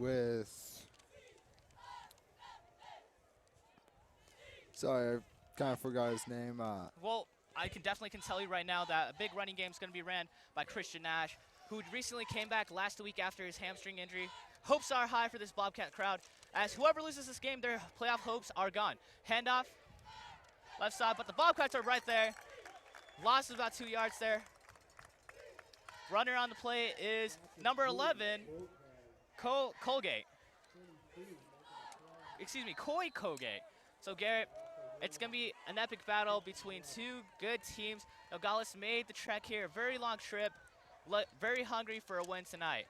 with, sorry, I kind of forgot his name. Well, I can definitely tell you right now that a big running game is going to be ran by Christian Nash, who recently came back last week after his hamstring injury. Hopes are high for this Bobcat crowd, as whoever loses this game, their playoff hopes are gone. Handoff, left side, but the Bobcats are right there. Loss of about 2 yards there. Runner on the play is number 11, Colgate. Excuse me, Coy Colgate. So Garrett, it's going to be an epic battle between two good teams. Nogales made the trek here, very long trip, very hungry for a win tonight.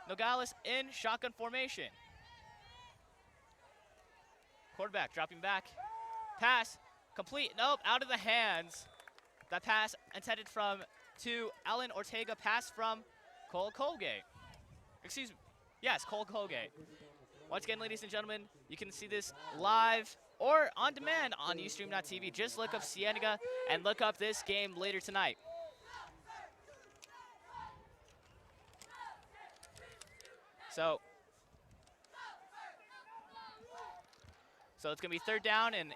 Nogales in shotgun formation. Quarterback dropping back. Pass, complete, nope, out of the hands. That pass intended to Alan Ortega, pass from Cole Colgate. Excuse me, yes, Cole Colgate. Once again, ladies and gentlemen, you can see this live or on demand on Ustream.tv. Just look up Cienega and look up this game later tonight. So it's going to be third down and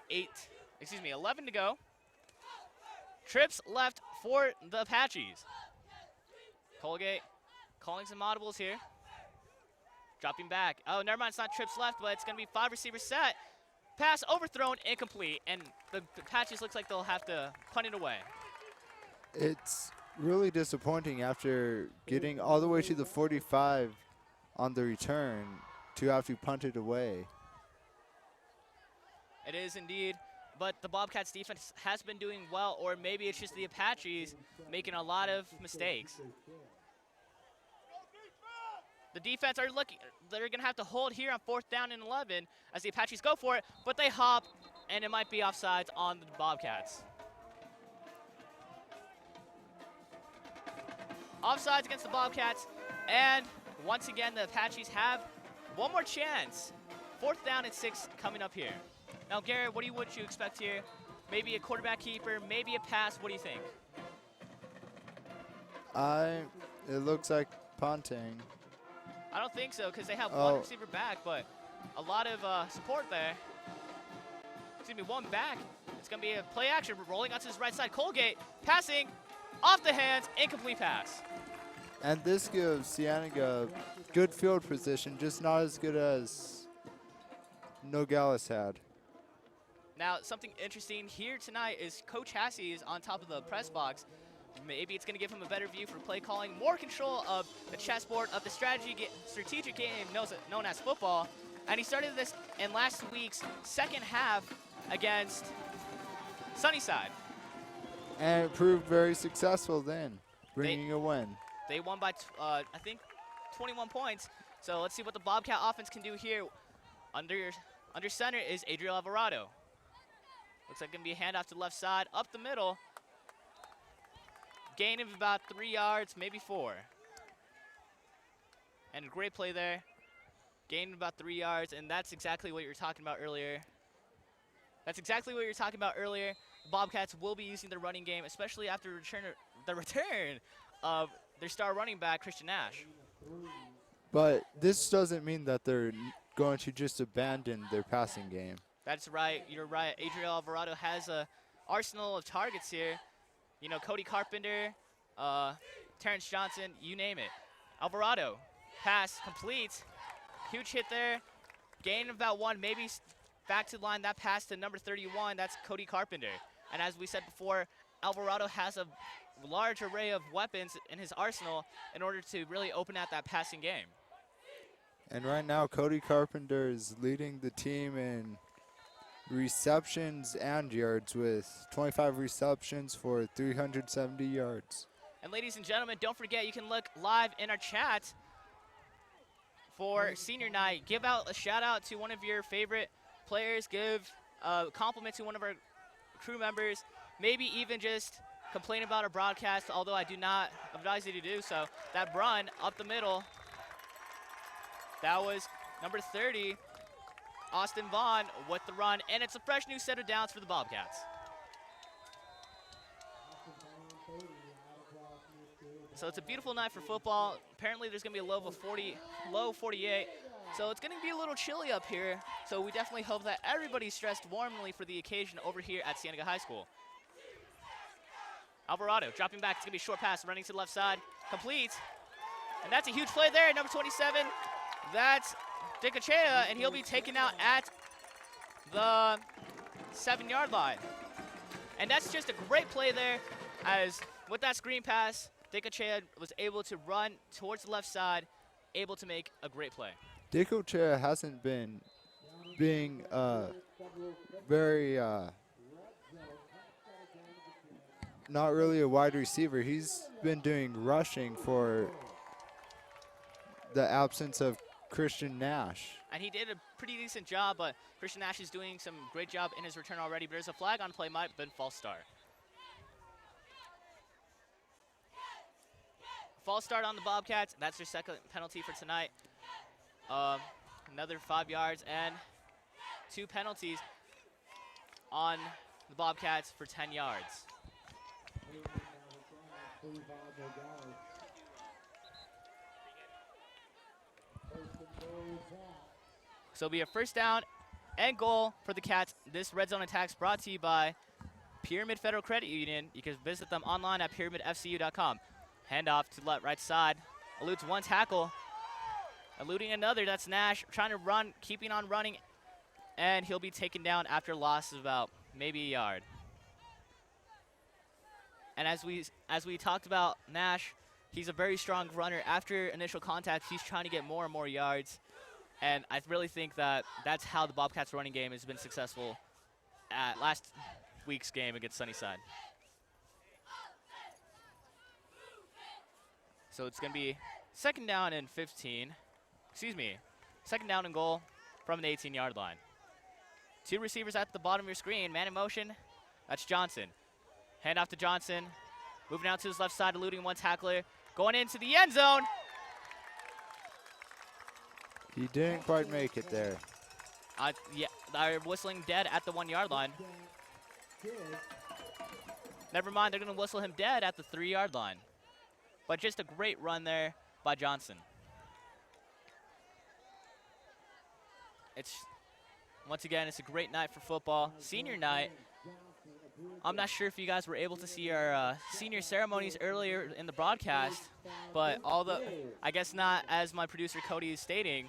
11 to go. Trips left for the Apaches. Colgate calling some audibles here. Dropping back. Oh, never mind, it's not trips left, but it's going to be 5 receivers set. Pass overthrown, incomplete, and the Apaches looks like they'll have to punt it away. It's really disappointing after getting all the way to the 45 on the return to have to punt it away. It is indeed, but the Bobcats defense has been doing well, or maybe it's just the Apaches making a lot of mistakes. The defense they're going to have to hold here on 4th down and 11 as the Apaches go for it, but they hop, and it might be offsides on the Bobcats. Offsides against the Bobcats, and once again, the Apaches have one more chance. 4th down and 6 coming up here. Now, Garrett, what would you expect here? Maybe a quarterback keeper, maybe a pass. What do you think? It looks like punting. I don't think so, because they have one receiver back, but a lot of support there. Excuse me, one back. It's going to be a play action, rolling onto his right side. Colgate passing off the hands, incomplete pass. And this gives Cienega good field position, just not as good as Nogales had. Now, something interesting here tonight is Coach Hassey is on top of the press box. Maybe it's going to give him a better view for play calling, more control of the chessboard of the strategic game known as football. And he started this in last week's second half against Sunnyside. And it proved very successful then, bringing a win. They won by, I think, 21 points. So let's see what the Bobcat offense can do here. Under center is Adriel Alvarado. Looks like going to be a handoff to the left side, up the middle. Gain of about 3 yards, maybe 4. And a great play there. Gain of about 3 yards, and that's exactly what you were talking about earlier. The Bobcats will be using their running game, especially after the return of their star running back, Christian Nash. But this doesn't mean that they're going to just abandon their passing game. That's right. You're right. Adriel Alvarado has a arsenal of targets here. You know, Cody Carpenter, Terrence Johnson, you name it. Alvarado, pass complete. Huge hit there. Gain of about 1, maybe back to the line. That pass to number 31, that's Cody Carpenter. And as we said before, Alvarado has a large array of weapons in his arsenal in order to really open out that passing game. And right now, Cody Carpenter is leading the team in receptions and yards with 25 receptions for 370 yards. And ladies and gentlemen, don't forget you can look live in our chat for senior night. Give out a shout out to one of your favorite players. Give a compliment to one of our crew members. Maybe even just complain about our broadcast, although I do not advise you to do so. That run up the middle, that was number 30. Austin Vaughn with the run, and it's a fresh new set of downs for the Bobcats. So it's a beautiful night for football. Apparently there's going to be a low 48. So it's going to be a little chilly up here. So we definitely hope that everybody's dressed warmly for the occasion over here at Cienega High School. Alvarado dropping back. It's going to be a short pass, running to the left side. Complete. And that's a huge play there. Number 27, that's Dicachea, and he'll be taken out at the 7-yard line. And that's just a great play there, as with that screen pass, Dicachea was able to run towards the left side, able to make a great play. Dicachea hasn't been being very not really a wide receiver. He's been doing rushing for the absence of Christian Nash. And he did a pretty decent job, but Christian Nash is doing some great job in his return already. But there's a flag on play, might have been false start. False start on the Bobcats. That's their second penalty for tonight. Another 5 yards and 2 penalties on the Bobcats for 10 yards. So it'll be a first down and goal for the Cats. This red zone attack is brought to you by Pyramid Federal Credit Union. You can visit them online at pyramidfcu.com. Handoff to the right side. Eludes one tackle. Eluding another. That's Nash trying to run, keeping on running. And he'll be taken down after a loss of about maybe a yard. And as we talked about Nash, he's a very strong runner. After initial contact, he's trying to get more and more yards. And I really think that that's how the Bobcats running game has been successful at last week's game against Sunnyside. So it's going to be second down and 15. Excuse me, second down and goal from the 18-yard line. 2 receivers at the bottom of your screen. Man in motion, that's Johnson. Hand off to Johnson. Moving out to his left side, eluding one tackler. Going into the end zone. He didn't quite make it there. Yeah, they're whistling dead at the 1-yard line. Never mind, they're going to whistle him dead at the 3-yard line. But just a great run there by Johnson. Once again, it's a great night for football. Senior night. I'm not sure if you guys were able to see our senior ceremonies earlier in the broadcast, but I guess not, as my producer Cody is stating,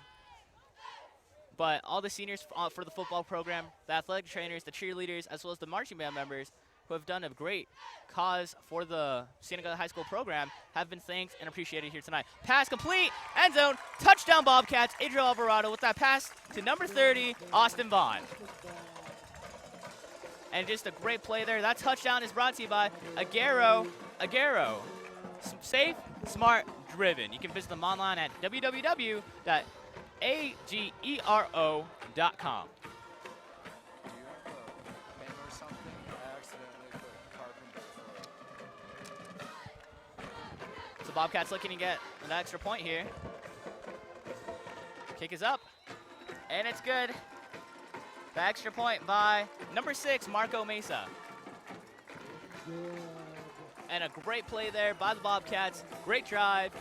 but all the seniors for the football program, the athletic trainers, the cheerleaders, as well as the marching band members who have done a great cause for the Cienega High School program have been thanked and appreciated here tonight. Pass complete, end zone, touchdown Bobcats, Adriel Alvarado with that pass to number 30, Austin Vaughn. And just a great play there. That touchdown is brought to you by Agero. Safe, smart, driven. You can visit them online at www.agero.com. Do you have a pen or something? I accidentally put Carpenter for it. So Bobcats looking to get an extra point here. Kick is up, and it's good. The extra point by number 6, Marco Mesa. And a great play there by the Bobcats. Great drive.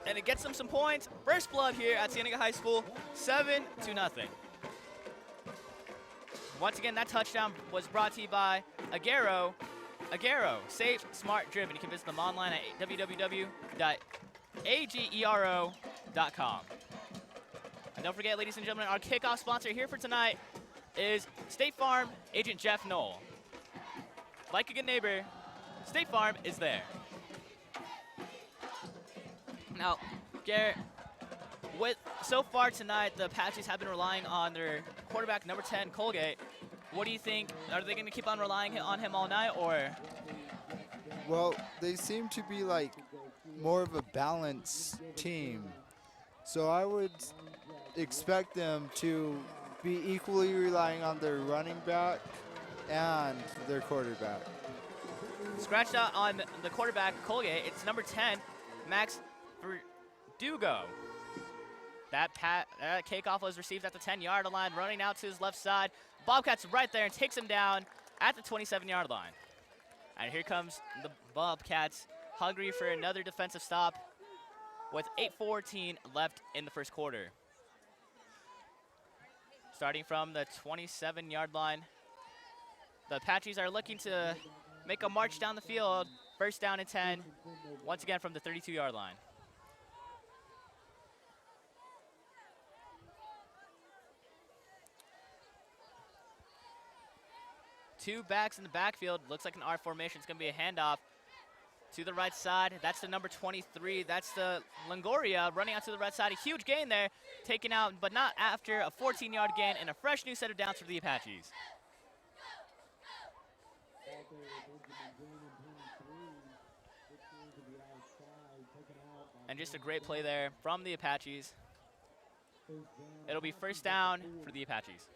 And it gets them some points. First blood here at Cienega High School, 7-0. Once again, that touchdown was brought to you by Agero. Safe, smart, driven. You can visit them online at www.agero.com. And don't forget, ladies and gentlemen, our kickoff sponsor here for tonight is State Farm Agent Jeff Knoll. Like a good neighbor, State Farm is there. Now, Garrett, so far tonight, the Apaches have been relying on their quarterback, number 10, Colgate. What do you think? Are they going to keep on relying on him all night, or? Well, they seem to be like more of a balanced team. So I would expect them to be equally relying on their running back and their quarterback. Scratched out on the quarterback, Colgate. It's number 10, Max Verdugo. That kickoff was received at the 10-yard line, running out to his left side. Bobcats right there and takes him down at the 27-yard line. And here comes the Bobcats hungry for another defensive stop with 8:14 left in the first quarter. Starting from the 27-yard line, the Apaches are looking to make a march down the field. First down and 10, once again from the 32-yard line. Two backs in the backfield. Looks like an R formation. It's going to be a handoff to the right side. That's the number 23. That's the Longoria running out to the right side. A huge gain there, taken out, but not after a 14-yard gain and a fresh new set of downs for the Apaches. And just a great play there from the Apaches. It'll be first down for the Apaches.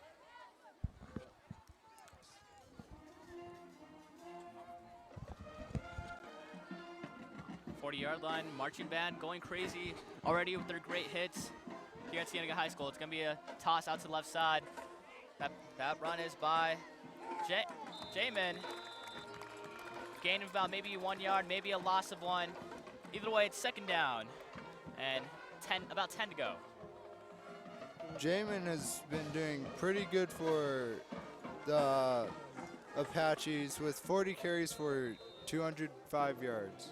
Yard line, marching band going crazy already with their great hits here at Cienega High School. It's going to be a toss out to the left side. That run is by Jamin. Gain of about maybe 1 yard, maybe a loss of 1. Either way, it's second down and about 10 to go. Jamin has been doing pretty good for the Apaches with 40 carries for 205 yards.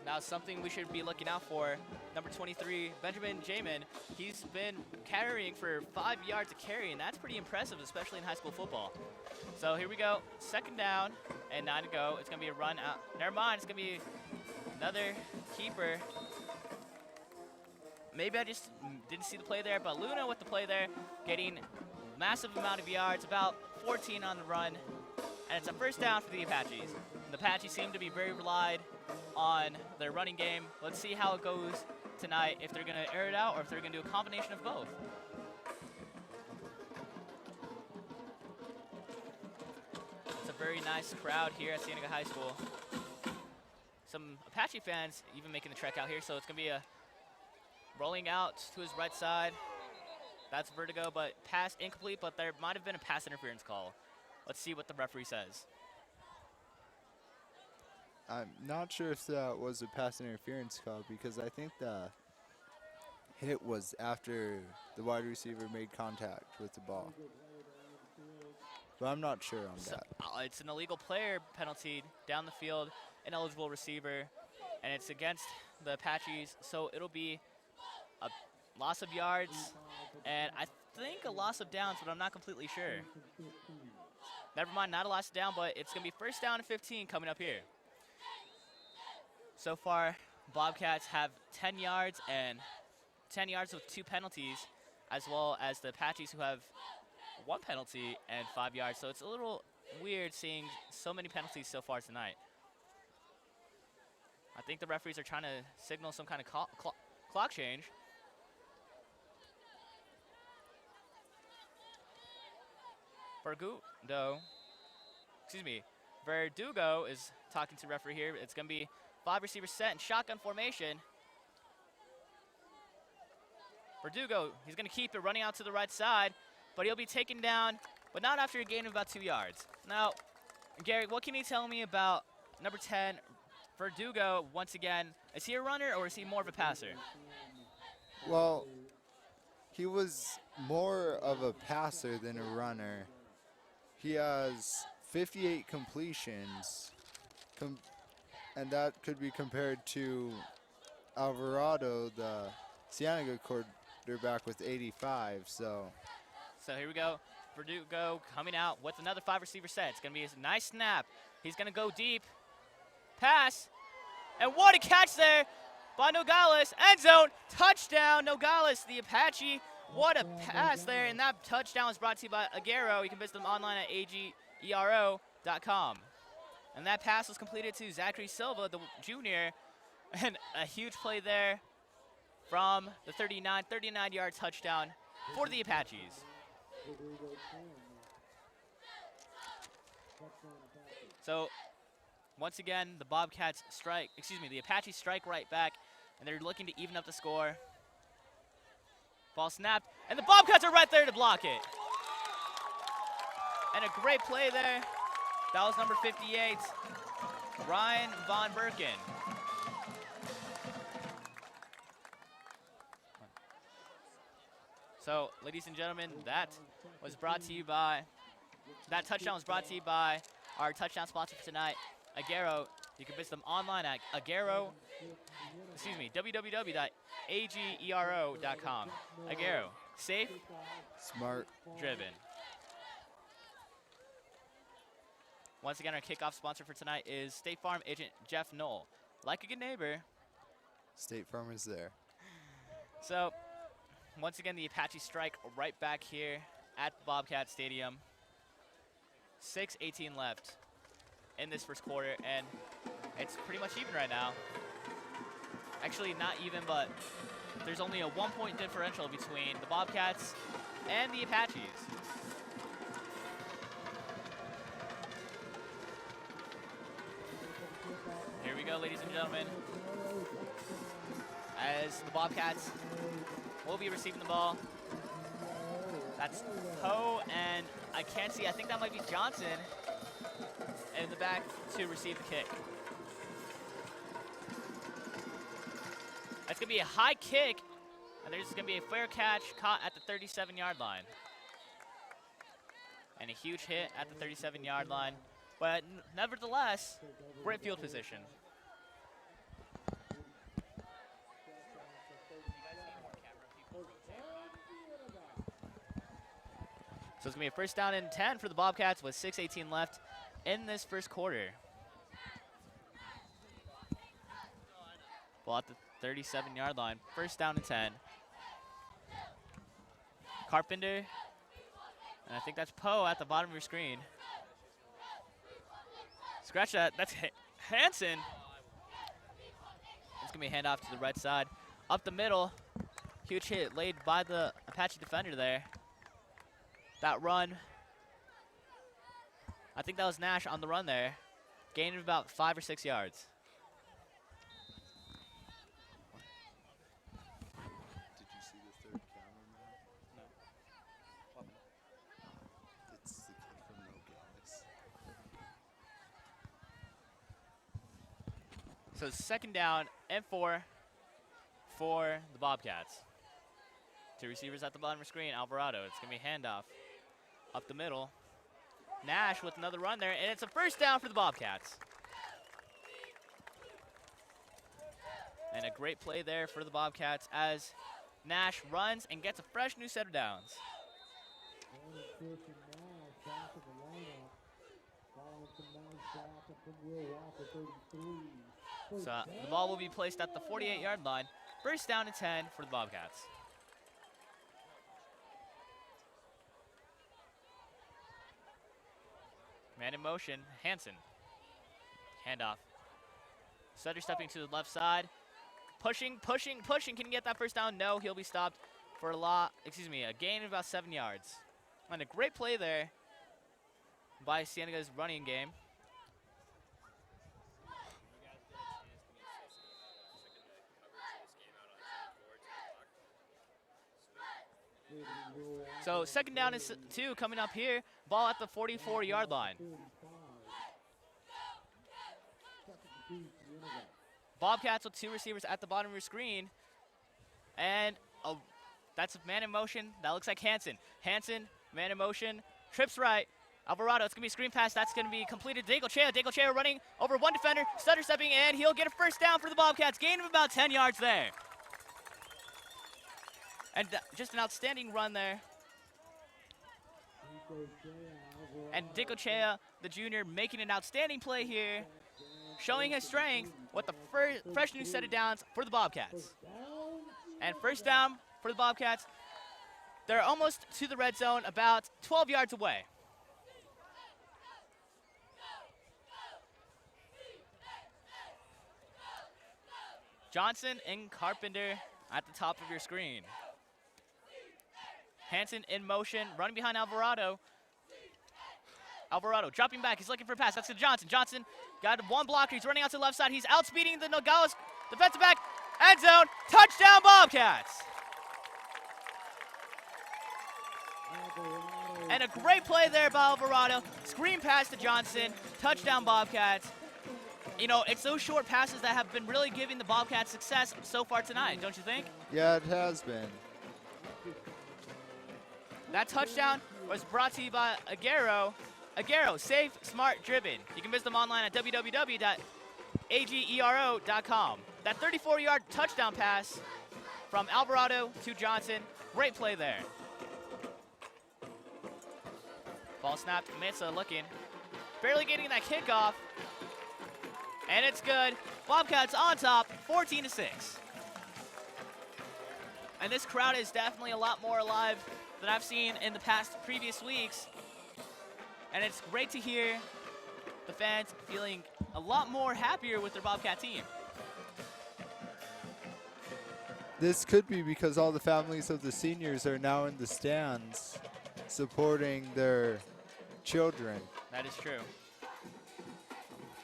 Now something we should be looking out for, number 23, Benjamin Jamin. He's been carrying for 5 yards a carry, and that's pretty impressive, especially in high school football. So here we go, second down and 9 to go. It's going to be a run out. Never mind, it's going to be another keeper. Maybe I just didn't see the play there, but Luna with the play there, getting massive amount of yards, about 14 on the run. And it's a first down for the Apaches. The Apaches seem to be very relied on their running game. Let's see how it goes tonight, if they're going to air it out or if they're going to do a combination of both. It's a very nice crowd here at Cienega High School. Some Apache fans even making the trek out here, so it's going to be a rolling out to his right side. That's Vertigo, but pass incomplete, but there might have been a pass interference call. Let's see what the referee says. I'm not sure if that was a pass interference call because I think the hit was after the wide receiver made contact with the ball. But I'm not sure on that. It's an illegal player penalty down the field, an eligible receiver, and it's against the Apaches, so it'll be a loss of yards, and I think a loss of downs, but I'm not completely sure. Never mind, not a loss of down, but it's going to be first down and 15 coming up here. So far, Bobcats have 10 yards and 10 yards with 2 penalties, as well as the Apaches who have 1 penalty and 5 yards. So it's a little weird seeing so many penalties so far tonight. I think the referees are trying to signal some kind of clock change. Verdugo is talking to the referee here. It's going to be 5 receivers set in shotgun formation. Verdugo, he's going to keep it running out to the right side, but he'll be taken down, but not after a gain of about 2 yards. Now, Gary, what can you tell me about number 10, Verdugo, once again? Is he a runner or is he more of a passer? Well, he was more of a passer than a runner. He has 58 completions, and that could be compared to Alvarado, the Cienega quarterback, with 85. So here we go. Verdugo coming out with another 5 receiver set. It's going to be a nice snap. He's going to go deep. Pass. And what a catch there by Nogales. End zone. Touchdown, Nogales, the Apache. What a pass there. And that touchdown was brought to you by Aguero. You can visit them online at agero.com. And that pass was completed to Zachary Silva, the junior. And a huge play there from the 39-yard touchdown for the Apaches. So, once again, the Apaches strike right back, and they're looking to even up the score. Ball snapped, and the Bobcats are right there to block it. And a great play there. That was number 58. Ryan Von Birken. So, ladies and gentlemen, that touchdown was brought to you by our touchdown sponsor for tonight, Agero. You can visit them online at www.agero.com. Agero, safe, Smart. driven. Once again, our kickoff sponsor for tonight is State Farm agent Jeff Knoll. Like a good neighbor. State Farm is there. So, once again, the Apache strike right back here at Bobcat Stadium. 6:18 left in this first quarter, and it's pretty much even right now. Actually, not even, but there's only a 1-point differential between the Bobcats and the Apaches. Here we go, ladies and gentlemen, as the Bobcats will be receiving the ball. That's Poe, and I can't see, I think that might be Johnson in the back to receive the kick. That's going to be a high kick, and there's going to be a fair catch caught at the 37-yard line. And a huge hit at the 37-yard line, but nevertheless, great field position. So it's going to be a first down and 10 for the Bobcats with 6:18 left in this first quarter. Ball at the 37-yard line. First down and 10. Carpenter. And I think that's Poe at the bottom of your screen. Scratch that. That's Hansen. It's going to be a handoff to the right side. Up the middle. Huge hit laid by the Apache defender there. That run, I think that was Nash on the run there. Gain of about 5 or 6 yards. Did you see the third camera, man? No. It's the kid from Nogales. So second down and 4 for the Bobcats. Two receivers at the bottom of the screen. Alvarado, it's going to be a handoff. Up the middle. Nash with another run there, and it's a first down for the Bobcats. And a great play there for the Bobcats as Nash runs and gets a fresh new set of downs. So the ball will be placed at the 48-yard line. First down and 10 for the Bobcats. Man in motion, Hansen. Handoff. Sutter stepping to the left side. Pushing. Can he get that first down? No, he'll be stopped for a gain of about 7 yards. And a great play there by Cienega's running game. So second down is 2 coming up here. Ball at the 44-yard line. Bobcats with 2 receivers at the bottom of your screen. And that's a man in motion. That looks like Hansen. Hansen, man in motion, trips right. Alvarado, it's going to be a screen pass. That's going to be completed. Degochea running over one defender, stutter stepping, and he'll get a first down for the Bobcats. Gain of about 10 yards there. And just an outstanding run there. And Degochea, the junior, making an outstanding play here, showing his strength with the fresh new set of downs for the Bobcats. And first down for the Bobcats. They're almost to the red zone, about 12 yards away. Johnson and Carpenter at the top of your screen. Hansen in motion, running behind Alvarado. Alvarado dropping back, he's looking for a pass. That's to Johnson. Johnson got one blocker, he's running out to the left side. He's outspeeding the Nogales defensive back. End zone, touchdown Bobcats. And a great play there by Alvarado. Screen pass to Johnson, touchdown Bobcats. you know, it's those short passes that have been really giving the Bobcats success so far tonight, don't you think? Yeah, it has been. That touchdown was brought to you by Agero. Agero, safe, smart, driven. You can visit them online at www.agero.com. That 34-yard touchdown pass from Alvarado to Johnson. Great play there. Ball snapped. Mesa looking. Barely getting that kickoff. And it's good. Bobcats on top, 14-6. And this crowd is definitely a lot more alive than I've seen in the previous weeks. And it's great to hear the fans feeling a lot more happier with their Bobcat team. This could be because all the families of the seniors are now in the stands supporting their children. That is true.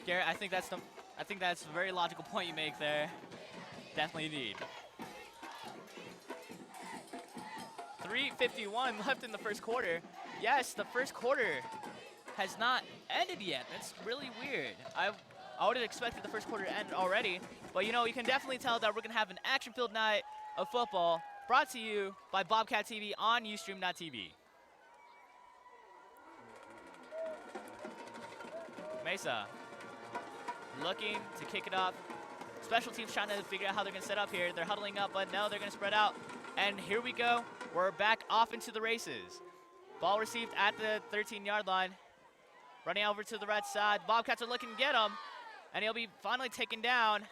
Garrett, I think that's a very logical point you make there. Definitely need. 3:51 left in the first quarter. Yes, the first quarter has not ended yet. That's really weird. I would have expected the first quarter to end already, but you know, you can definitely tell that we're gonna have an action-filled night of football brought to you by Bobcat TV on Ustream.tv. Mesa looking to kick it off. Special teams trying to figure out how they're gonna set up here. They're huddling up, but no, they're gonna spread out. And here we go. We're back off into the races. Ball received at the 13-yard line. Running over to the right side. Bobcats are looking to get him. And he'll be finally taken down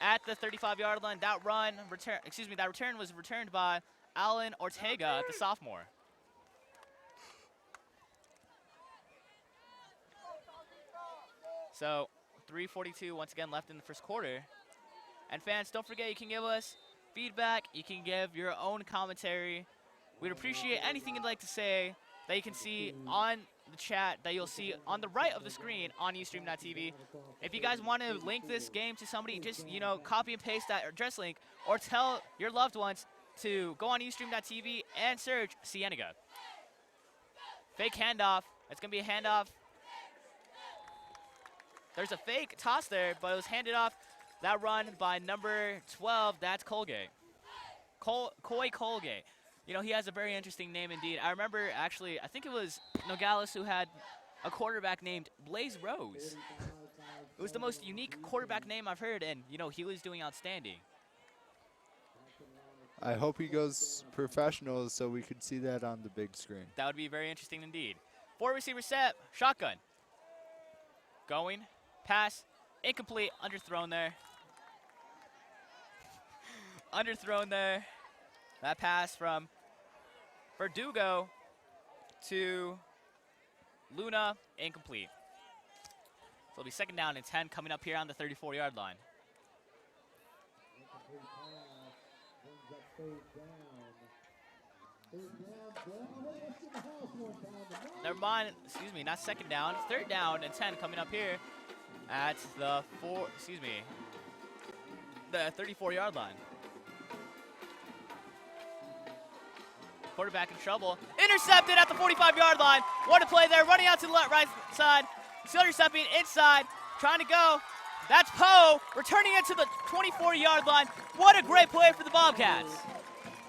at the 35-yard line. That return was returned by Alan Ortega, the sophomore. So 3:42 once again left in the first quarter. And fans, don't forget you can give us feedback. You can give your own commentary. We'd appreciate anything you'd like to say that you can see on the chat that you'll see on the right of the screen on Ustream.tv. If you guys want to link this game to somebody, just, you know, copy and paste that address link, or tell your loved ones to go on Ustream.tv and search Cienega. Fake handoff. It's going to be a handoff. There's a fake toss there, but it was handed off. That run by number 12, that's Colgate. Coy Colgate. You know, he has a very interesting name indeed. I remember, actually, I think it was Nogales who had a quarterback named Blaze Rose. It was the most unique quarterback name I've heard, and, you know, he was doing outstanding. I hope he goes professional so we could see that on the big screen. That would be very interesting indeed. 4 receiver set, shotgun. Going, pass, incomplete, underthrown there. Underthrown there. That pass from Verdugo to Luna, incomplete. So it'll be second down and 10 coming up here on the 34-yard line. Never mind, excuse me, not second down. Third down and 10 coming up here at the 34-yard line. Quarterback in trouble. Intercepted at the 45-yard line. What a play there. Running out to the right side. Still intercepting inside. Trying to go. That's Poe returning it to the 24-yard line. What a great play for the Bobcats.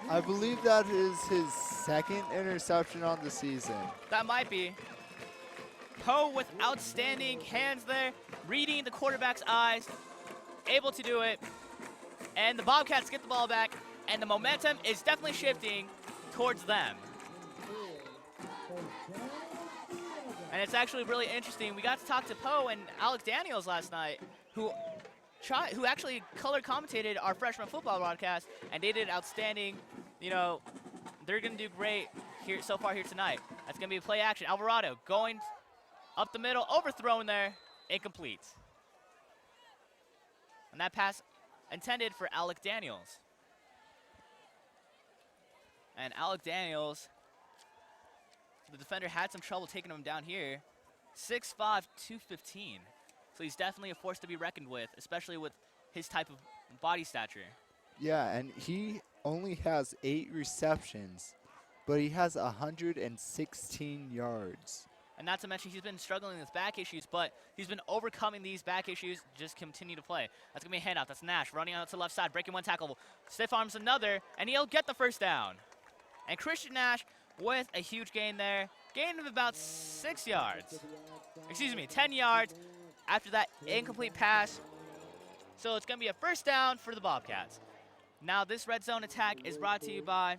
I believe that is his second interception on the season. That might be. Poe with outstanding hands there, reading the quarterback's eyes, able to do it. And the Bobcats get the ball back, and the momentum is definitely shifting towards them. And it's actually really interesting. We got to talk to Poe and Alex Daniels last night, who actually color commentated our freshman football broadcast, and they did outstanding. You know, they're going to do great here so far here tonight. That's going to be a play action. Alvarado going up the middle, overthrown there, incomplete. And that pass intended for Alec Daniels. And Alec Daniels, the defender had some trouble taking him down here. 6'5", 215. So he's definitely a force to be reckoned with, especially with his type of body stature. Yeah, and he only has 8 receptions, but he has 116 yards. And not to mention, he's been struggling with back issues, but he's been overcoming these back issues, just continue to play. That's going to be a handoff. That's Nash running out to the left side, breaking one tackle. Stiff arms another, and he'll get the first down. And Christian Nash with a huge gain there. Gain of about 6 yards. Excuse me, 10 yards after that incomplete pass. So it's going to be a first down for the Bobcats. Now this red zone attack is brought to you by...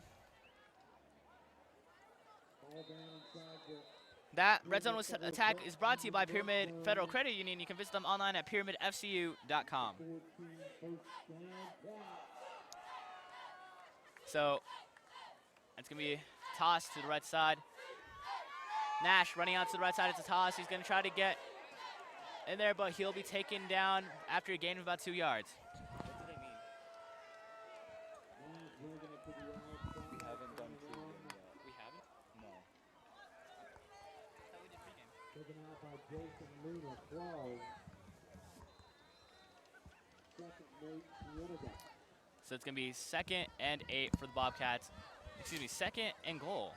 That red zone attack is brought to you by Pyramid Federal Credit Union. You can visit them online at pyramidfcu.com. So it's going to be tossed to the right side. Nash running out to the right side. It's a toss. He's going to try to get in there, but he'll be taken down after a gain of about 2 yards. What do they mean? We haven't done pregame yet. We haven't? No. I thought we did pregame. Taken out by Jason Luna, 12. Second, Nate Cienega. So it's going to be 2nd and 8 for the Bobcats. Excuse me, 2nd and goal.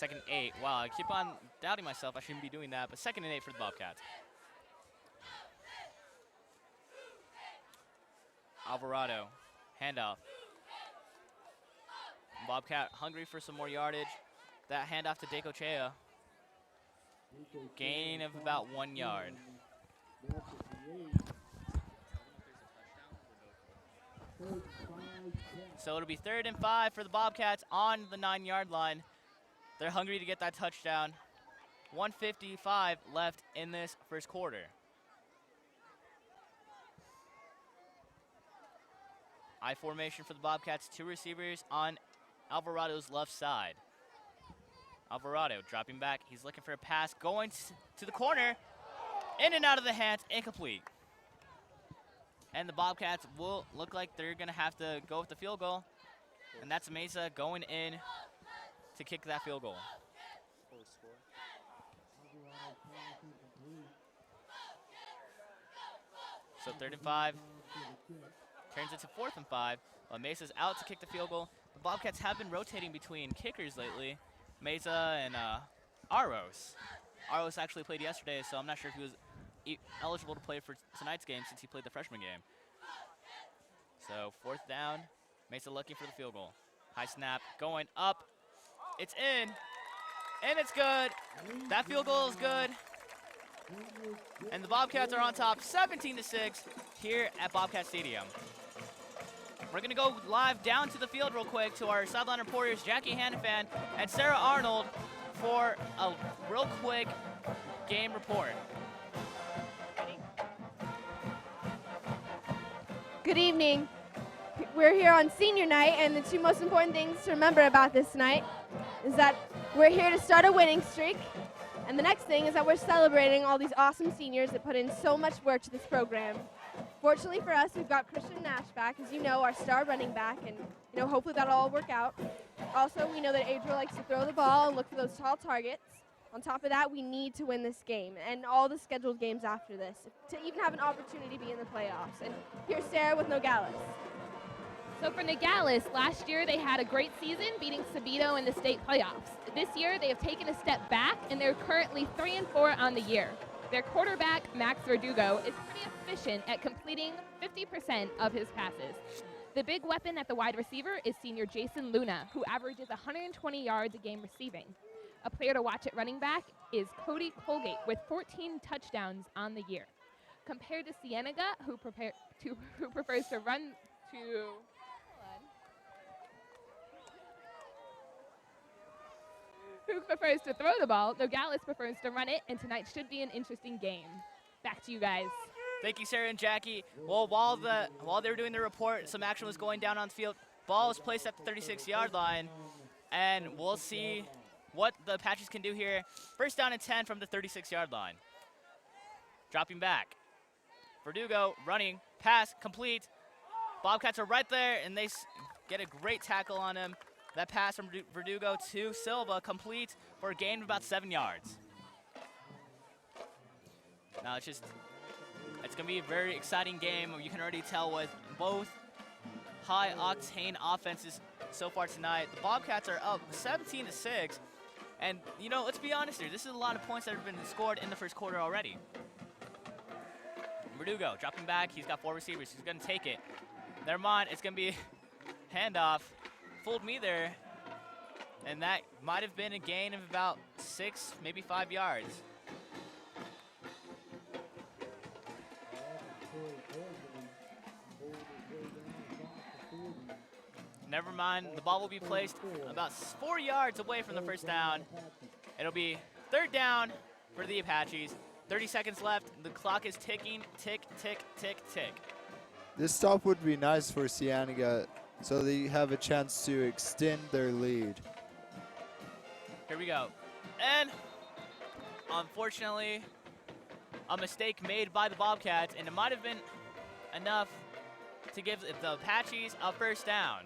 2nd and 8. Wow, I keep on doubting myself. I shouldn't be doing that, but 2nd and 8 for the Bobcats. Alvarado, handoff. Bobcat hungry for some more yardage. That handoff to Decochea. Gain of about 1 yard. So it'll be 3rd and 5 for the Bobcats on the 9-yard line. They're hungry to get that touchdown. 1:55 left in this first quarter. I formation for the Bobcats, 2 receivers on Alvarado's left side. Alvarado dropping back. He's looking for a pass, going to the corner. In and out of the hands, incomplete. And the Bobcats will look like they're going to have to go with the field goal. And that's Mesa going in to kick that field goal. So 3rd and 5. Turns into 4th and 5. While Mesa's out to kick the field goal. The Bobcats have been rotating between kickers lately. Mesa and Aros. Aros actually played yesterday, so I'm not sure if he was eligible to play for tonight's game since he played the freshman game. So 4th down. Mesa looking for the field goal. High snap, going up. It's in, and it's good. That field goal is good. And the Bobcats are on top, 17-6 here at Bobcat Stadium. We're gonna go live down to the field real quick to our sideline reporters, Jackie Hannafan and Sarah Arnold, for a real quick game report. Good evening. We're here on senior night, and the 2 most important things to remember about this night is that we're here to start a winning streak, and the next thing is that we're celebrating all these awesome seniors that put in so much work to this program. Fortunately for us, we've got Christian Nash back, as you know, our star running back, and hopefully that'll all work out. Also, we know that Adriel likes to throw the ball and look for those tall targets. On top of that, we need to win this game and all the scheduled games after this to even have an opportunity to be in the playoffs. And here's Sarah with Nogales. So for Nogales, last year they had a great season beating Sabito in the state playoffs. This year they have taken a step back and they're currently 3-4 on the year. Their quarterback, Max Verdugo, is pretty efficient at completing 50% of his passes. The big weapon at the wide receiver is senior Jason Luna, who averages 120 yards a game receiving. A player to watch at running back is Cody Colgate with 14 touchdowns on the year. Compared to Cienega, who prefers to run to... Who prefers to throw the ball, Nogales prefers to run it, and tonight should be an interesting game. Back to you guys. Thank you, Sarah and Jackie. Well, while they were doing the report, some action was going down on the field. Ball was placed at the 36-yard line, and we'll see what the Apaches can do here. First down and 10 from the 36-yard line. Dropping back. Verdugo running, pass complete. Bobcats are right there, and they get a great tackle on him. That pass from Verdugo to Silva complete for a gain of about 7 yards. Now it's going to be a very exciting game. You can already tell with both high-octane offenses so far tonight. The Bobcats are up 17-6, And, you know, let's be honest here. This is a lot of points that have been scored in the first quarter already. Verdugo dropping back. He's got 4 receivers. He's going to take it. Never mind. It's going to be handoff. Fooled me there. And that might have been a gain of about 6, maybe 5 yards. Never mind, the ball will be placed about 4 yards away from the first down. It'll be 3rd down for the Apaches. 30 seconds left. The clock is ticking. Tick, tick, tick, tick. This stop would be nice for Cienega so they have a chance to extend their lead. Here we go. And unfortunately, a mistake made by the Bobcats, and it might have been enough to give the Apaches a first down.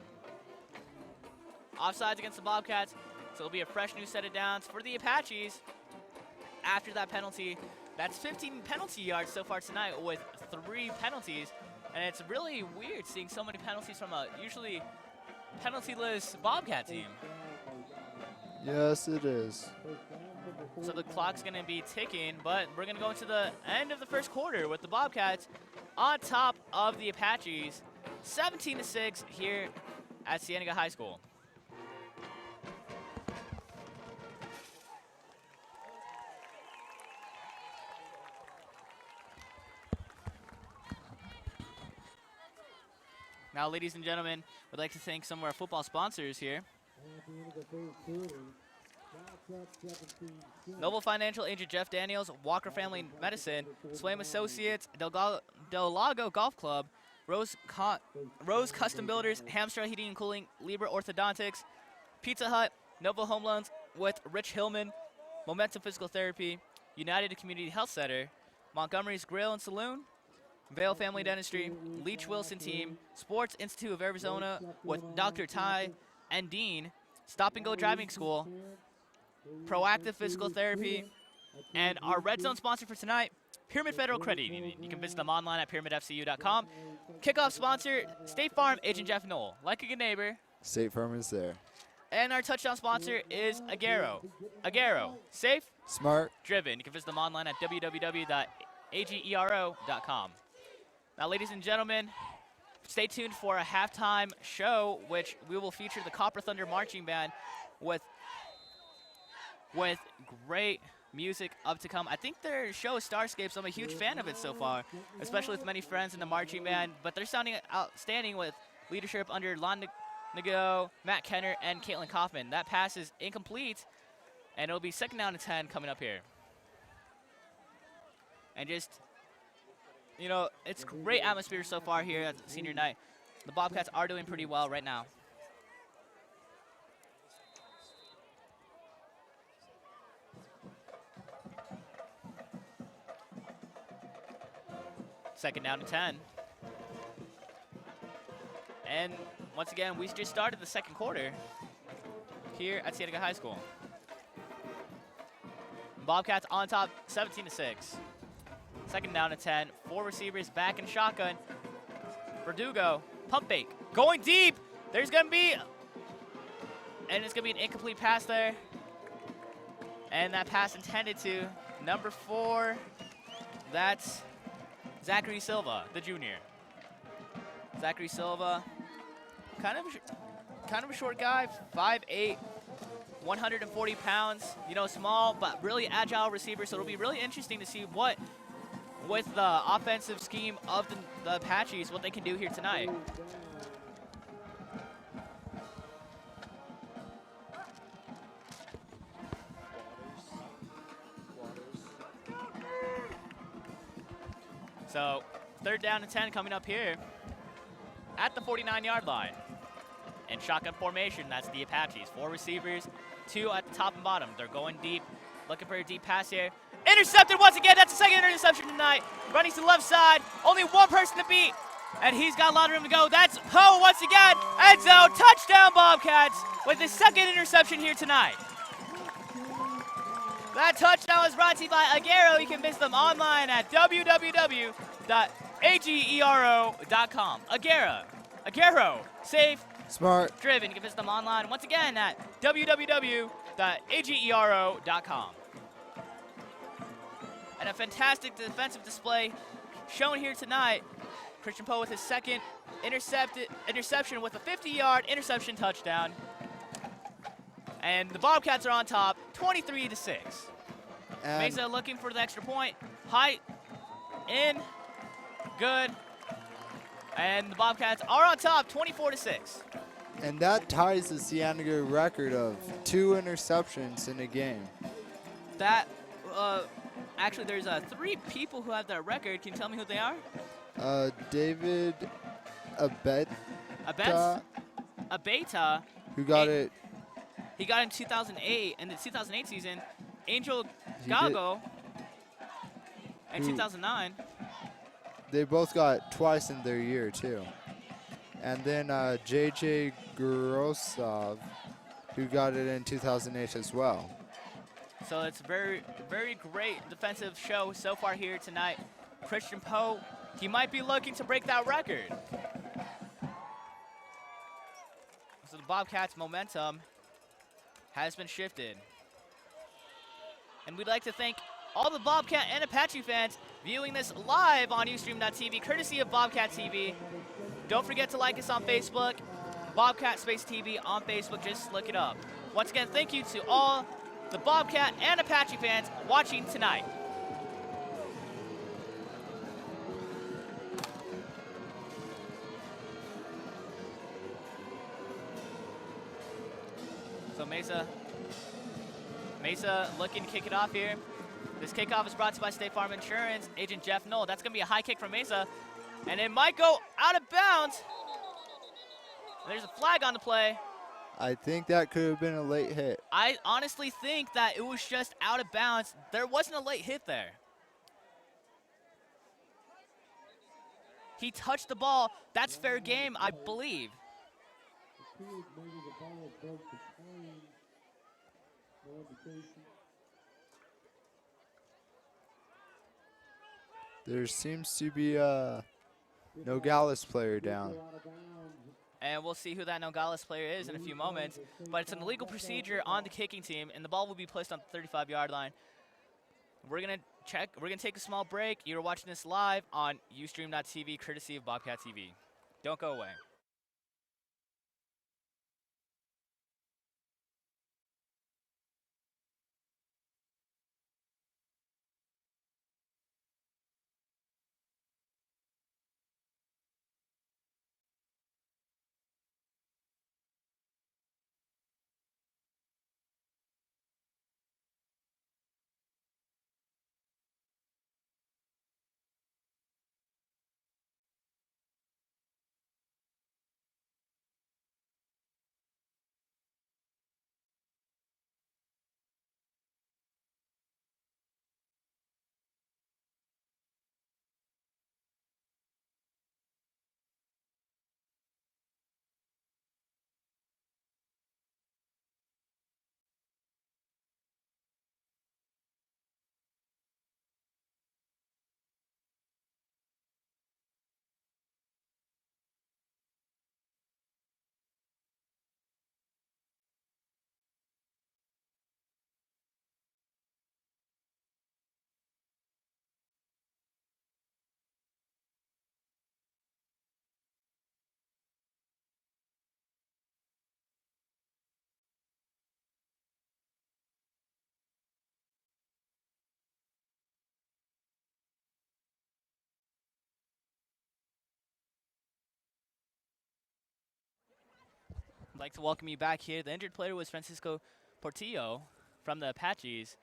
Offsides against the Bobcats, so it'll be a fresh new set of downs for the Apaches after that penalty. That's 15 penalty yards so far tonight with 3 penalties, and it's really weird seeing so many penalties from a usually penalty-less Bobcat team. Yes, it is. So the clock's going to be ticking, but we're going to go into the end of the first quarter with the Bobcats on top of the Apaches, 17-6 here at Cienega High School. Now, ladies and gentlemen, we'd like to thank some of our football sponsors here. Noble Financial Agent Jeff Daniels, Walker Family Medicine, Swaim Associates, Del Lago Golf Club, Rose Custom Builders, Hamstra Heating and Cooling, Libra Orthodontics, Pizza Hut, Noble Home Loans with Rich Hillman, Momentum Physical Therapy, United Community Health Center, Montgomery's Grill and Saloon, Vale Family Dentistry, Leach Wilson Team, Sports Institute of Arizona with Dr. Ty and Dean, Stop and Go Driving School, Proactive Physical Therapy, and our Red Zone sponsor for tonight, Pyramid Federal Credit Union. You can visit them online at pyramidfcu.com. Kickoff sponsor, State Farm, Agent Jeff Knoll. Like a good neighbor. State Farm is there. And our touchdown sponsor is Agero. Agero, safe, Smart, driven. You can visit them online at www.agero.com. Now, ladies and gentlemen, stay tuned for a halftime show, which we will feature the Copper Thunder Marching Band with great music up to come. I think their show is Starscapes. I'm a huge fan of it so far, especially with many friends in the marching band. But they're sounding outstanding with leadership under Lon Nago, Matt Kenner, and Caitlin Kaufman. That pass is incomplete, and it'll be 2nd down and 10 coming up here. And just, you know, it's great atmosphere so far here at senior night. The Bobcats are doing pretty well right now. Second down and 10. And once again, we just started the second quarter here at Cienega High School. Bobcats on top, 17-6. Second down and 10. 4 receivers back in shotgun. Verdugo, pump fake, going deep. There's going to be, and it's going to be an incomplete pass there. And that pass intended to number 4. That's Zachary Silva, the junior. Zachary Silva, kind of a short guy, 5'8", 140 pounds. You know, small but really agile receiver. So it'll be really interesting to see what, with the offensive scheme of the Apaches, what they can do here tonight. So 3rd down and 10 coming up here at the 49-yard line. In shotgun formation, that's the Apaches. 4 receivers, 2 at the top and bottom. They're going deep, looking for a deep pass here. Intercepted once again. That's the 2nd interception tonight. Running to the left side. Only one person to beat, and he's got a lot of room to go. That's Poe once again. End zone. Touchdown, Bobcats, with his 2nd interception here tonight. That touchdown was brought to you by Agero. You can visit them online at www.agero.com. Agero. Aguero, safe, Smart. driven. You can visit them online once again at www.agero.com. And a fantastic defensive display shown here tonight. Christian Poe with his second interception with a 50-yard interception touchdown. And the Bobcats are on top, 23-6. And Mesa looking for the extra point. Height, in, good. And the Bobcats are on top, 24-6. And that ties the Cienega record of 2 interceptions in a game. That, actually, there's 3 people who have that record. Can you tell me who they are? David Abeta, Abeta. who got it. He got it in 2008, in the 2008 season. Angel He Gago in Who- 2009. They both got twice in their year, too. And then JJ Grosov, who got it in 2008 as well. So it's very, very great defensive show so far here tonight. Christian Poe, he might be looking to break that record. So the Bobcats' momentum has been shifted. And we'd like to thank all the Bobcat and Apache fans viewing this live on Ustream.tv, courtesy of Bobcat TV. Don't forget to like us on Facebook, Bobcat Space TV on Facebook, just look it up. Once again, thank you to all the Bobcat and Apache fans watching tonight. So Mesa looking to kick it off here. This kickoff is brought to you by State Farm Insurance, Agent Jeff Knoll. That's going to be a high kick from Mesa, and it might go out of bounds. There's a flag on the play. I think that could have been a late hit. I honestly think that it was just out of bounds. There wasn't a late hit there. He touched the ball. That's fair game, I believe. Maybe the ball broke the plane. No indication. There seems to be a Nogales player down. Out of bounds. And we'll see who that Nogales player is in a few moments. But it's an illegal procedure on the kicking team, and the ball will be placed on the 35-yard line. We're going to check. We're going to take a small break. You're watching this live on Ustream.tv, courtesy of Bobcat TV. Don't go away. I'd like to welcome you back here. The injured player was Francisco Portillo from the Apaches,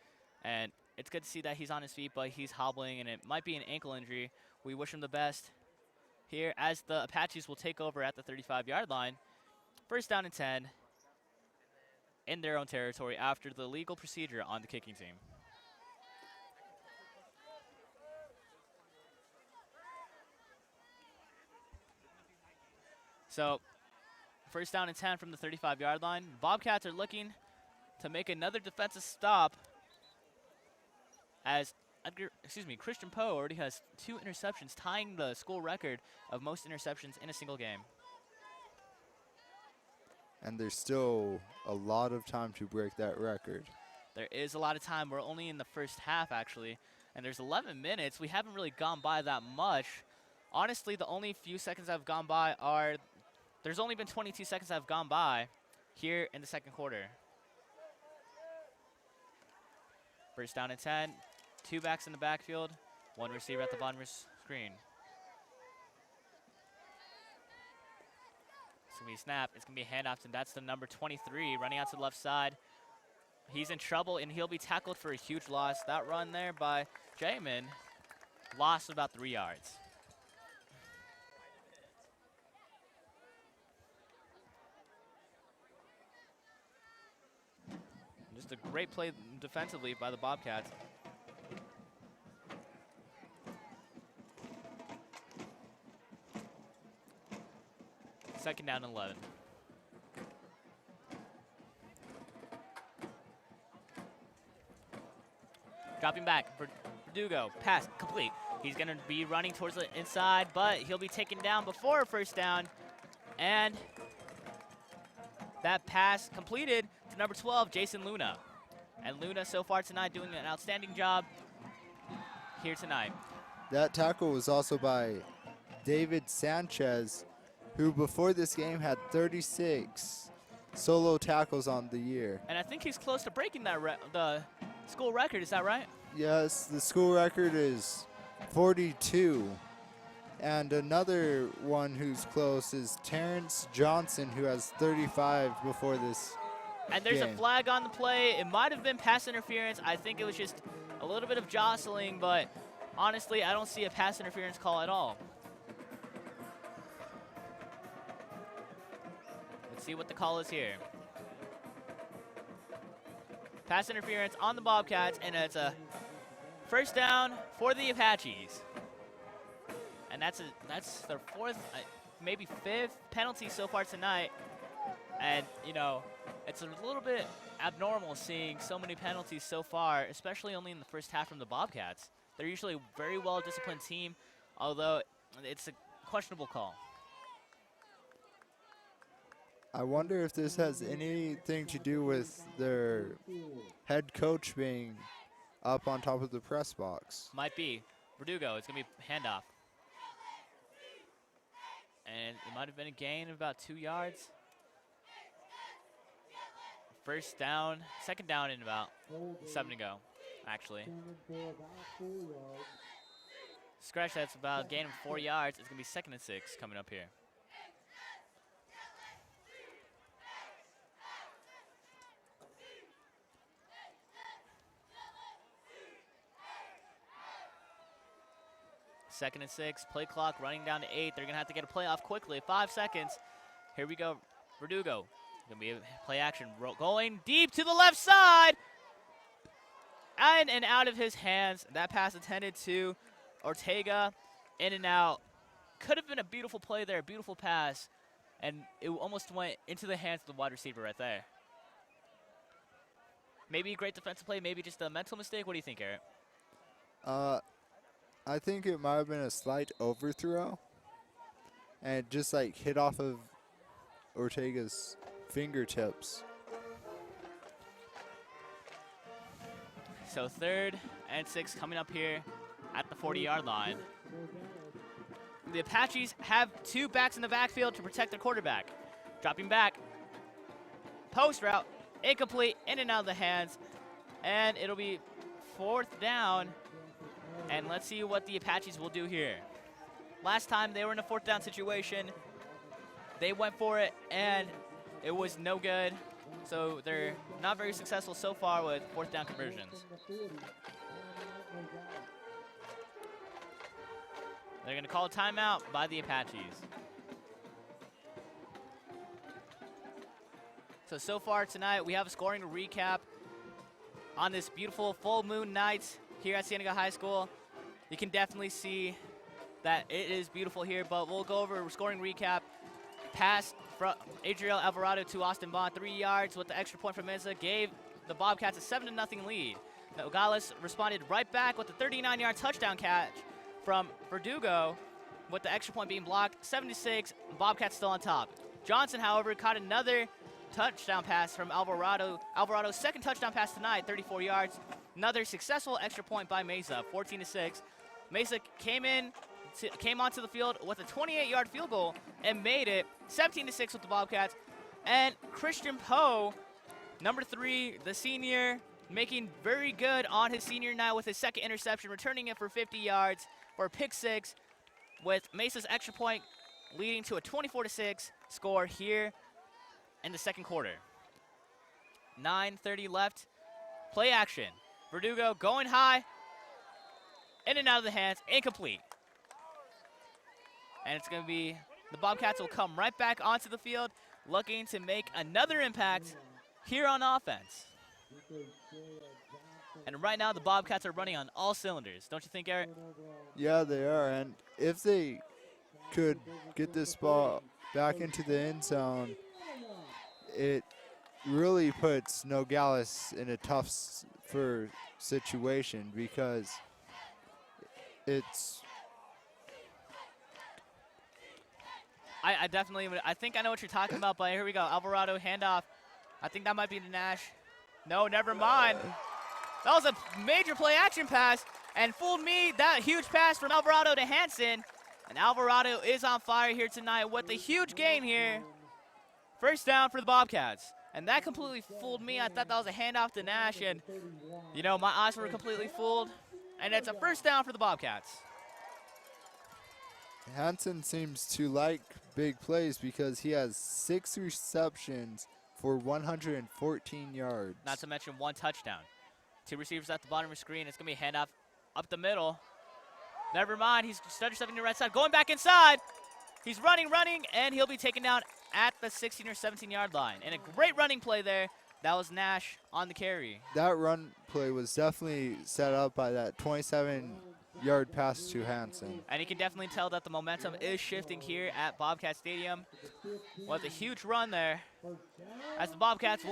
and it's good to see that he's on his feet, but he's hobbling, and it might be an ankle injury. We wish him the best here as the Apaches will take over at the 35-yard line. First down and 10 in their own territory after the legal procedure on the kicking team. So, first down and 10 from the 35-yard line. Bobcats are looking to make another defensive stop as Christian Poe already has 2 interceptions, tying the school record of most interceptions in a single game. and there's still a lot of time to break that record. There is a lot of time. We're only in the first half, actually, and there's 11 minutes. We haven't really gone by that much. Honestly, the only few seconds I've gone by are, there's only been 22 seconds I've gone by here in the second quarter. First down and 10, 2 backs in the backfield, 1 receiver at the bottom of the screen. It's going to be a snap. It's going to be a handoff, and that's the number 23 running out to the left side. He's in trouble, and he'll be tackled for a huge loss. That run there by Jamin lost about 3 yards. Just a great play defensively by the Bobcats. Second down and 11. Dropping back for Verdugo. Pass complete. He's going to be running towards the inside, but he'll be taken down before a first down. And that pass completed to number 12, Jason Luna. And Luna so far tonight doing an outstanding job here tonight. That tackle was also by David Sanchez, who before this game had 36 solo tackles on the year. And I think he's close to breaking that the school record. Is that right? Yes, the school record is 42. And another one who's close is Terrence Johnson, who has 35 before this And there's game. a flag on the play. It might have been pass interference. I think it was just a little bit of jostling, but honestly, I don't see a pass interference call at all. Let's see what the call is here. Pass interference on the Bobcats, and it's a first down for the Apaches. And that's their 4th, maybe 5th penalty so far tonight. And, you know, it's a little bit abnormal seeing so many penalties so far, especially only in the first half from the Bobcats. They're usually a very well-disciplined team, although it's a questionable call. I wonder if this has anything to do with their head coach being up on top of the press box. Might be. Verdugo, it's going to be handoff. And it might have been a gain of about 2 yards. First down, second down in about 7 to go, actually. Scratch that's about a gain of 4 yards. It's going to be 2nd and 6 coming up here. Second and 6, play clock running down to 8. They're going to have to get a play off quickly. 5 seconds. Here we go. Verdugo. Going to be a play action. Going deep to the left side. And out of his hands. That pass intended to Ortega. In and out. Could have been a beautiful play there. Beautiful pass. And it almost went into the hands of the wide receiver right there. Maybe a great defensive play. Maybe just a mental mistake. What do you think, Eric? I think it might have been a slight overthrow, and it just like hit off of Ortega's fingertips. So 3rd and 6 coming up here at the 40-yard line. The Apaches have 2 backs in the backfield to protect their quarterback. Dropping back, post route, incomplete, in and out of the hands, and it'll be 4th down. And let's see what the Apaches will do here. Last time they were in a 4th down situation, they went for it, and it was no good. So they're not very successful so far with 4th down conversions. They're going to call a timeout by the Apaches. So far tonight, we have a scoring recap on this beautiful full moon night here at Cienega High School. You can definitely see that it is beautiful here, but we'll go over a scoring recap. Pass from Adriel Alvarado to Austin Bond, 3 yards with the extra point from Meza, gave the Bobcats a 7-0 lead. Nogales responded right back with a 39-yard touchdown catch from Verdugo, with the extra point being blocked, 7-6, Bobcats still on top. Johnson, however, caught another touchdown pass from Alvarado. Alvarado's second touchdown pass tonight, 34 yards. Another successful extra point by Mesa, 14-6. Mesa came onto the field with a 28-yard field goal and made it 17-6 with the Bobcats. And Christian Poe, number 3, the senior, making very good on his senior night with his second interception, returning it for 50 yards for a pick 6, with Mesa's extra point leading to a 24-6 score here in the second quarter. 9:30 left. Play action. Verdugo going high, in and out of the hands, incomplete. And it's going to be, the Bobcats will come right back onto the field, looking to make another impact here on offense. And right now, the Bobcats are running on all cylinders. Don't you think, Eric? Yeah, they are. And if they could get this ball back into the end zone, it really puts Nogales in a tough situation, because it's... I definitely, I think I know what you're talking about, but here we go. Alvarado handoff. I think that might be to Nash. No, never mind. That was a major play action pass and fooled me. That huge pass from Alvarado to Hansen. And Alvarado is on fire here tonight with a huge gain here. First down for the Bobcats. And that completely fooled me. I thought that was a handoff to Nash, and, you know, my eyes were completely fooled. And it's a first down for the Bobcats. Hansen seems to like big plays because he has 6 receptions for 114 yards. Not to mention 1 touchdown. 2 receivers at the bottom of the screen. It's going to be a handoff up the middle. Never mind. He's stutter stepping to the right side. Going back inside. He's running, and he'll be taken down at the 16 or 17-yard line. And a great running play there. That was Nash on the carry. That run play was definitely set up by that 27-yard pass to Hansen. And you can definitely tell that the momentum is shifting here at Bobcat Stadium with a huge run there. As the Bobcats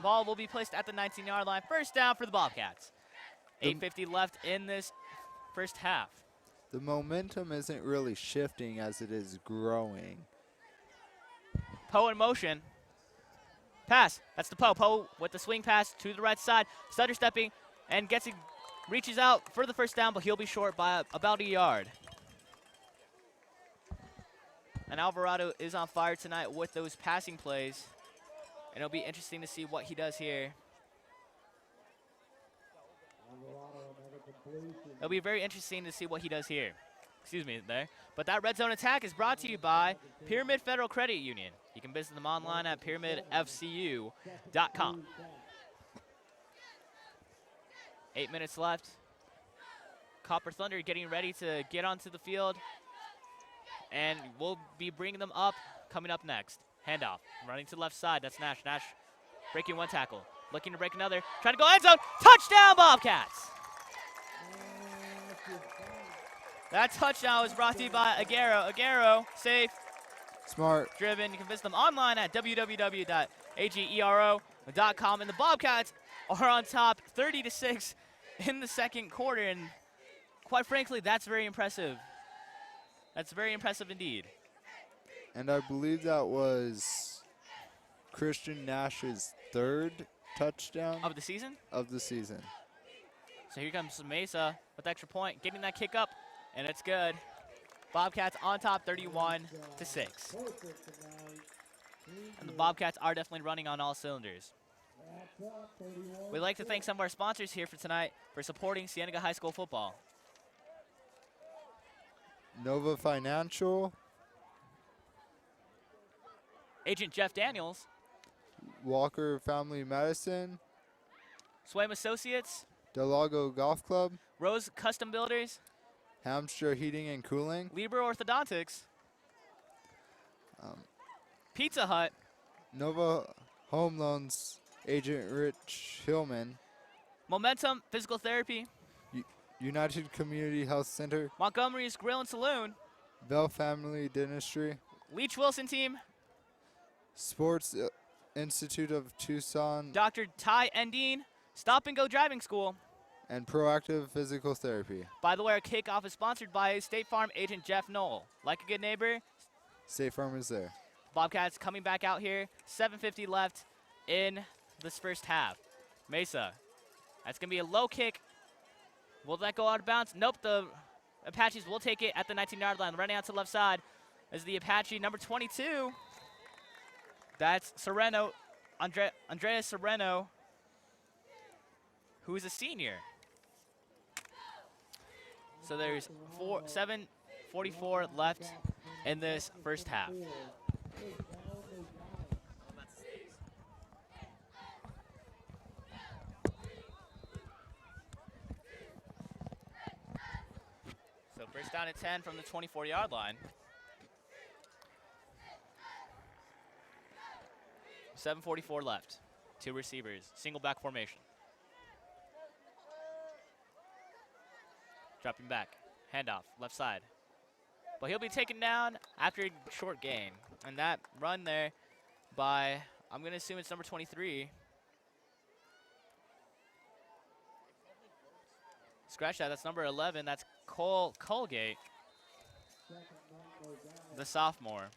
ball will be placed at the 19-yard line. First down for the Bobcats. 8:50 left in this first half. The momentum isn't really shifting as it is growing. Poe in motion. Pass. That's the Poe. Poe with the swing pass to the right side. Stutter stepping and reaches out for the first down, but he'll be short by about a yard. And Alvarado is on fire tonight with those passing plays. And it'll be interesting to see what he does here. It'll be very interesting to see what he does here. Excuse me there. But that red zone attack is brought to you by Pyramid Federal Credit Union. You can visit them online at pyramidfcu.com. 8 minutes left. Copper Thunder getting ready to get onto the field. And we'll be bringing them up coming up next. Handoff. Running to the left side. That's Nash. Nash breaking 1 tackle. Looking to break another. Trying to go end zone. Touchdown, Bobcats! That touchdown was brought to you by Aguero. Aguero, safe, Smart. driven. You can visit them online at www.agero.com. And the Bobcats are on top 30-6 in the second quarter. And quite frankly, that's very impressive. That's very impressive indeed. And I believe that was Christian Nash's 3rd touchdown Of the season? of the season. So here comes Mesa with extra point, getting that kick up, and it's good. Bobcats on top 31-6. And the Bobcats are definitely running on all cylinders. We'd like to thank some of our sponsors here for tonight for supporting Cienega High School football. Nova Financial, Agent Jeff Daniels, Walker Family Medicine, Swaim Associates, Del Lago Golf Club, Rose Custom Builders, Hamster Heating and Cooling, Libra Orthodontics, Pizza Hut, Nova Home Loans, Agent Rich Hillman, Momentum Physical Therapy, United Community Health Center, Montgomery's Grill and Saloon, Bell Family Dentistry, Leach Wilson Team, Sports Institute of Tucson, Dr. Ty Endine, Stop and Go Driving School. and Proactive Physical Therapy. By the way, our kickoff is sponsored by State Farm Agent Jeff Knoll. Like a good neighbor, State Farm is there. Bobcats coming back out here. 7:50 left in this first half. Mesa. That's going to be a low kick. Will that go out of bounds? Nope. The Apaches will take it at the 19-yard line. Running out to the left side is the Apache number 22. That's Sereno, Andrea Sereno, who is a senior. So there's 7:44 left in this first half. So first down at 10 from the 24-yard line. 7:44 left. 2 receivers, single back formation. Dropping back, handoff, left side. But he'll be taken down after a short gain. And that run there by, I'm going to assume it's number 23. Scratch that, that's number 11. That's Cole Colgate, the sophomore.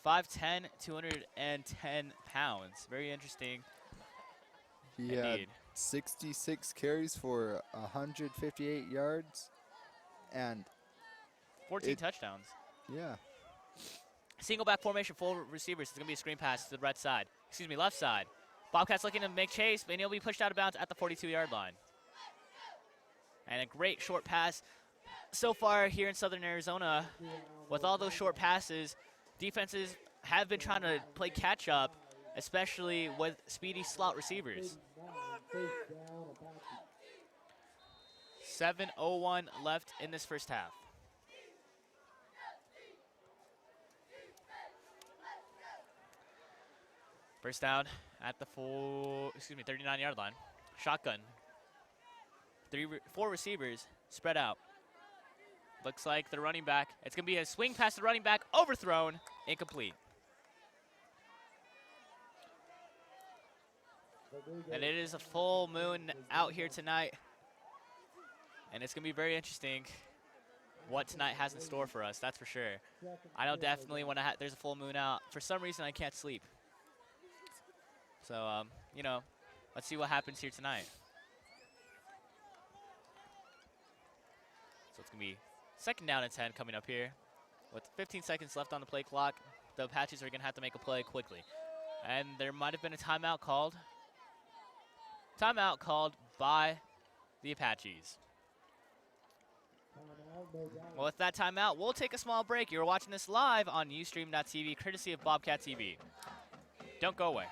5'10", 210 pounds. Very interesting. He had Indeed. 66 carries for 158 yards. And 14 touchdowns. yeah, Single back formation, full receivers. It's going to be a screen pass to the right side. Excuse me, left side. Bobcats looking to make chase, and he'll be pushed out of bounds at the 42-yard line. And a great short pass. So far here in Southern Arizona, with all those short passes, defenses have been trying to play catch up, especially with speedy slot receivers. 7:01 left in this first half. First down at the 39-yard line. Shotgun. 4 receivers spread out. Looks like the running back. It's going to be a swing past the running back, overthrown, incomplete. And it is a full moon out here tonight. And it's going to be very interesting what tonight has in store for us, that's for sure. I know definitely when there's a full moon out, for some reason I can't sleep. So, you know, let's see what happens here tonight. So it's going to be second down and 10 coming up here. With 15 seconds left on the play clock, the Apaches are going to have to make a play quickly. And there might have been a timeout called. Timeout called by the Apaches. Well, with that timeout, we'll take a small break. You're watching this live on Ustream.tv, courtesy of Bobcat TV. Don't go away.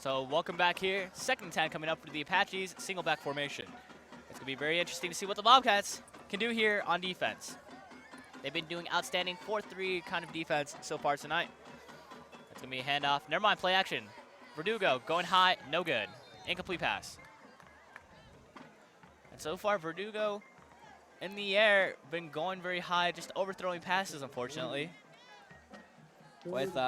So welcome back here. Second 10 coming up for the Apaches, single back formation. It's going to be very interesting to see what the Bobcats can do here on defense. They've been doing outstanding 4-3 kind of defense so far tonight. It's going to be a handoff. Never mind, play action. Verdugo going high, no good. Incomplete pass. And so far, Verdugo in the air, been going very high, just overthrowing passes, unfortunately. With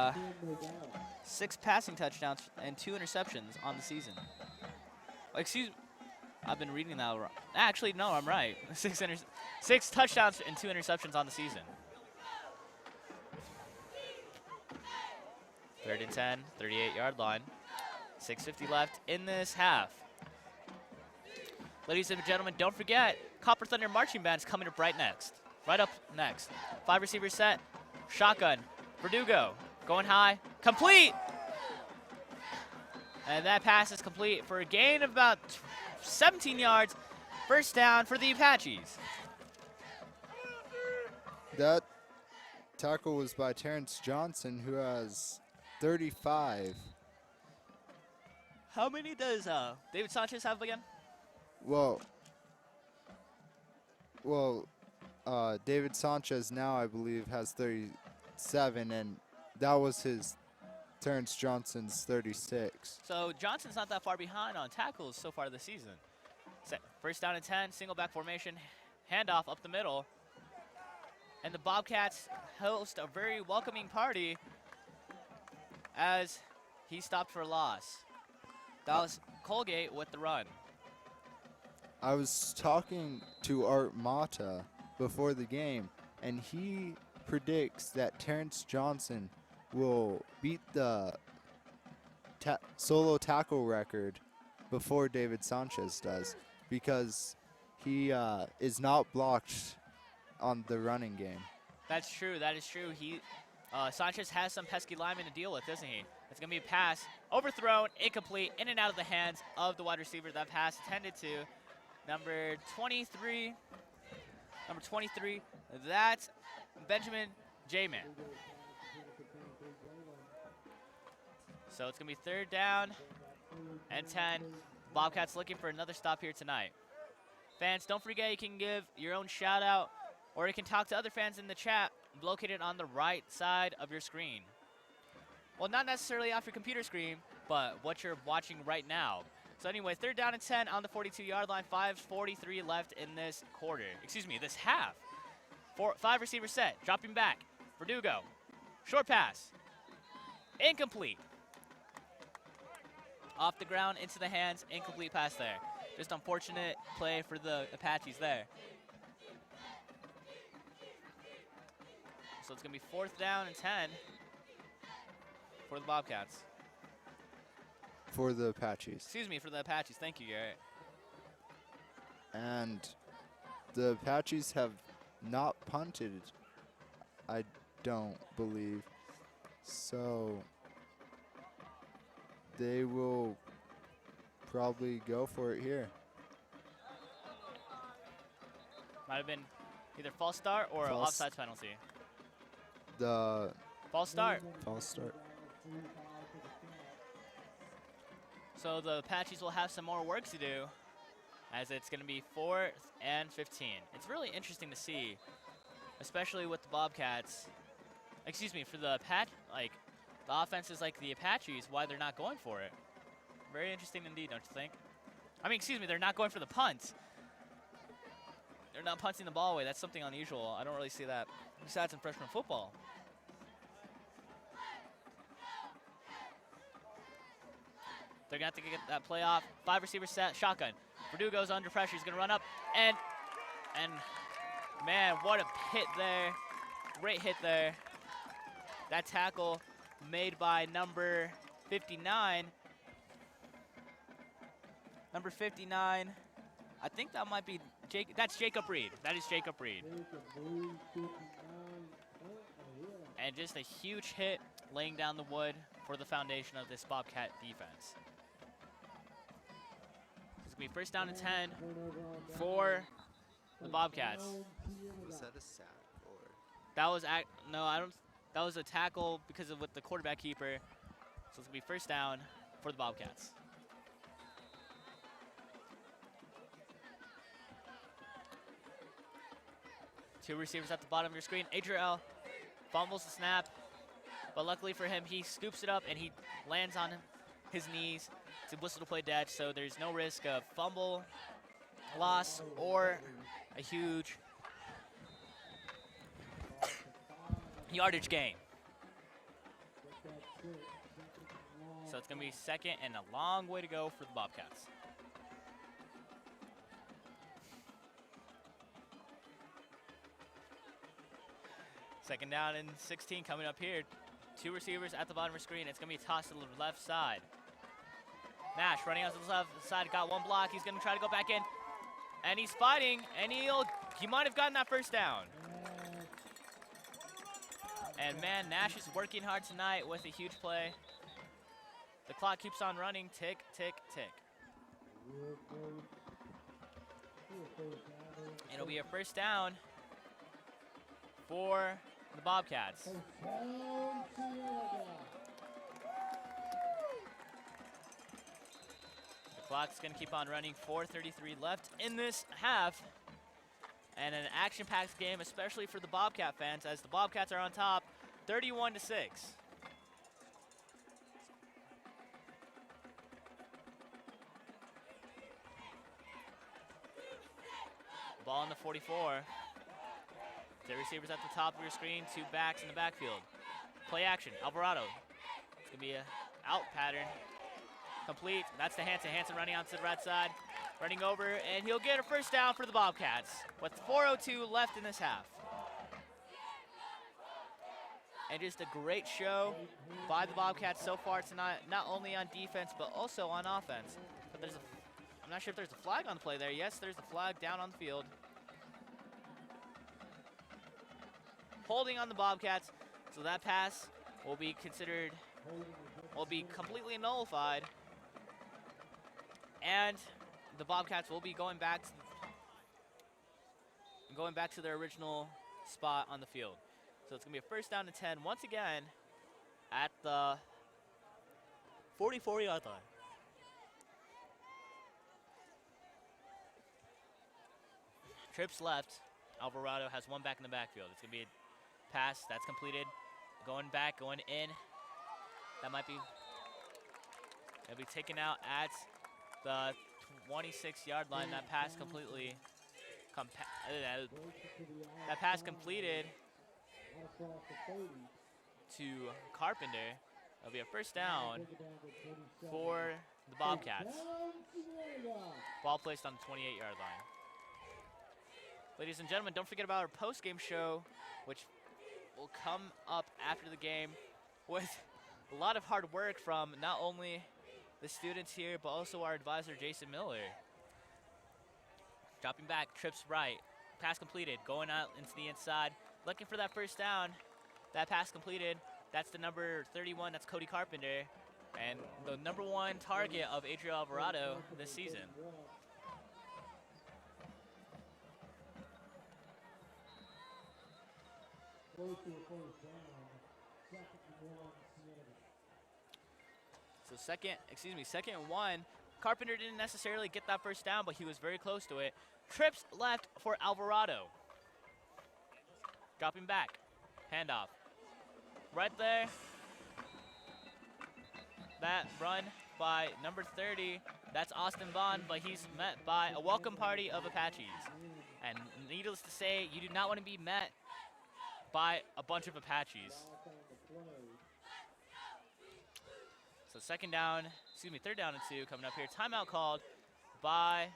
6 passing touchdowns and 2 interceptions on the season. Excuse me, I've been reading that wrong. Actually, no, I'm right. 6 touchdowns and 2 interceptions on the season. 3rd and 10, 38-yard line. 6:50 left in this half. Ladies and gentlemen, don't forget, Copper Thunder Marching Band is coming up right next. right up next. 5 receiver set, shotgun. Verdugo going high, complete! And that pass is complete for a gain of about 17 yards. First down for the Apaches. That tackle was by Terrence Johnson, who has 35. How many does David Sanchez have again? Well, David Sanchez now, I believe, has 37, and that was his Terrence Johnson's 36. So Johnson's not that far behind on tackles so far this season. First down and 10, single back formation, handoff up the middle. And the Bobcats host a very welcoming party as he stopped for a loss. That was Colgate with the run. I was talking to Art Mata before the game, and he predicts that Terrence Johnson will beat the solo tackle record before David Sanchez does, because he is not blocked on the running game. That's true. That is true. Sanchez has some pesky linemen to deal with, doesn't he? It's going to be a pass, overthrown, incomplete, in and out of the hands of the wide receiver. That pass intended to number 23. That's Benjamin J-Man. So it's going to be third down and 10. Bobcats looking for another stop here tonight. Fans, don't forget you can give your own shout out, or you can talk to other fans in the chat located on the right side of your screen. Well, not necessarily off your computer screen, but what you're watching right now. So anyway, third down and 10 on the 42-yard line, 5:43 left in this quarter. Excuse me, this half. 5 receiver set, dropping back. Verdugo, short pass, incomplete. Off the ground, into the hands, incomplete pass there. Just unfortunate play for the Apaches there. So it's going to be fourth down and 10 for the Bobcats. For the Apaches. Excuse me, for the Apaches. Thank you, Garrett. And the Apaches have not punted, I don't believe. So they will probably go for it here. Might have been either false start or offsides penalty. The False start. false start. So the Apaches will have some more work to do, as it's going to be 4th and 15. It's really interesting to see, especially with the Bobcats. Excuse me, for the the offenses like the Apaches, why they're not going for it. Very interesting indeed, don't you think? I mean, excuse me, they're not going for the punt. They're not punting the ball away. That's something unusual. I don't really see that, besides in freshman football. They're going to have to get that play off. 5 receiver set, shotgun. Verdugo's under pressure. He's going to run up. And man, what a hit there. Great hit there. That tackle made by number 59. Number 59. I think that might be that's Jacob Reed. That is Jacob Reed. And just a huge hit laying down the wood for the foundation of this Bobcat defense. It's going to be first down and 10 for the Bobcats. Was that a sack or? That was that was a tackle because of with the quarterback keeper. So it's going to be first down for the Bobcats. Two receivers at the bottom of your screen. Adriel fumbles the snap, but luckily for him, he scoops it up and he lands on his knees to whistle to play dead, so there's no risk of fumble, loss, or a huge yardage gain. So it's going to be second and a long way to go for the Bobcats. Second down and 16 coming up here. Two receivers at the bottom of the screen. It's going to be tossed to the left side. Nash running out to the left side, got one block. He's going to try to go back in. And he's fighting, and he might have gotten that first down. And man, Nash is working hard tonight with a huge play. The clock keeps on running, tick, tick, tick. It'll be a first down for the Bobcats. The clock's gonna keep on running, 4:33 left in this half. And an action-packed game, especially for the Bobcat fans, as the Bobcats are on top, 31-6. Ball on the 44. The receivers at the top of your screen, two backs in the backfield. Play action, Alvarado. It's gonna be a out pattern. Complete, that's to Hanson. Hanson running onto the right side, running over, and he'll get a first down for the Bobcats with 4:02 left in this half. And just a great show by the Bobcats so far tonight, not only on defense, but also on offense. But I'm not sure if there's a flag on the play there. Yes, there's a flag down on the field. Holding on the Bobcats, so that pass will be completely nullified. And the Bobcats will be going back to their original spot on the field. So it's gonna be a first down and 10 once again at the 44-yard line. Trips left. Alvarado has one back in the backfield. It's gonna be a pass that's completed. Going back, going in. That might be, it'll be taken out at the 26-yard line. That pass completely, that pass completed to Carpenter. It'll be a first down for the Bobcats. Ball placed on the 28-yard line. Ladies and gentlemen, don't forget about our post-game show, which will come up after the game with a lot of hard work from not only the students here, but also our advisor, Jason Miller. Dropping back, trips right, pass completed, going out into the inside, looking for that first down. That pass completed, that's the number 31, that's Cody Carpenter, and the number 1 target of Adriel Alvarado this season. So second and 1. Carpenter didn't necessarily get that first down, but he was very close to it. Trips left for Alvarado. Dropping back, handoff. Right there, that run by number 30, that's Austin Bond, but he's met by a welcome party of Apaches. And needless to say, you do not want to be met by a bunch of Apaches. So third down and 2 coming up here. Timeout called by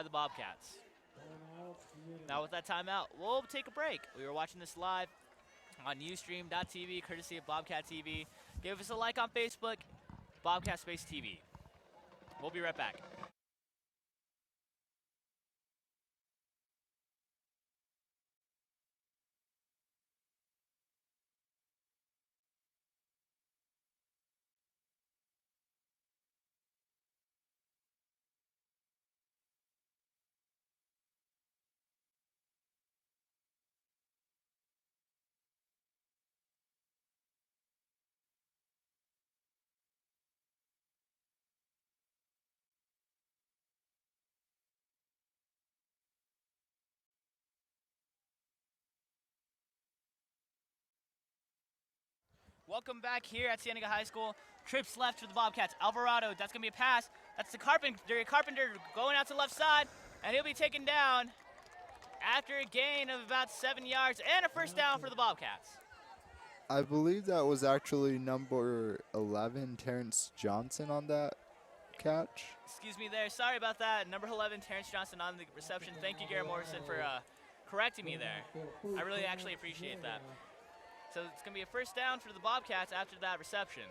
the Bobcats. Now with that timeout, we'll take a break. We were watching this live on Ustream.tv, courtesy of Bobcat TV. Give us a like on Facebook, Bobcat Space TV. We'll be right back. Welcome back here at Cienega High School. Trips left for the Bobcats. Alvarado, that's going to be a pass. That's the Carpenter going out to the left side, and he'll be taken down after a gain of about 7 yards and a first down for the Bobcats. I believe that was actually number 11, Terrence Johnson, on that catch. Excuse me there. Sorry about that. Number 11, Terrence Johnson on the reception. Thank you, Garrett Morrison, for correcting me there. I really actually appreciate that. So it's going to be a first down for the Bobcats after that reception.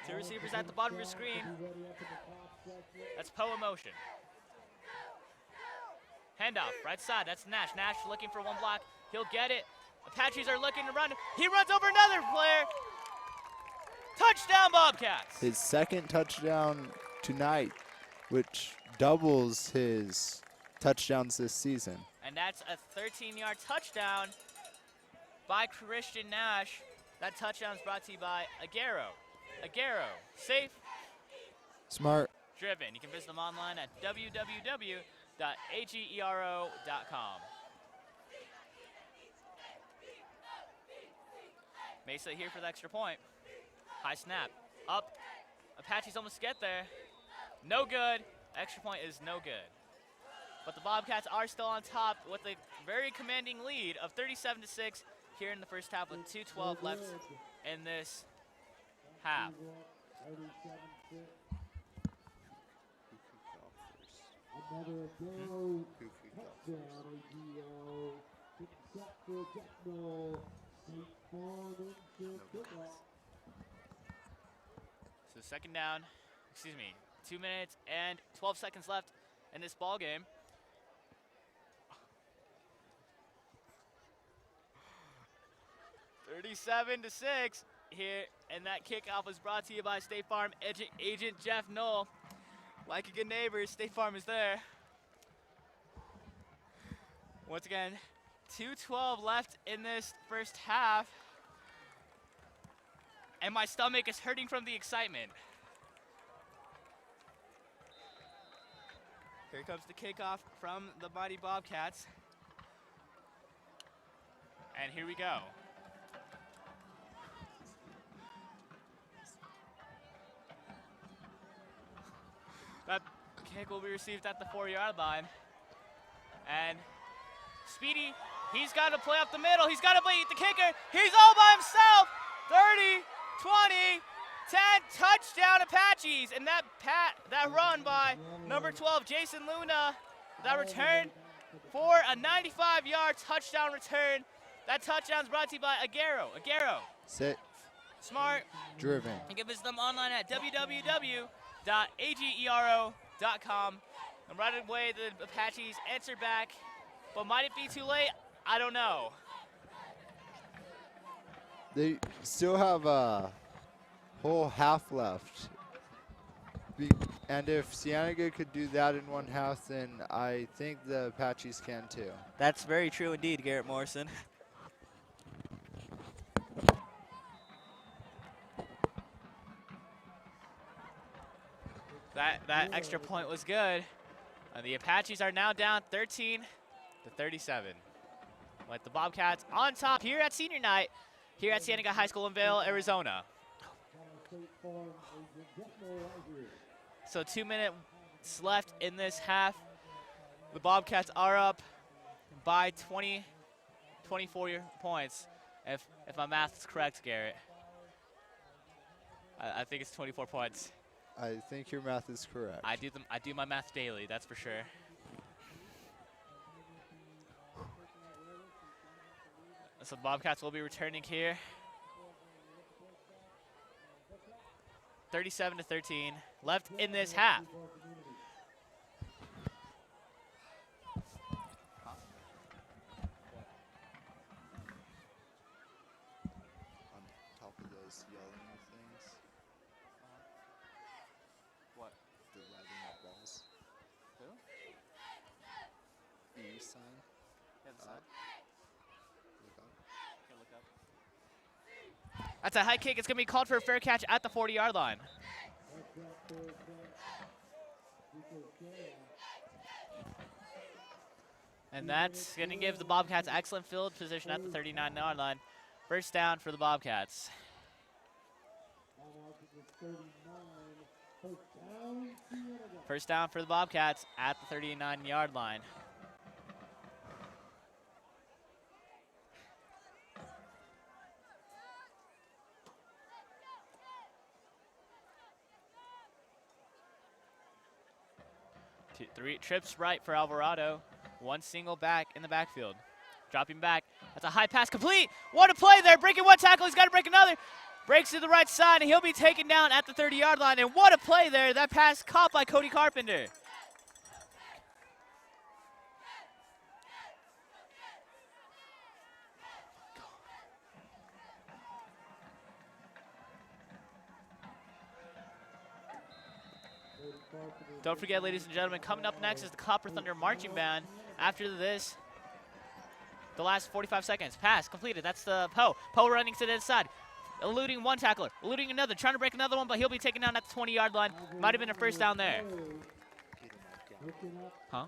Two receivers at the bottom of your screen. That's Poe in motion. Handoff, right side, that's Nash. Nash looking for one block. He'll get it. Apaches are looking to run. He runs over another player. Touchdown, Bobcats. His second touchdown tonight, which doubles his touchdowns this season. And that's a 13-yard touchdown by Christian Nash. That touchdown is brought to you by Aguero. Aguero, safe, Smart. driven. You can visit them online at www.agero.com. Mesa here for the extra point. High snap, up. Apaches almost get there. No good. Extra point is no good. But the Bobcats are still on top with a very commanding lead of 37-6 here in the first half with 2:12 left in this half. Another blow. Touchdown, AGO. Exceptional. St. Paul into kickoff. So second down, 2 minutes and 12 seconds left in this ball game. $37-6 here, and that kickoff was brought to you by State Farm agent Jeff Knoll. Like a good neighbor, State Farm is there. Once again, 2:12 left in this first half, and my stomach is hurting from the excitement. Here comes the kickoff from the mighty Bobcats. And here we go. That kick will be received at the 4-yard line. And Speedy, he's got to play up the middle. He's got to beat the kicker. He's all by himself. 30, 20, 10, touchdown Apaches. And that run by number 12, Jason Luna, that return for a 95-yard touchdown return. That touchdown's brought to you by Aguero. Aguero. Safe. Smart. Driven. You can visit them online at www.agero.com. And right away, the Apaches answer back. But might it be too late? I don't know. They still have a whole half left. And if Cienega could do that in one half, then I think the Apaches can too. That's very true indeed, Garrett Morrison. That extra point was good. The Apaches are now down 13-37. With the Bobcats on top here at senior night, here at Cienega High School in Vail, Arizona. So 2 minutes left in this half. The Bobcats are up by 24 points, if my math is correct, Garrett. I think it's 24 points. I think your math is correct. I do my math daily, that's for sure. So the Bobcats will be returning here. 37-13 left in this half. On top of those yelling things. What? The lighting up balls. Who? E sign. Look Look up. That's a high kick. It's going to be called for a fair catch at the 40-yard line. And that's going to give the Bobcats excellent field position at the 39-yard line. First down for the Bobcats. First down for the Bobcats at the 39-yard line. Three trips right for Alvarado. One single back in the backfield. Dropping back. That's the high pass complete. What a play there. Breaking one tackle. He's got to break another. Breaks to the right side, and he'll be taken down at the 30-yard line. And what a play there. That pass caught by Cody Carpenter. Don't forget, ladies and gentlemen, coming up next is the Copper Thunder Marching Band. After this, the last 45 seconds. Pass completed. That's the Poe. Poe running to the inside. Eluding one tackler. Eluding another. Trying to break another one, but he'll be taken down at the 20-yard line. Might have been a first down there. Huh?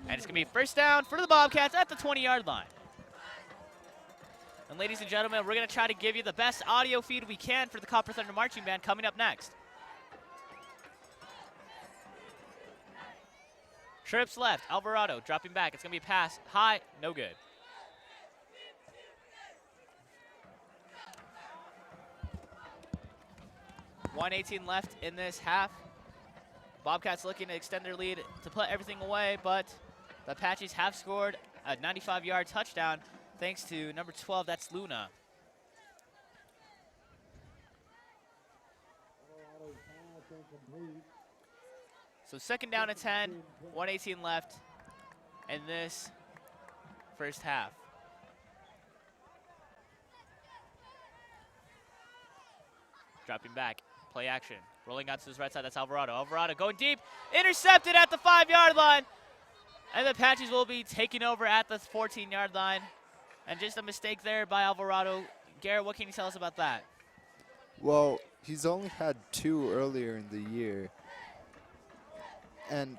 And it's going to be first down for the Bobcats at the 20-yard line. And ladies and gentlemen, we're going to try to give you the best audio feed we can for the Copper Thunder Marching Band coming up next. Trips left, Alvarado dropping back. It's going to be a pass, high, no good. .118 left in this half. Bobcats looking to extend their lead to put everything away, but the Apaches have scored a 95-yard touchdown thanks to number 12, that's Luna. So second down and 10, 1:18 left in this first half. Dropping back, play action. Rolling out to his right side, that's Alvarado. Alvarado going deep, intercepted at the 5-yard line. And the Apaches will be taking over at the 14-yard line. And just a mistake there by Alvarado. Garrett, what can you tell us about that? Well, he's only had 2 earlier in the year. And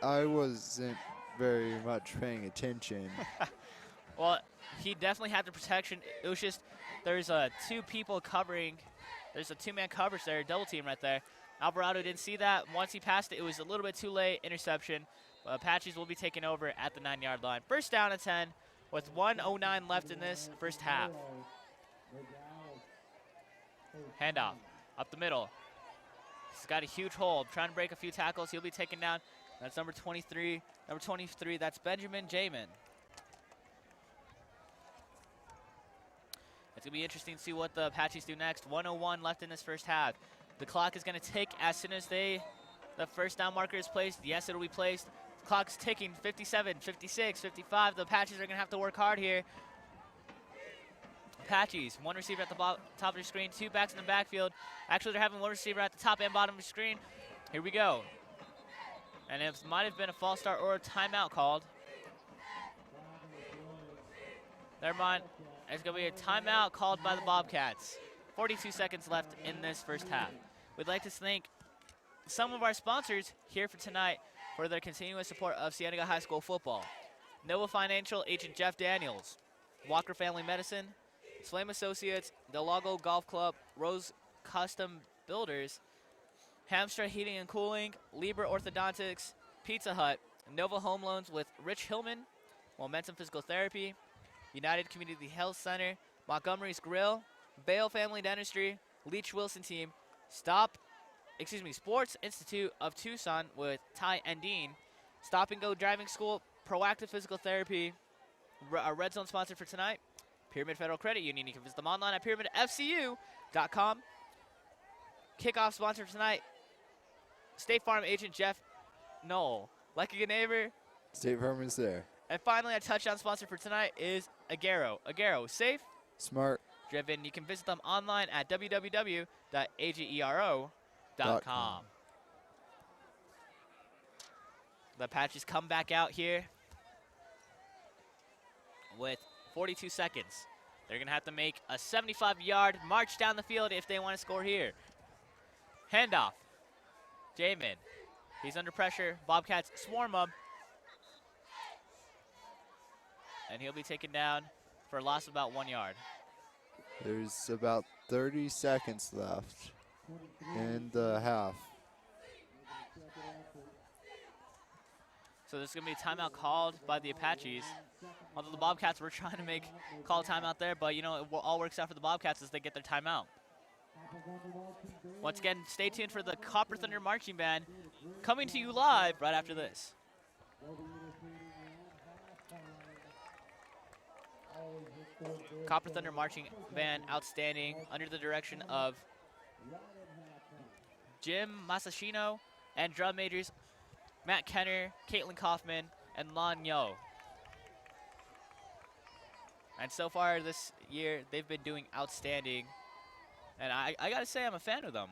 I wasn't very much paying attention. Well, he definitely had the protection. It was just there's 2 people covering. There's a 2-man coverage there, double team right there. Alvarado didn't see that. Once he passed it, it was a little bit too late. Interception. Apaches will be taking over at the 9-yard line. First down and 10 with 1:09 left in this first half. Handoff up the middle. He's got a huge hold, trying to break a few tackles. He'll be taken down. That's number 23. Number 23, that's Benjamin Jamin. It's going to be interesting to see what the Apaches do next. 1:01 left in this first half. The clock is going to tick as soon as the first down marker is placed. Yes, it'll be placed. The clock's ticking. 57, 56, 55. The Apaches are going to have to work hard here. Apaches, 1 receiver at the top of your screen, 2 backs in the backfield. Actually, they're having 1 receiver at the top and bottom of the screen. Here we go. And it might have been a false start or a timeout called. Never mind. It's going to be a timeout called by the Bobcats. 42 seconds left in this first half. We'd like to thank some of our sponsors here for tonight for their continuous support of Cienega High School football. Nova Financial Agent Jeff Daniels, Walker Family Medicine, Slam Associates, Del Lago Golf Club, Rose Custom Builders, Hamstra Heating and Cooling, Libra Orthodontics, Pizza Hut, Nova Home Loans with Rich Hillman, Momentum Physical Therapy, United Community Health Center, Montgomery's Grill, Bale Family Dentistry, Leach Wilson Team, Sports Institute of Tucson with Ty and Dean, Stop and Go Driving School, Proactive Physical Therapy, a Red Zone sponsor for tonight, Pyramid Federal Credit Union. You can visit them online at pyramidfcu.com. Kickoff sponsor for tonight, State Farm Agent Jeff Knoll. Like a good neighbor. State Farm is there. And finally, a touchdown sponsor for tonight is Agero. Agero, safe, Smart, driven. You can visit them online at www.agero.com. The Apaches come back out here with 42 seconds. They're going to have to make a 75-yard march down the field if they want to score here. Handoff. Jamin. He's under pressure. Bobcats swarm him. And he'll be taken down for a loss of about 1 yard. There's about 30 seconds left in the half. So there's going to be a timeout called by the Apaches. Although the Bobcats were trying to call a timeout there, but you know, it all works out for the Bobcats as they get their timeout. Once again, stay tuned for the Copper Thunder Marching Band coming to you live right after this. Copper Thunder Marching Band, outstanding, under the direction of Jim Masashino, and drum majors Matt Kenner, Caitlin Kaufman, and Lan Yo. And so far this year, they've been doing outstanding. And I gotta say, I'm a fan of them.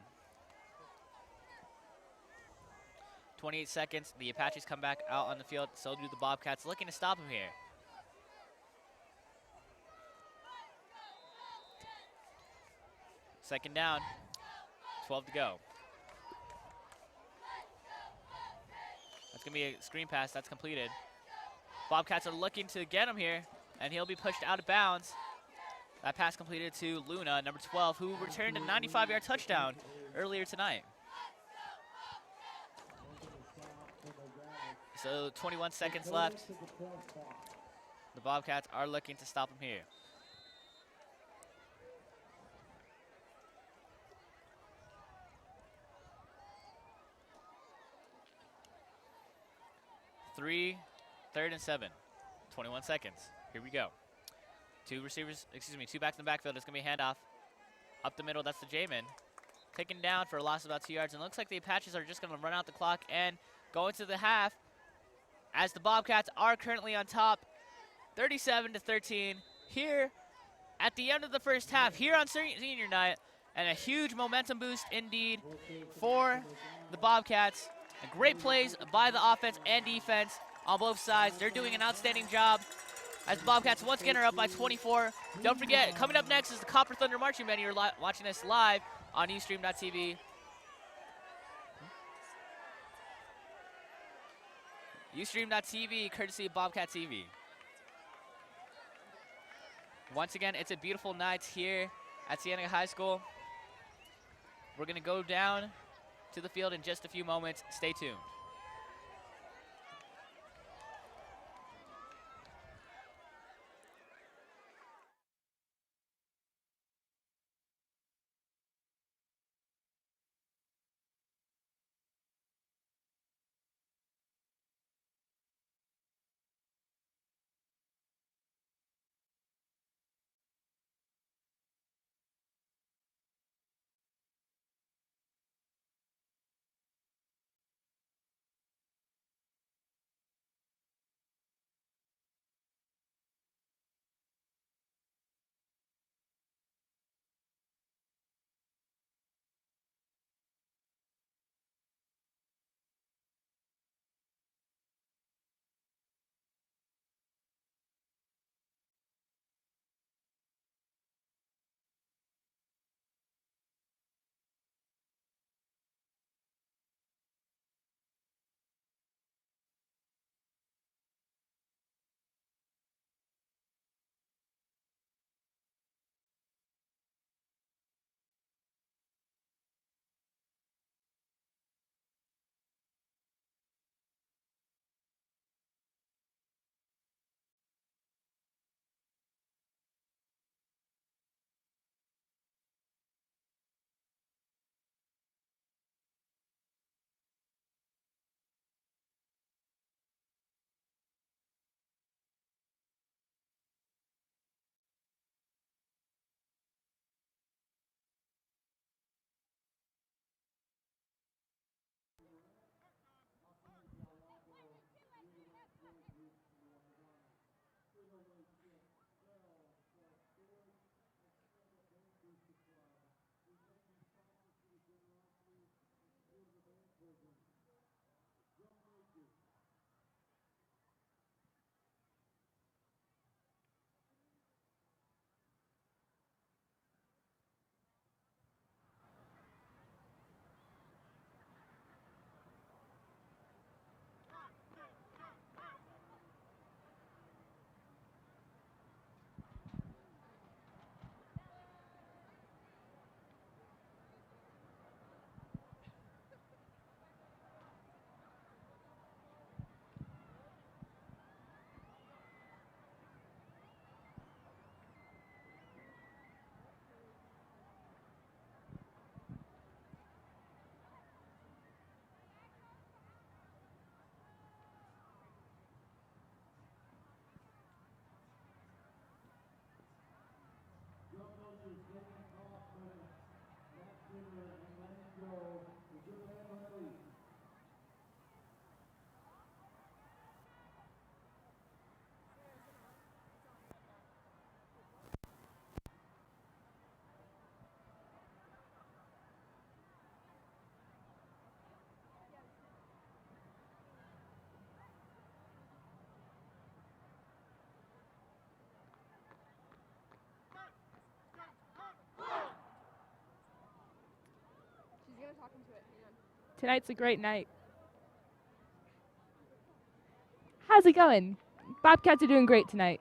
28 seconds, the Apaches come back out on the field, so do the Bobcats, looking to stop them here. Second down, 12 to go. That's gonna be a screen pass, that's completed. Bobcats are looking to get him here, and he'll be pushed out of bounds. That pass completed to Luna, number 12, who returned a 95-yard touchdown earlier tonight. So 21 seconds left. The Bobcats are looking to stop him here. Third and 7. 21 seconds. Here we go. Two backs in the backfield. It's going to be a handoff. Up the middle, that's the J-man. Taken down for a loss of about 2 yards. And it looks like the Apaches are just going to run out the clock and go into the half, as the Bobcats are currently on top, 37-13. Here at the end of the first half, here on senior night, and a huge momentum boost indeed for the Bobcats. And great plays by the offense and defense on both sides. They're doing an outstanding job, as the Bobcats once again are up by 24. Don't forget, coming up next is the Copper Thunder Marching Band. You're watching us live on Ustream.tv. Ustream.tv, courtesy of Bobcat TV. Once again, it's a beautiful night here at Cienega High School. We're going to go down to the field in just a few moments. Stay tuned. She's gonna talk into it. Hang on. Tonight's a great night. How's it going? Bobcats are doing great tonight.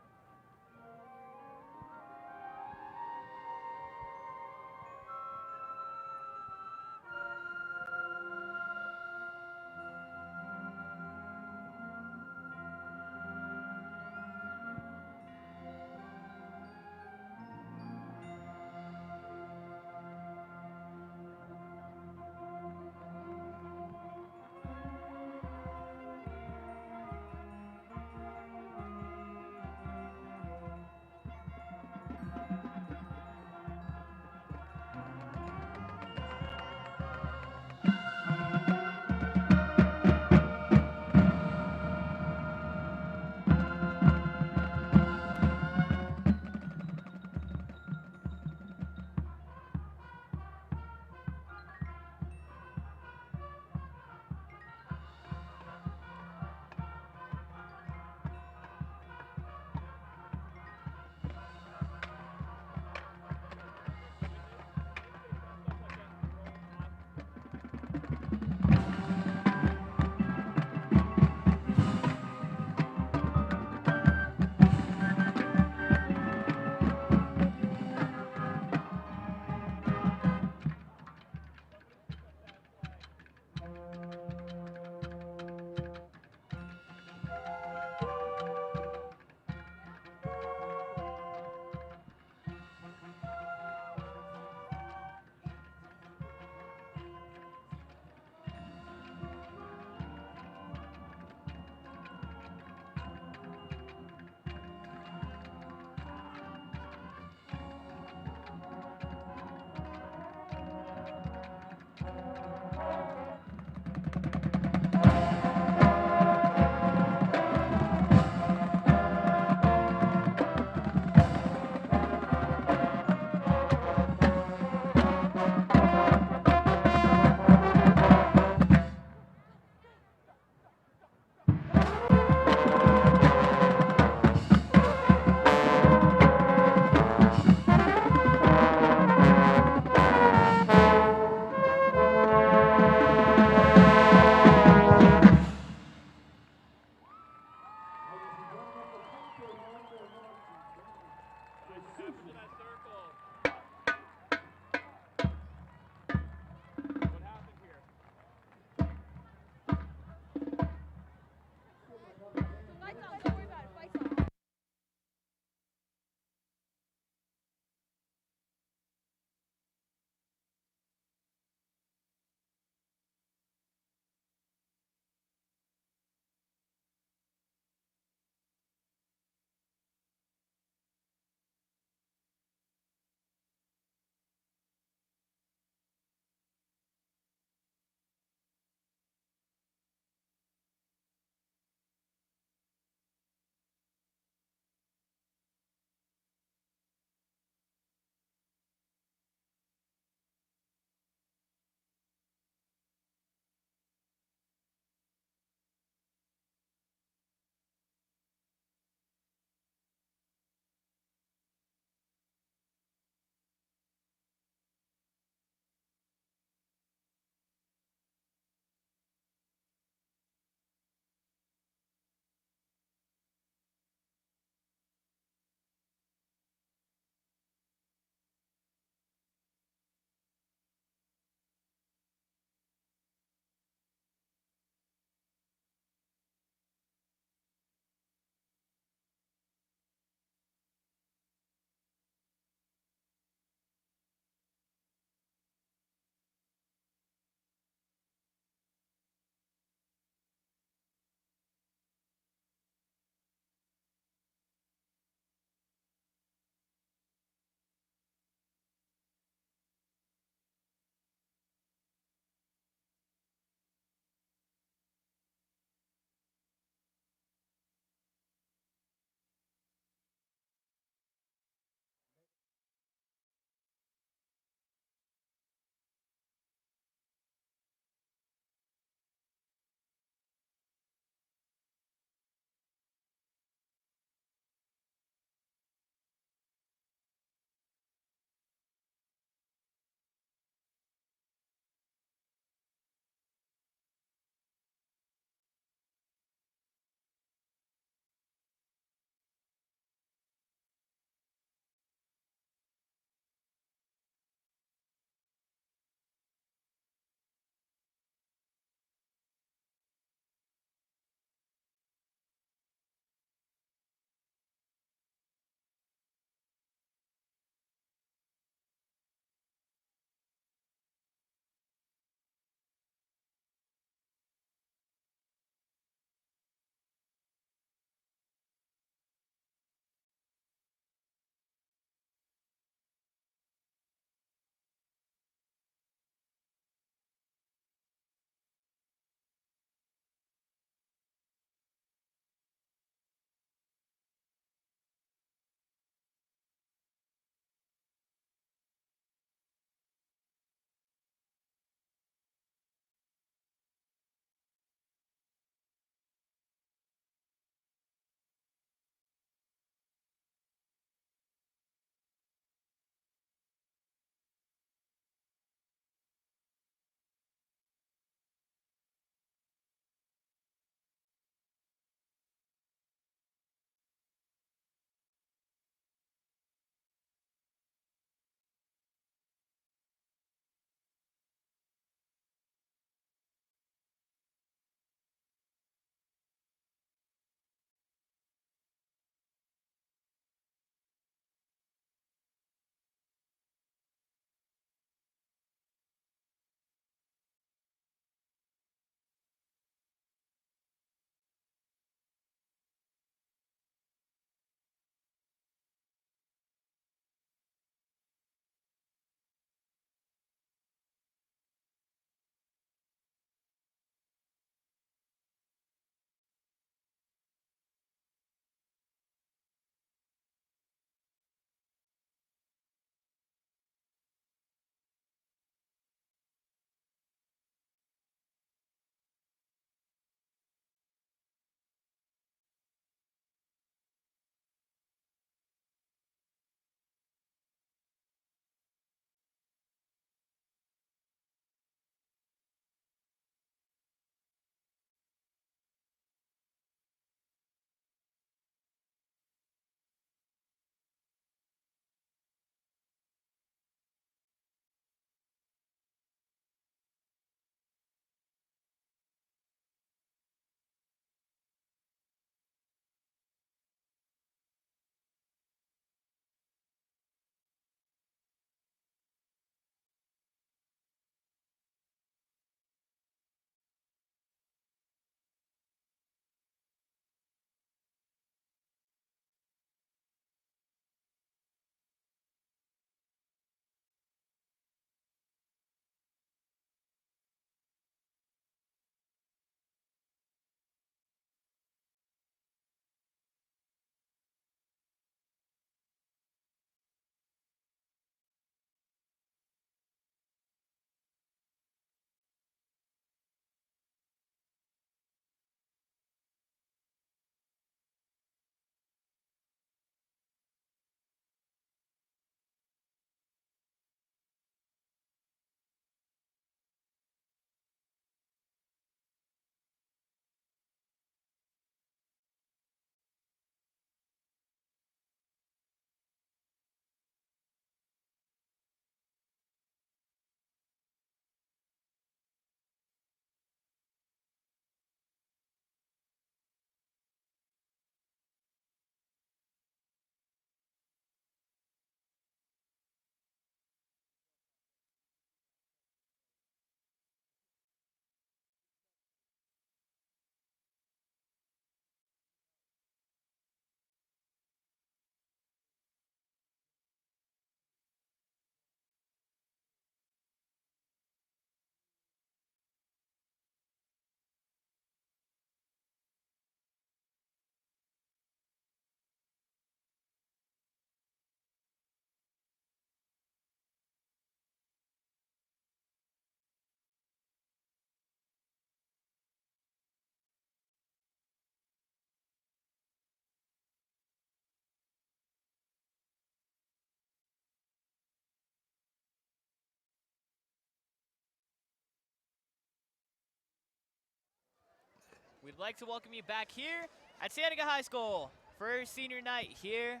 We'd like to welcome you back here at Cienega High School for senior night here,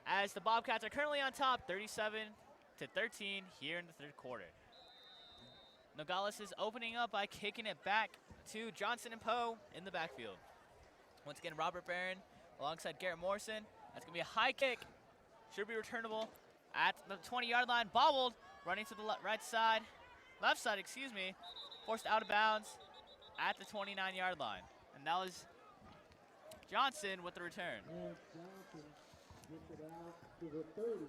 as the Bobcats are currently on top 37-13 here in the third quarter. Nogales is opening up by kicking it back to Johnson and Poe in the backfield. Once again, Robert Barron alongside Garrett Morrison. That's going to be a high kick. Should be returnable at the 20-yard line. Bobbled, running to the left side, excuse me. Forced out of bounds at the 29-yard line. And that was Johnson with the return. And Johnson gets it out to the 30.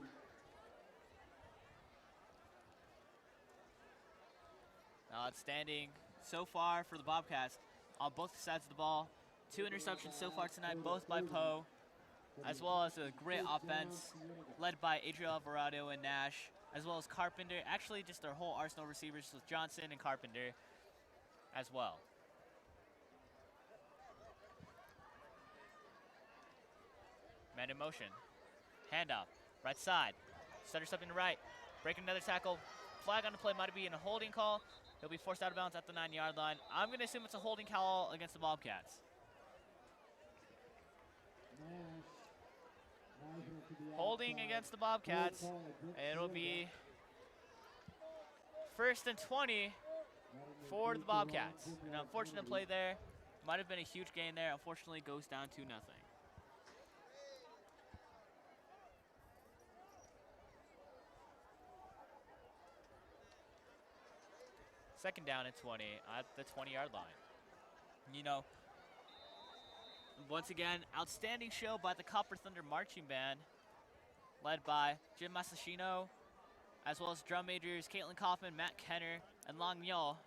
Outstanding so far for the Bobcats on both sides of the ball. 2 interceptions so far tonight, both by Poe, as well as a great offense led by Adriel Alvarado and Nash, as well as Carpenter. Actually, just their whole arsenal of receivers with Johnson and Carpenter as well. Man in motion. Handoff. Right side. Center stepping to right. Breaking another tackle. Flag on the play might be in a holding call. He'll be forced out of bounds at the 9-yard line. I'm going to assume it's a holding call against the Bobcats. Holding against the Bobcats. And it'll be 1st and 20 for the Bobcats. An unfortunate play there. Might have been a huge gain there. Unfortunately, goes down to nothing. Second down and 20 at the 20-yard line. You know, once again, outstanding show by the Copper Thunder Marching Band, led by Jim Masachino, as well as drum majors Caitlin Kaufman, Matt Kenner, and Long Myo.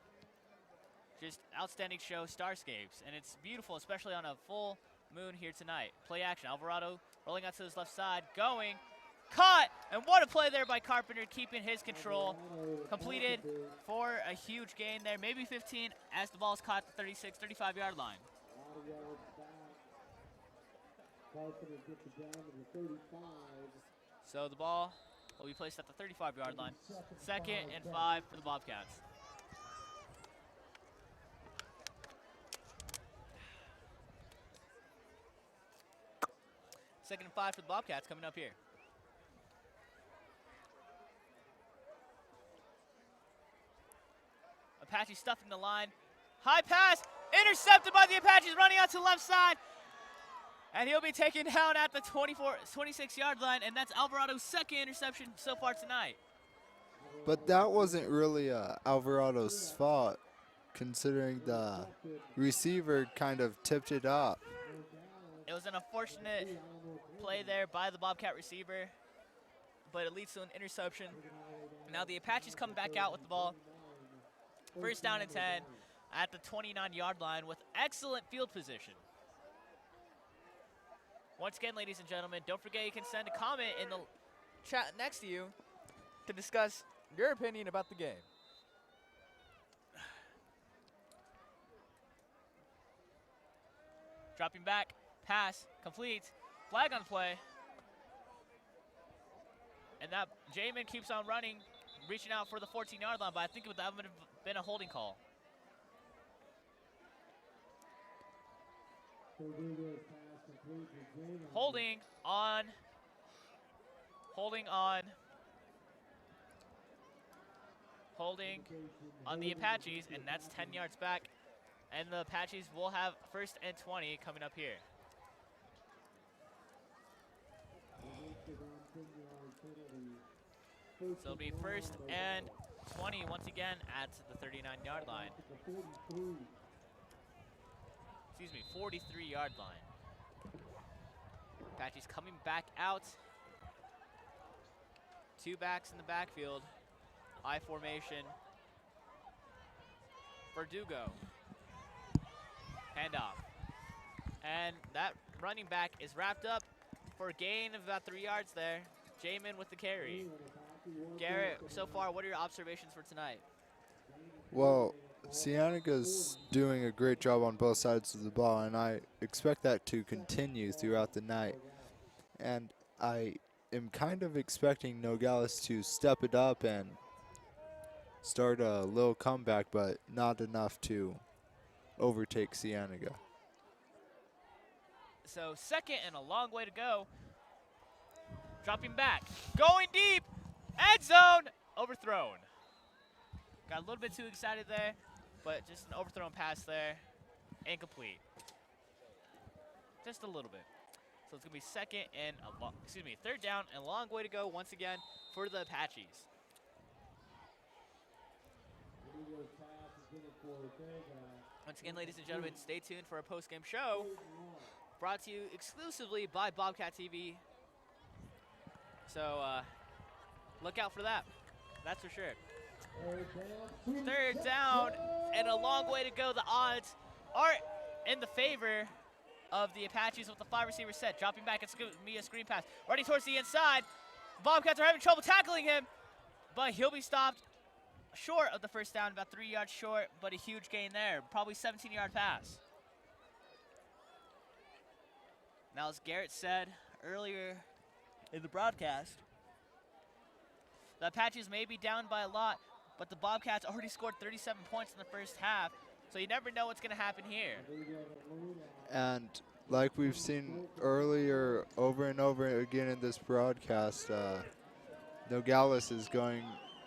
Just outstanding show, starscapes, and it's beautiful, especially on a full moon here tonight. Play action, Alvarado rolling out to his left side, going, caught, and what a play there by Carpenter, keeping his control. Completed for a huge gain there, maybe 15, as the ball is caught at the 36, 35-yard line. So the ball will be placed at the 35-yard line. 2nd and 5 for the Bobcats. Second and 5 for the Bobcats coming up here. Apache stuffing the line. High pass, intercepted by the Apaches, running out to the left side. And he'll be taken down at the 26-yard line, and that's Alvarado's 2nd interception so far tonight. But that wasn't really Alvarado's fault, considering the receiver kind of tipped it up. It was an unfortunate play there by the Bobcat receiver, but it leads to an interception. Now the Apaches come back out with the ball. 1st down and 10 at the 29-yard line with excellent field position. Once again, ladies and gentlemen, don't forget you can send a comment in the chat next to you to discuss your opinion about the game. Dropping back, pass, complete, flag on play. And that Jamin keeps on running, reaching out for the 14-yard line, but I think that would have been a holding call. Holding on the Apaches, and that's 10 yards back. And the Apaches will have 1st and 20 coming up here. So it'll be 1st and 20 once again at the 39-yard line. Excuse me, 43-yard line. Apaches coming back out. 2 backs in the backfield. I formation. Verdugo. Handoff. And that running back is wrapped up for a gain of about 3 yards there. Jamin with the carry. Garrett, so far, what are your observations for tonight? Well, Cienega's doing a great job on both sides of the ball, and I expect that to continue throughout the night. And I am kind of expecting Nogales to step it up and start a little comeback, but not enough to overtake Cienega. So second and a long way to go. Dropping back, going deep, end zone, overthrown. Got a little bit too excited there, but just an overthrown pass there, incomplete. Just a little bit. So it's gonna be third down and a long way to go once again for the Apaches. Once again, ladies and gentlemen, stay tuned for our post-game show, brought to you exclusively by Bobcat TV. So look out for that. That's for sure. Third down and a long way to go. The odds are in the favor of the Apaches with the 5 receiver set. Dropping back, it's going to be a screen pass. Running towards the inside. Bobcats are having trouble tackling him, but he'll be stopped short of the first down, about 3 yards short, but a huge gain there. Probably 17-yard pass. Now, as Garrett said earlier in the broadcast, the Apaches may be down by a lot, but the Bobcats already scored 37 points in the first half, so you never know what's going to happen here. And like we've seen earlier, over and over again in this broadcast, Nogales is going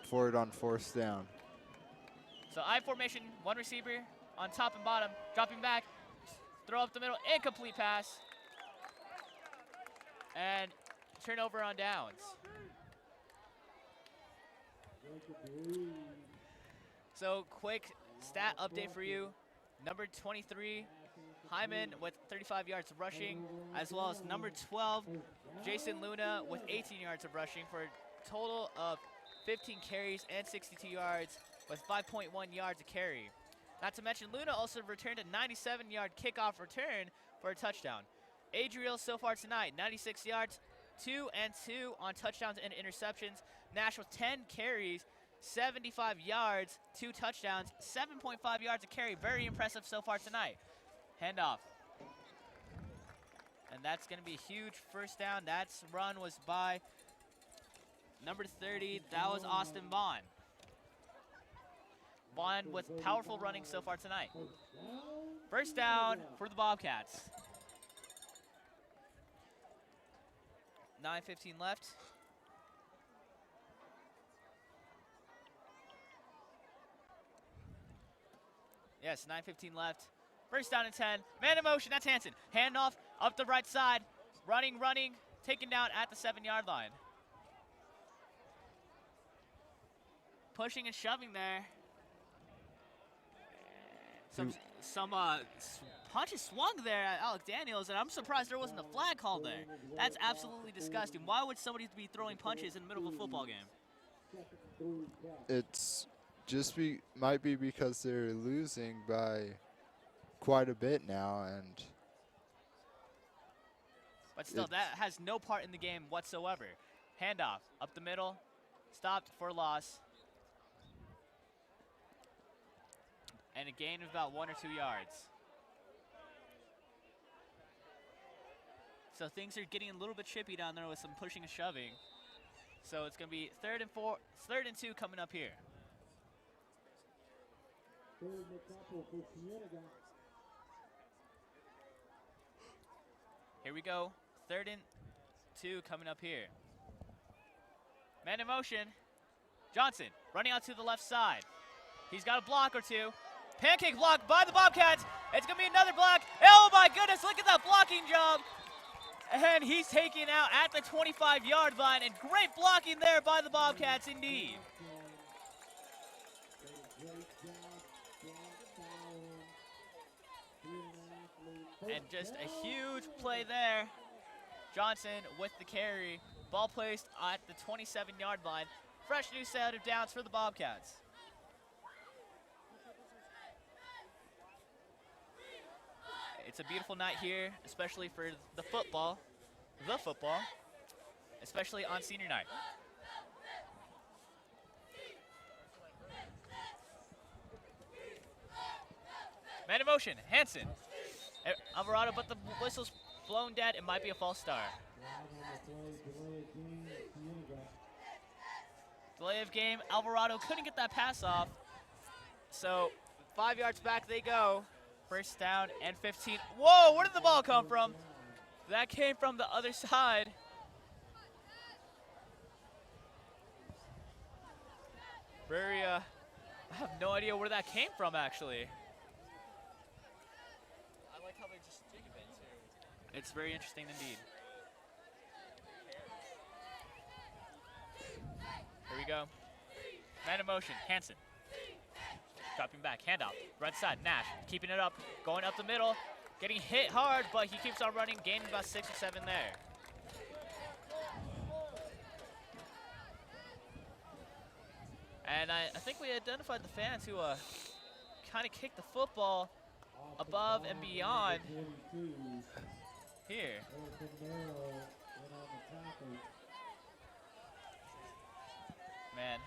for it on 4th down. So I formation, 1 receiver on top and bottom, dropping back, throw up the middle, incomplete pass, and turnover on downs. So quick stat update for you. Number 23, Hyman with 35 yards of rushing, as well as number 12, Jason Luna with 18 yards of rushing for a total of 15 carries and 62 yards with 5.1 yards a carry. Not to mention Luna also returned a 97-yard kickoff return for a touchdown. Adriel so far tonight, 96 yards, 2 and 2 on touchdowns and interceptions. Nash with 10 carries, 75 yards, 2 touchdowns, 7.5 yards a carry. Very impressive so far tonight. Handoff. And that's going to be a huge first down. That run was by number 30. That was Austin Vaughn. Vaughn with powerful running so far tonight. First down for the Bobcats. 9:15 left. Yes, 9:15 left. First down and 10. Man in motion, that's Hanson. Handoff up the right side. Running, taken down at the 7-yard line. Pushing and shoving there. Some punches swung there at Alec Daniels, and I'm surprised there wasn't a flag called there. That's absolutely disgusting. Why would somebody be throwing punches in the middle of a football game? It's just might be because they're losing by quite a bit now, and but still, that has no part in the game whatsoever. Handoff up the middle, stopped for loss, and a gain of about 1 or 2 yards. So things are getting a little bit chippy down there with some pushing and shoving. So it's going to be 3rd and 2 coming up here. Here we go. 3rd and 2 coming up here. Man in motion. Johnson running out to the left side. He's got a block or two. Pancake block by the Bobcats. It's going to be another block. Oh, my goodness. Look at that blocking job. And he's taken out at the 25-yard line. And great blocking there by the Bobcats indeed. And just a huge play there. Johnson with the carry. Ball placed at the 27-yard line. Fresh new set of downs for the Bobcats. It's a beautiful night here, especially for the football, especially on senior night. Man in motion, Hanson. Alvarado, but the whistle's blown dead. It might be a false start. Delay of game. Alvarado couldn't get that pass off. So 5 yards back they go. First down and 15. Whoa, where did the ball come from? That came from the other side. Very, I have no idea where that came from, actually. I like how they just jig a bit, too. It's very interesting indeed. Here we go. Man in motion, Hansen. Dropping back, handoff, right side, Nash, keeping it up, going up the middle, getting hit hard, but he keeps on running, gaining about 6 or 7 there. And I think we identified the fans who kind of kicked the football above and beyond here. Man,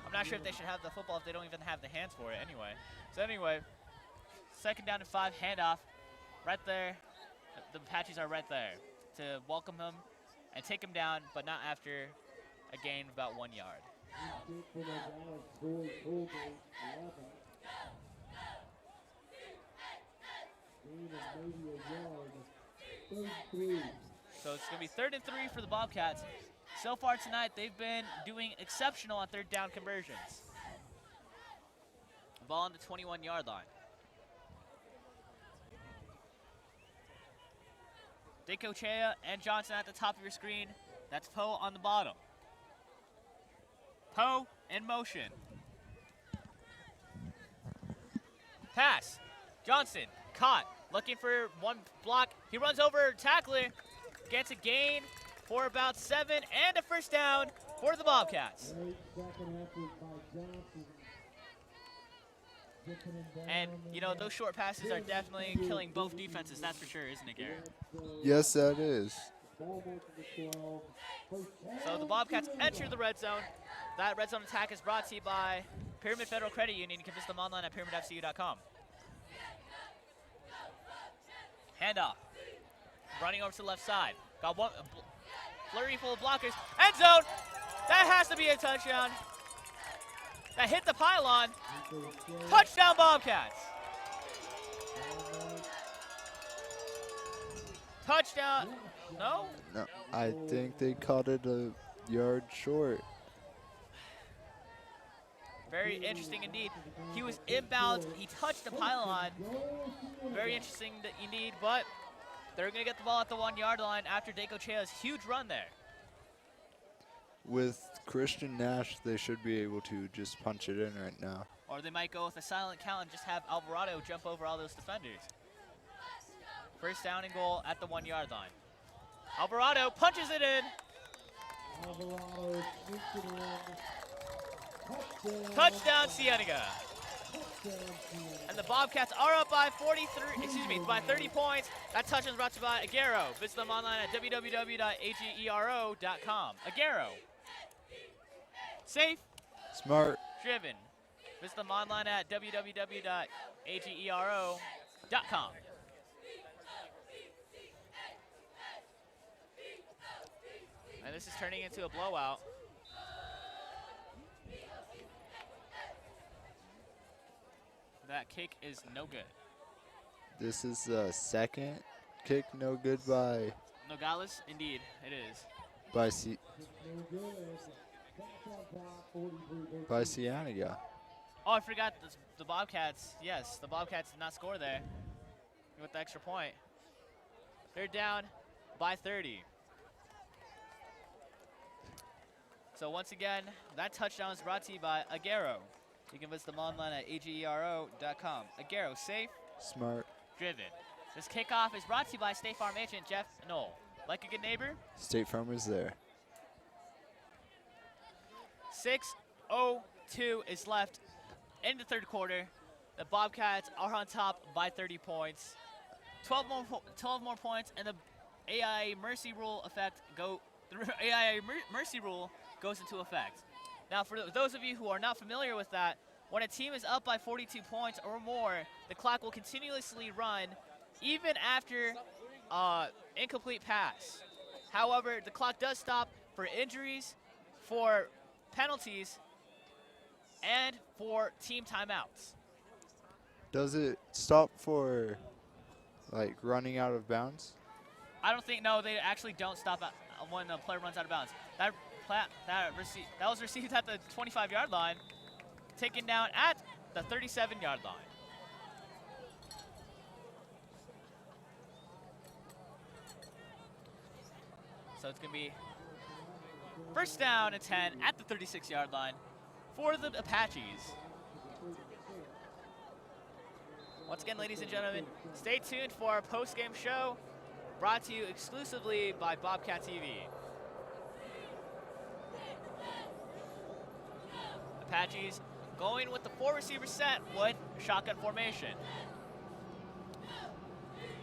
I'm not sure if they should have the football if they don't even have the hands for it anyway. So anyway, 2nd down and 5, handoff, right there. The Apaches are right there to welcome him and take him down, but not after a gain of about 1 yard. So it's going to be 3rd and 3 for the Bobcats. So far tonight, they've been doing exceptional on 3rd down conversions. Ball on the 21-yard line. Decochea and Johnson at the top of your screen. That's Poe on the bottom. Poe in motion. Pass. Johnson caught. Looking for one block. He runs over tackler. Gets a gain for about 7 and a 1st down for the Bobcats. And, you know, those short passes are definitely killing both defenses, that's for sure, isn't it, Garrett? Yes, that is. So the Bobcats enter the red zone. That red zone attack is brought to you by Pyramid Federal Credit Union. You can visit them online at pyramidfcu.com. Handoff. Running over to the left side. Got one flurry full of blockers. End zone. That has to be a touchdown. That hit the pylon. Touchdown Bobcats. Touchdown. No? No, I think they caught it a yard short. Very interesting indeed. He was inbound. He touched the pylon. Very interesting indeed, but they're going to get the ball at the 1-yard line after Decochea's huge run there. With Christian Nash, they should be able to just punch it in right now. Or they might go with a silent count and just have Alvarado jump over all those defenders. 1st down and goal at the 1-yard line. Alvarado punches it in. Touchdown Cienega. And the Bobcats are up by 30 points. That touchdown is brought to you by Agero. Visit them online at www.agero.com. Agero. Safe. Smart. Driven. Visit them online at www.agero.com. And this is turning into a blowout. That kick is no good. This is the 2nd kick no good by Nogales, indeed, it is. by Cienega. Oh, I forgot the Bobcats. Yes, the Bobcats did not score there with the extra point. They're down by 30. So once again, that touchdown is brought to you by Agero. You can visit them online at agero.com. Agero, safe, Smart. driven. This kickoff is brought to you by State Farm agent Jeff Knoll. Like a good neighbor, State Farm is there. 6:02 is left in the 3rd quarter. The Bobcats are on top by 30 points. 12 more points, and the AIA mercy rule goes into effect. Now, for those of you who are not familiar with that, when a team is up by 42 points or more, the clock will continuously run even after incomplete pass. However, the clock does stop for injuries, for penalties, and for team timeouts. Does it stop for, like, running out of bounds? I don't think, no, they actually don't stop when the player runs out of bounds. That was received at the 25-yard line, taken down at the 37-yard line. So it's going to be first down and 10 at the 36-yard line for the Apaches. Once again, ladies and gentlemen, stay tuned for our post-game show brought to you exclusively by Bobcat TV. Apaches going with the 4-receiver set with shotgun formation.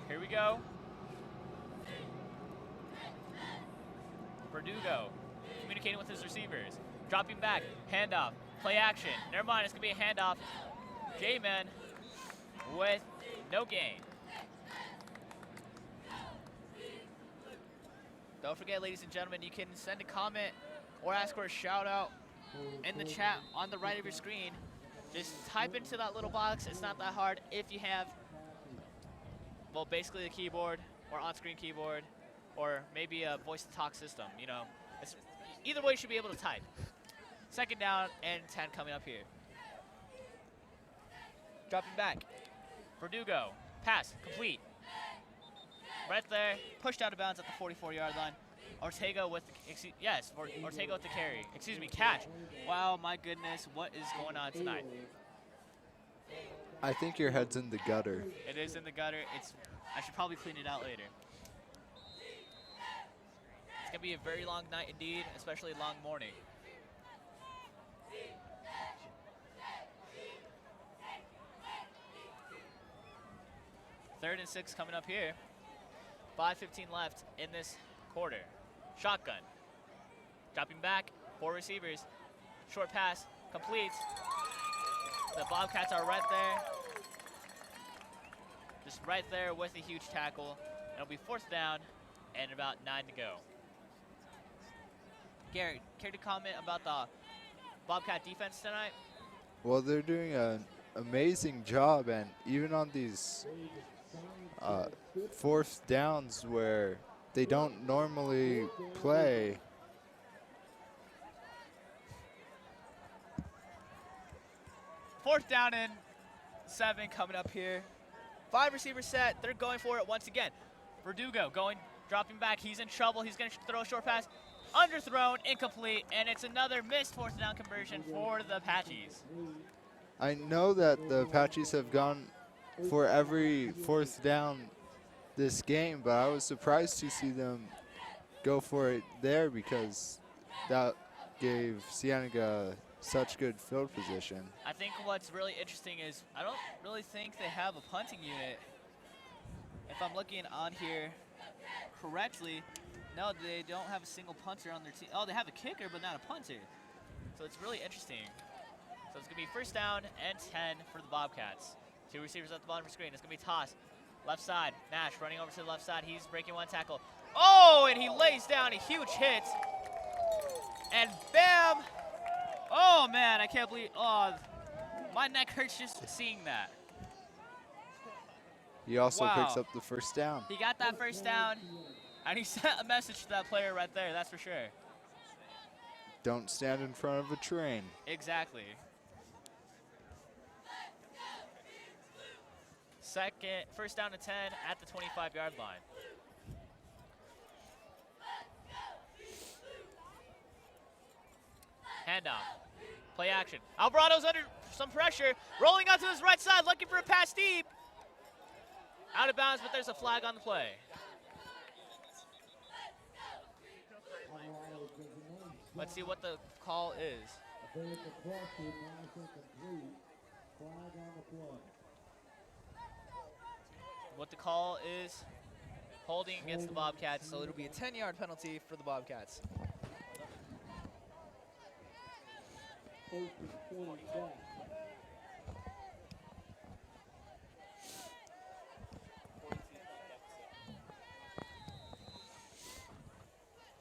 Here we go. Verdugo communicating with his receivers. Dropping back, handoff, play action. Never mind, it's going to be a handoff. J-Man with no gain. Don't forget, ladies and gentlemen, you can send a comment or ask for a shout out in the chat on the right of your screen. Just type into that little box. It's not that hard if you have, well, basically the keyboard or on-screen keyboard or maybe a voice-to-talk system. You know, either way, you should be able to type. Second down and 10 coming up here. Dropping back. Verdugo, pass, complete. Right there, pushed out of bounds at the 44-yard line. Ortega with the, Ortega with the carry. Excuse me, catch. Wow, my goodness, what is going on tonight? I think your head's in the gutter. It is in the gutter. I should probably clean it out later. It's gonna be a very long night indeed, especially a long morning. Third and 6 coming up here. 5:15 left in this quarter. Shotgun. Dropping back, 4 receivers. Short pass, completes. The Bobcats are right there. Just right there with a huge tackle. It'll be 4th down and about 9 to go. Garrett, care to comment about the Bobcat defense tonight? Well, they're doing an amazing job, and even on these 4th downs where they don't normally play. Fourth down and 7 coming up here. 5 receiver set. They're going for it once again. Verdugo dropping back. He's in trouble. He's going to throw a short pass. Underthrown, incomplete, and it's another missed 4th down conversion for the Apaches. I know that the Apaches have gone for every 4th down this game, but I was surprised to see them go for it there because that gave Cienega such good field position. I think what's really interesting is I don't really think they have a punting unit. If I'm looking on here correctly, no, they don't have a single punter on their team. Oh, they have a kicker, but not a punter. So it's really interesting. So it's going to be 1st down and 10 for the Bobcats. 2 receivers at the bottom of the screen. It's going to be tossed. Left side, Nash running over to the left side. He's breaking 1 tackle. Oh, and he lays down a huge hit. And bam! Oh, man, I can't believe, oh, my neck hurts just seeing that. He also Wow. picks up the 1st down. He got that 1st down, and he sent a message to that player right there, that's for sure. Don't stand in front of a train. Exactly. First down to 10 at the 25-yard line. Handoff. Play action. Alvarado's under some pressure. Rolling out to his right side, looking for a pass deep. Out of bounds, but there's a flag on the play. Let's see what the call is. What the call is, holding against the Bobcats, so it'll be a 10-yard penalty for the Bobcats. So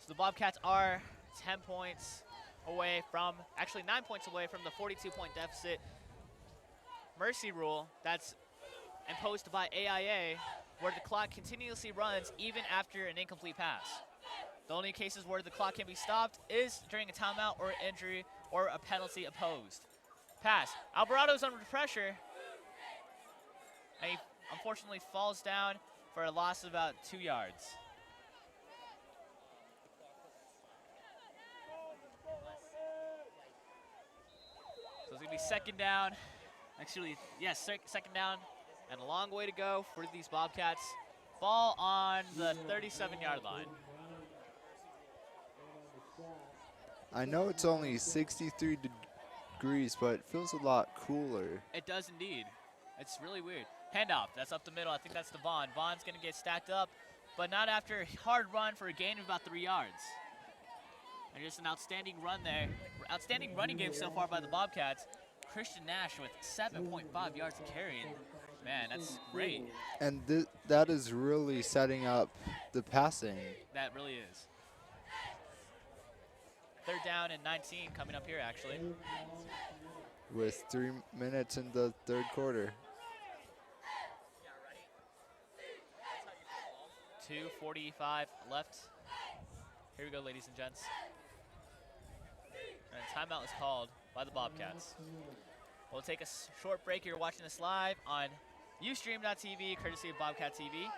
the Bobcats are 10 points away from, actually 9 points away from the 42-point deficit mercy rule that's imposed by AIA where the clock continuously runs even after an incomplete pass. The only cases where the clock can be stopped is during a timeout or injury or a penalty opposed. Pass. Alvarado's under pressure. And he unfortunately falls down for a loss of about 2 yards. So it's going to be second down. Actually, yes, second down. And a long way to go for these Bobcats. Ball on the 37-yard line. I know it's only 63 degrees, but it feels a lot cooler. It does indeed. It's really weird. Handoff, that's up the middle. I think that's to Vaughn. Vaughn's going to get stacked up, but not after a hard run for a gain of about 3 yards. And just an outstanding run there. Outstanding running game so far by the Bobcats. Christian Nash with 7.5 yards of carrying. Man, that's great. And that is really setting up the passing. That really is. Third down and 19 coming up here, actually. With 3 minutes in the third quarter. 2:45 left. Here we go, ladies and gents. And a timeout is called by the Bobcats. We'll take a short break. You're watching this live on Ustream.tv, courtesy of Bobcat TV.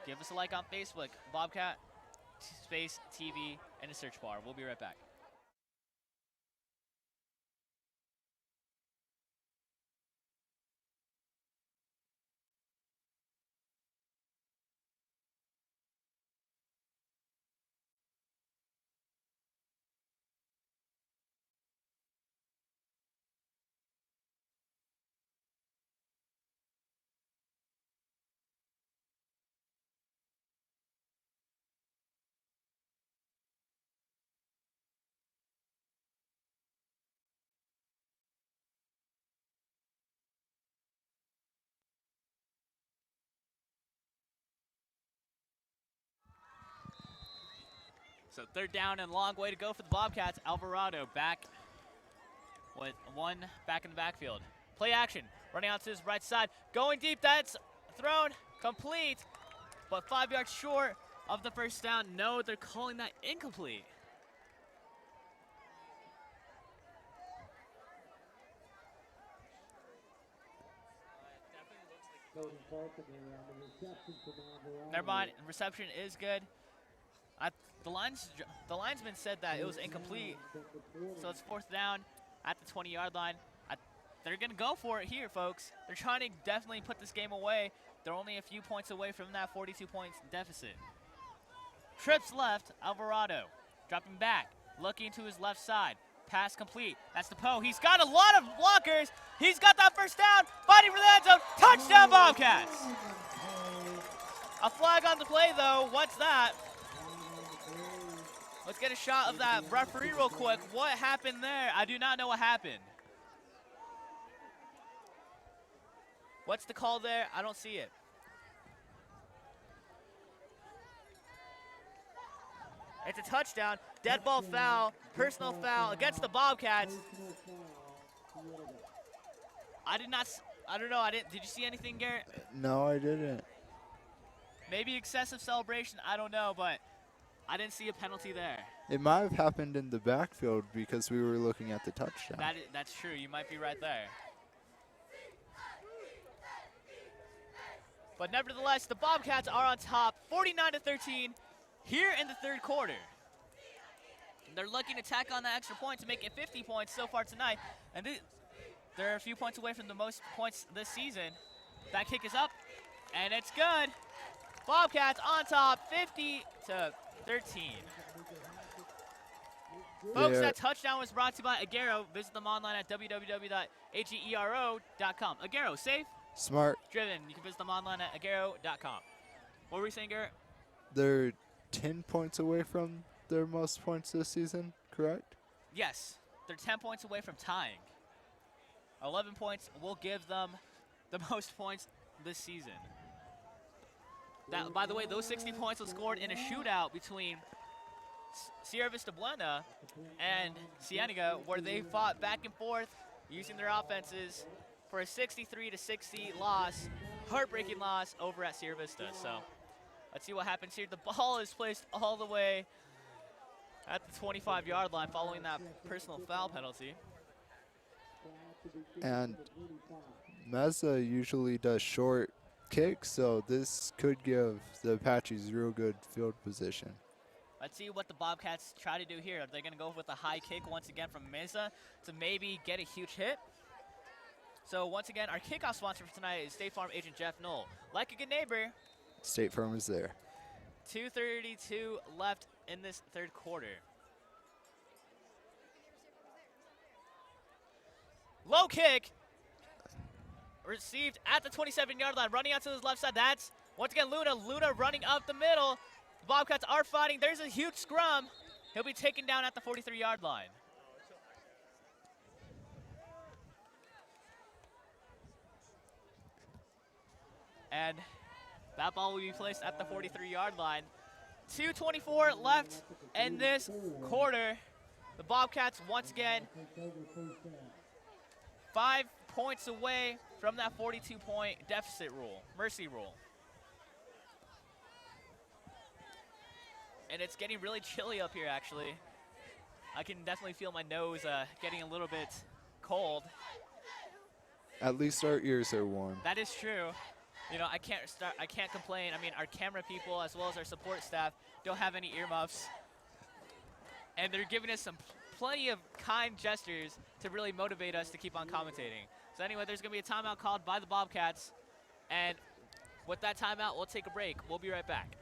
Give us a like on Facebook, Bobcat Space TV, in the search bar. We'll be right back. So third down and long way to go for the Bobcats. Alvarado back with one back in the backfield. Play action, running out to his right side. Going deep, that's thrown, complete, but 5 yards short of the first down. No, they're calling that incomplete. Never mind, reception is good. The linesman said that it was incomplete, so it's fourth down at the 20-yard line. They're going to go for it here, folks. They're trying to definitely put this game away. They're only a few points away from that 42-point deficit. Trips left, Alvarado dropping back, looking to his left side. Pass complete. That's the Poe. He's got a lot of blockers. He's got that first down, fighting for the end zone. Touchdown, Bobcats! A flag on the play, though. What's that? Let's get a shot of that referee real quick. What happened there? I do not know what happened. What's the call there? I don't see it. It's a touchdown. Dead ball foul. Personal foul against the Bobcats. I don't know. Did you see anything, Garrett? No, I didn't. Maybe excessive celebration. I don't know, but I didn't see a penalty there. It might have happened in the backfield because we were looking at the touchdown. That's true. You might be right there. But nevertheless, the Bobcats are on top, 49-13, here in the third quarter. They're looking to tack on that extra point to make it 50 points so far tonight. And they're a few points away from the most points this season. That kick is up, and it's good. Bobcats on top, 50-13. Folks, that touchdown was brought to you by Agero. Visit them online at www.agero.com. Agero, safe, smart, driven. You can visit them online at agero.com. What were we saying, Garrett? They're 10 points away from their most points this season, correct? Yes, they're 10 points away from tying. 11 points will give them the most points this season. That, by the way, those 60 points were scored in a shootout between Sierra Vista Buena and Cienega, where they fought back and forth using their offenses for a 63-60 loss. heartbreaking loss over at Sierra Vista. So let's see what happens here. The ball is placed all the way at the 25-yard line following that personal foul penalty. And Mesa usually does short kicks, so this could give the Apaches real good field position. Let's see what the Bobcats try to do here. Are they going to go with a high kick once again from Mesa to maybe get a huge hit? So once again, our kickoff sponsor for tonight is State Farm agent Jeff Knoll. Like a good neighbor, State Farm is there. 2:32 left in this third quarter. Low kick received at the 27-yard line, running out to his left side. That's once again Luna. Luna running up the middle. The Bobcats are fighting. There's a huge scrum. He'll be taken down at the 43-yard line. And that ball will be placed at the 43-yard line. 2:24 left in this quarter. The Bobcats once again 5 points away from that 42-point deficit rule, mercy rule. And it's getting really chilly up here, actually. I can definitely feel my nose getting a little bit cold. At least our ears are warm. That is true. You know, I can't complain. I mean, our camera people as well as our support staff don't have any earmuffs. And they're giving us plenty of kind gestures to really motivate us to keep on commentating. So anyway, there's going to be a timeout called by the Bobcats. And with that timeout, we'll take a break. We'll be right back.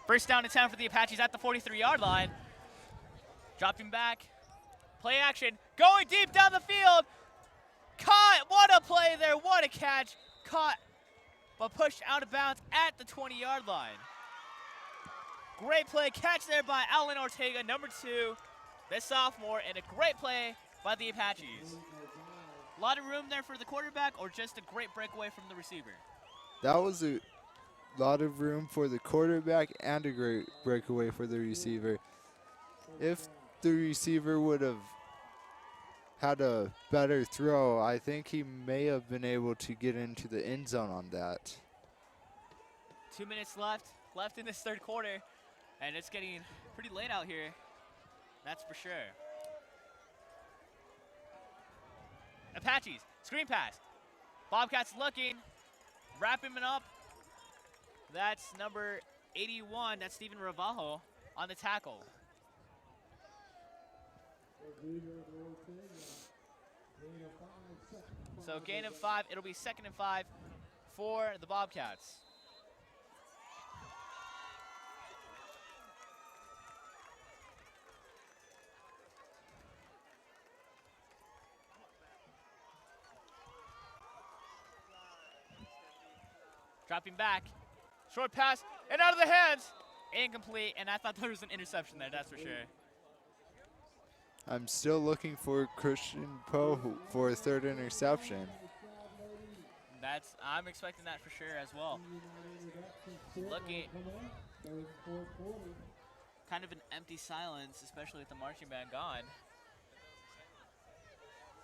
First down and 10 for the Apaches at the 43-yard line. Dropping back. Play action. Going deep down the field. Caught. What a play there. What a catch. Caught, but pushed out of bounds at the 20-yard line. Great play. Catch there by Alan Ortega, number 2, the sophomore, and a great play by the Apaches. A lot of room there for the quarterback, or just a great breakaway from the receiver? That was a lot of room for the quarterback and a great breakaway for the receiver. If the receiver would have had a better throw, I think he may have been able to get into the end zone on that. 2 minutes left in this third quarter, and it's getting pretty late out here. That's for sure. Apaches, screen pass. Bobcats looking, wrapping him up. That's number 81, that's Steven Ravajo on the tackle. So gain of 5, it'll be 2nd and 5 for the Bobcats. Dropping back, short pass, and out of the hands, incomplete, and I thought there was an interception there, that's for sure. I'm still looking for Christian Poe for a third interception. I'm expecting that for sure as well. Looking, kind of an empty silence, especially with the marching band gone.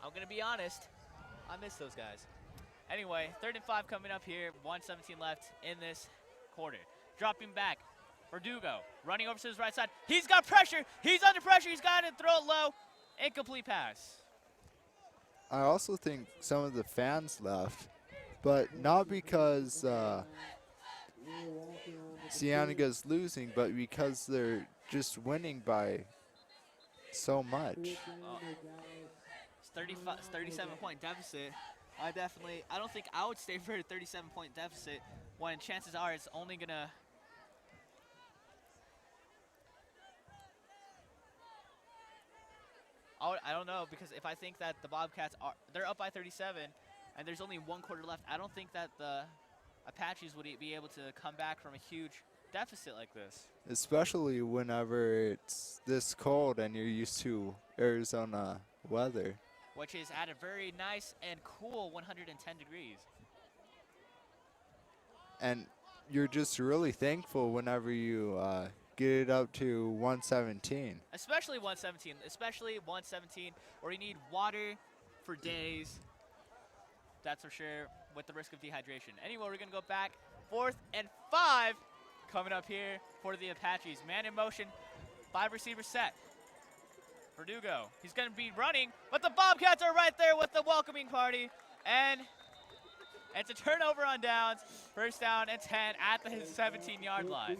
I'm gonna be honest, I miss those guys. Anyway, 3rd and 5 coming up here, 1:17 left in this quarter. Dropping back, Verdugo running over to his right side. He's got pressure, he's under pressure, he's got to throw it low. Incomplete pass. I also think some of the fans left but not because Cienega's losing, but because they're just winning by so much. It's 37-point deficit. I don't think I would stay for a 37-point deficit when chances are it's only gonna. I don't know, because if I think that the Bobcats they're up by 37 and there's only 1 quarter left, I don't think that the Apaches would be able to come back from a huge deficit like this. Especially whenever it's this cold and you're used to Arizona weather. Which is at a very nice and cool 110 degrees. And you're just really thankful whenever you get it up to 117. Especially 117, where you need water for days. That's for sure, with the risk of dehydration. Anyway, we're gonna go back. 4th and 5 coming up here for the Apaches. Man in motion, 5 receiver set. Verdugo, he's gonna be running, but the Bobcats are right there with the welcoming party. And it's a turnover on downs. 1st down and 10 at the 17-yard line.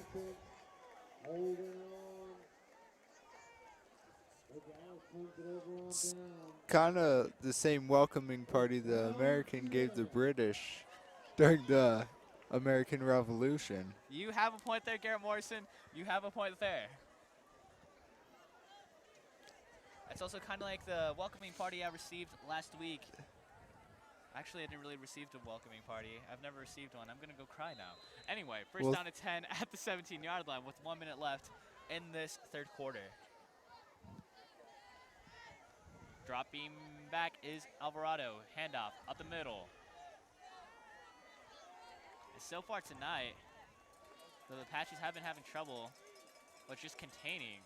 It's kind of the same welcoming party the American gave the British during the American Revolution. You have a point there, Garrett Morrison. You have a point there. It's also kind of like the welcoming party I received last week. Actually, I didn't really receive a welcoming party. I've never received one. I'm going to go cry now. Anyway, 1st down and 10 at the 17-yard line with 1 minute left in this 3rd quarter. Dropping back is Alvarado. Handoff up the middle. So far tonight, the Apaches have been having trouble with just containing.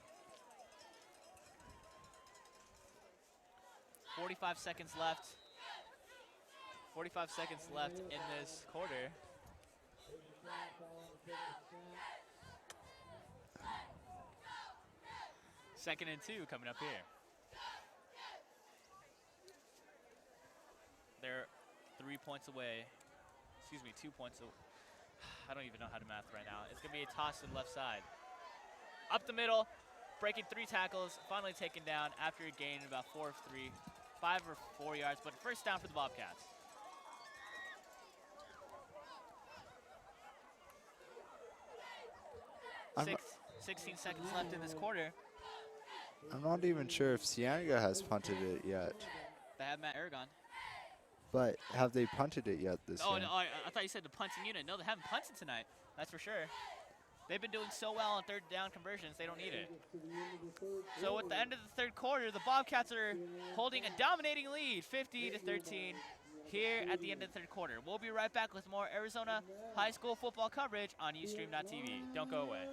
45 seconds left. 45 seconds left in this quarter. Second and 2 coming up here. They're 3 points away. Excuse me, 2 points away. I don't even know how to math right now. It's going to be a toss to the left side. Up the middle, breaking 3 tackles, finally taken down after a gain about 5 or 4 yards, but 1st down for the Bobcats. I'm 16 seconds left in this quarter. not even sure if Cienega has punted it yet. They have Matt Aragon. But have they punted it yet this Oh, year? no, I thought you said the punting unit. No, they haven't punted tonight. That's for sure. They've been doing so well on 3rd down conversions, they don't need it. So at the end of the 3rd quarter, the Bobcats are holding a dominating lead, 50-13, here at the end of the 3rd quarter. We'll be right back with more Arizona high school football coverage on Ustream.tv. Don't go away.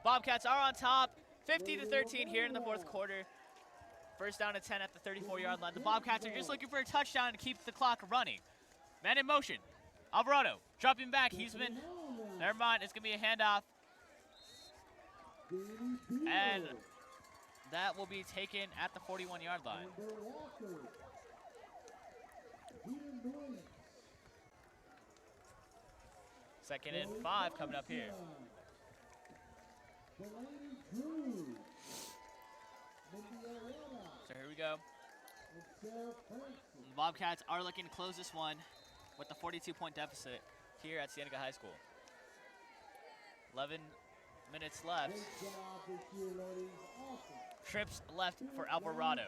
Bobcats are on top, 50-13 here in the 4th quarter. 1st down and 10 at the 34-yard line. The Bobcats are just looking for a touchdown to keep the clock running. Man in motion. Alvarado dropping back. Never mind, it's going to be a handoff. And that will be taken at the 41-yard line. Second and 5 coming up here. So here we go. The Bobcats are looking to close this one with the 42-point deficit here at Cienega High School. 11 minutes left. Trips left for Alvarado.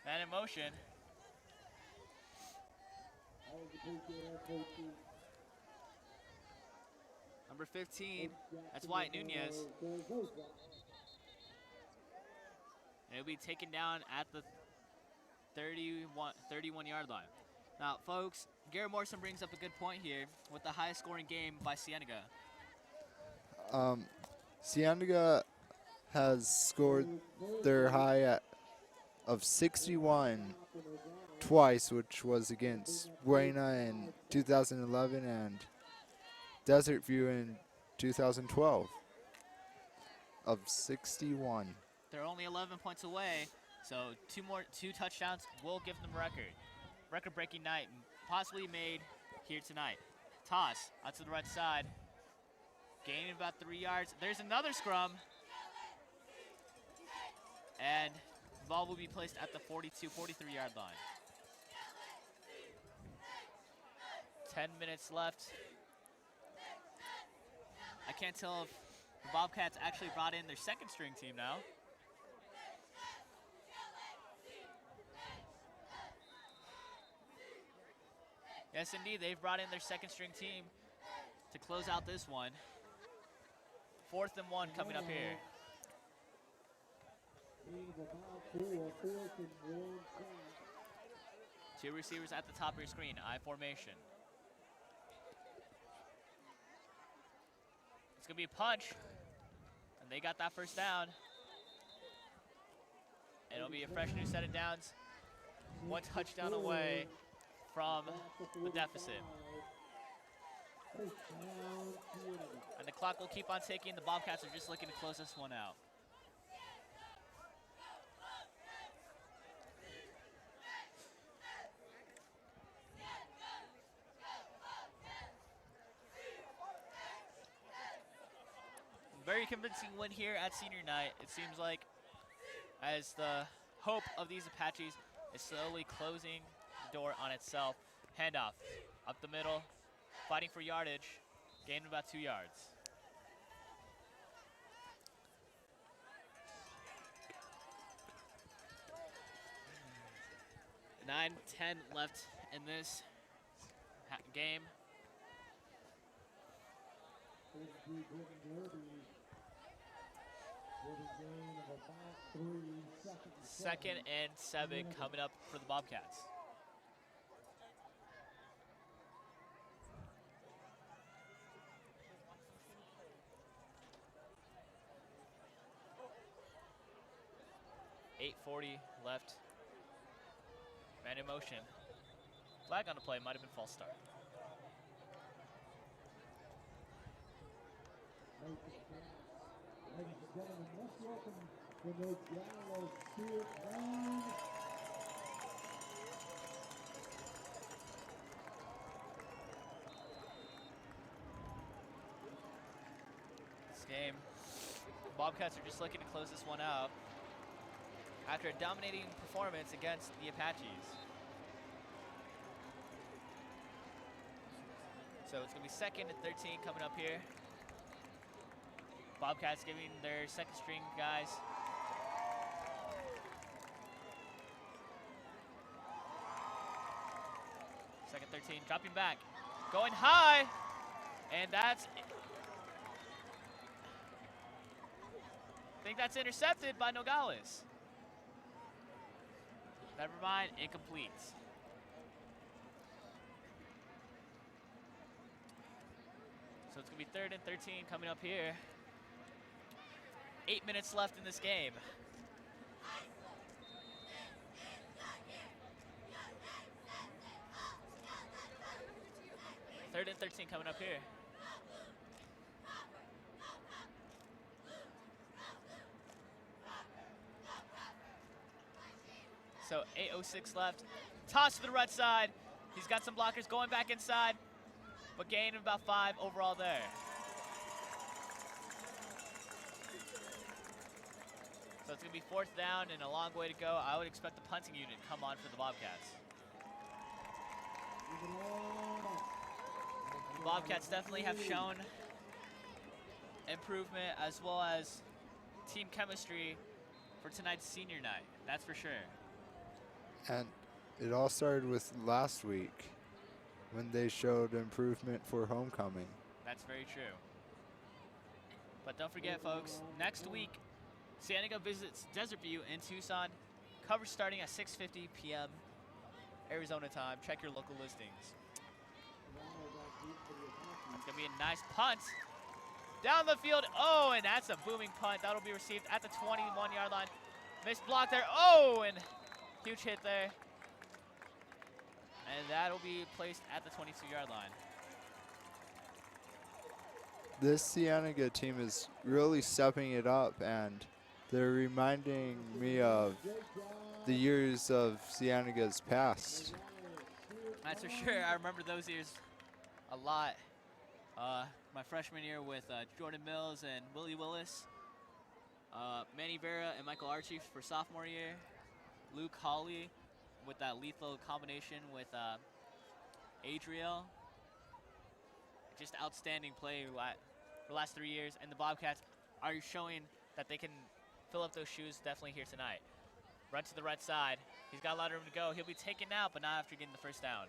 Man in motion. Number 15, that's Wyatt Nunez. And it'll be taken down at the 31-yard line. Now, folks, Garrett Morrison brings up a good point here with the highest scoring game by Cienega. Cienega has scored their high of 61 twice, which was against Buena in 2011 and Desert View in 2012 of 61. They're only 11 points away, so two touchdowns will give them a record. Record-breaking night, possibly made here tonight. Toss out to the right side, gaining about 3 yards. There's another scrum, and the ball will be placed at the 43-yard line. 10 minutes left. I can't tell if the Bobcats actually brought in their second string team now. Yes, indeed, they've brought in their second string team to close out this one. 4th and 1 coming up here. Two receivers at the top of your screen, I formation. It's gonna be a punch, and they got that first down. And it'll be a fresh new set of downs. 1 touchdown away from the deficit. And the clock will keep on ticking. The Bobcats are just looking to close this one out. Very convincing win here at senior night. It seems like as the hope of these Apaches is slowly closing the door on itself. Handoff up the middle, fighting for yardage, gaining about 2 yards. Nine, 10 left in this game. Second and 7 coming up for the Bobcats. .8:40 left. Man in motion. Flag on the play, might have been false start. Ladies and gentlemen, let's welcome the Nogales Spirit Band. This game, Bobcats are just looking to close this one out after a dominating performance against the Apaches. So it's going to be 2nd and 13 coming up here. Bobcats giving their second string guys second 13, dropping back, going high, and that's, I think that's intercepted by Nogales. Never mind, incomplete. So it's gonna be 3rd and 13 coming up here. 8 minutes left in this game. Third and 13 coming up here. So 8:06 left. Toss to the right side. He's got some blockers going back inside, but gain of about 5 overall there. So it's going to be 4th down and a long way to go. I would expect the punting unit to come on for the Bobcats. The Bobcats definitely have shown improvement as well as team chemistry for tonight's senior night. That's for sure. And it all started with last week when they showed improvement for homecoming. That's very true. But don't forget, folks, next week Cienega visits Desert View in Tucson. Coverage starting at 6:50 p.m. Arizona time. Check your local listings. That's going to be a nice punt. Down the field. Oh, and that's a booming punt. That'll be received at the 21-yard line. Missed block there. Oh, and huge hit there. And that'll be placed at the 22-yard line. This Cienega team is really stepping it up, and they're reminding me of the years of Cienega's past. That's for sure. I remember those years a lot. My freshman year with Jordan Mills and Willie Willis. Manny Vera and Michael Archie for sophomore year. Luke Hawley with that lethal combination with Adriel. Just outstanding play for the last 3 years. And the Bobcats are showing that they can fill up those shoes definitely here tonight. Run to the right side. He's got a lot of room to go. He'll be taken out, but not after getting the first down.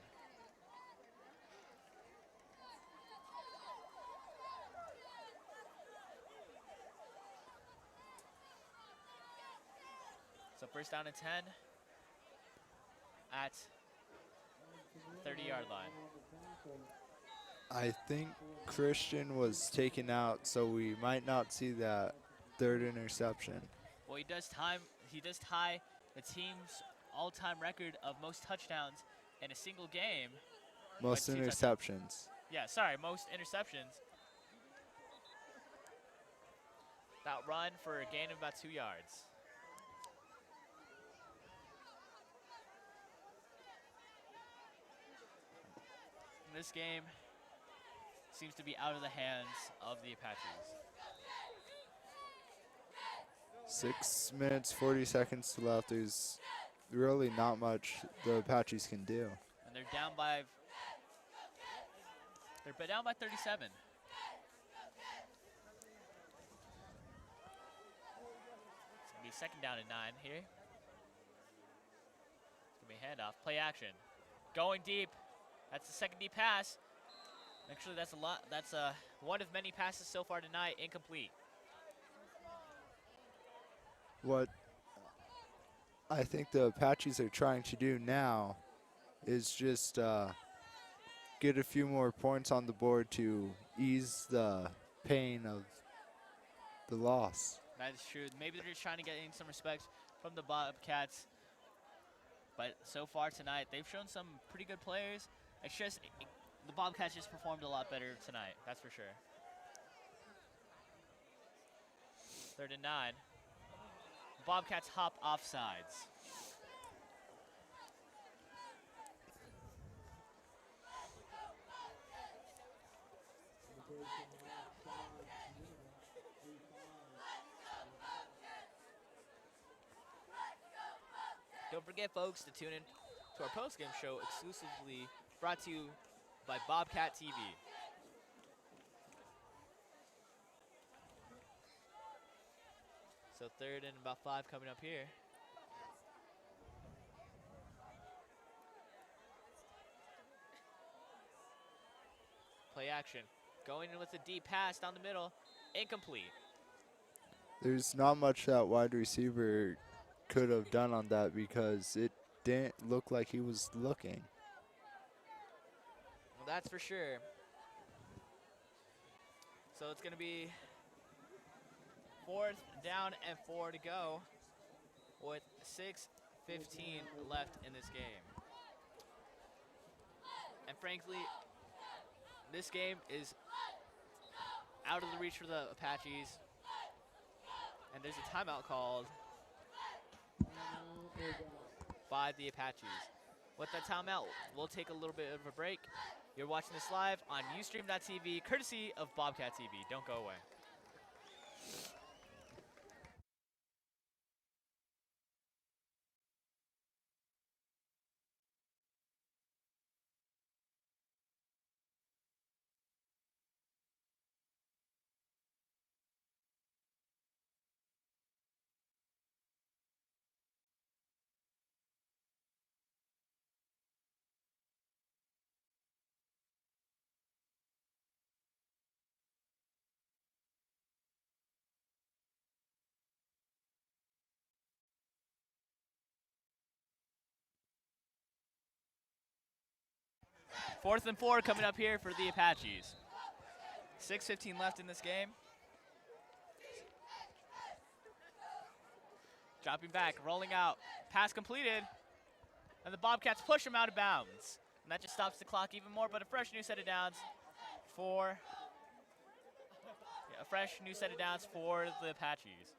So first down and 10 at 30-yard line. I think Christian was taken out, so we might not see that third interception. Well, he does tie the team's all-time record of most touchdowns in a single game. Most interceptions. Yeah, sorry, most interceptions. That run for a gain of about 2 yards. This game seems to be out of the hands of the Apaches. 6 minutes, 40 seconds left. There's really not much the Apaches can do. And they're down by 37. It's gonna be second down and 9 here. It's gonna be a handoff, play action. Going deep. That's the second deep pass. Actually, that's a lot. That's one of many passes so far tonight, incomplete. What I think the Apaches are trying to do now is just get a few more points on the board to ease the pain of the loss. That is true. Maybe they're just trying to get in some respect from the Bobcats. But so far tonight, they've shown some pretty good players. It's just the Bobcats just performed a lot better tonight. That's for sure. Third and 9. Bobcats hop offsides. Don't forget, folks, to tune in to our postgame show exclusively brought to you by Bobcat TV. So third and about 5 coming up here. Play action. Going in with a deep pass down the middle. Incomplete. There's not much that wide receiver could have done on that because it didn't look like he was looking. Well, that's for sure. So it's going to be 4th down and 4 to go with 6:15 left in this game. And frankly, this game is out of the reach for the Apaches. And there's a timeout called by the Apaches. With that timeout, we'll take a little bit of a break. You're watching this live on Ustream.tv, courtesy of Bobcat TV. Don't go away. 4th and 4 coming up here for the Apaches. 6:15 left in this game. Dropping back, rolling out, pass completed, and the Bobcats push him out of bounds. And that just stops the clock even more, but a fresh new set of downs for the Apaches.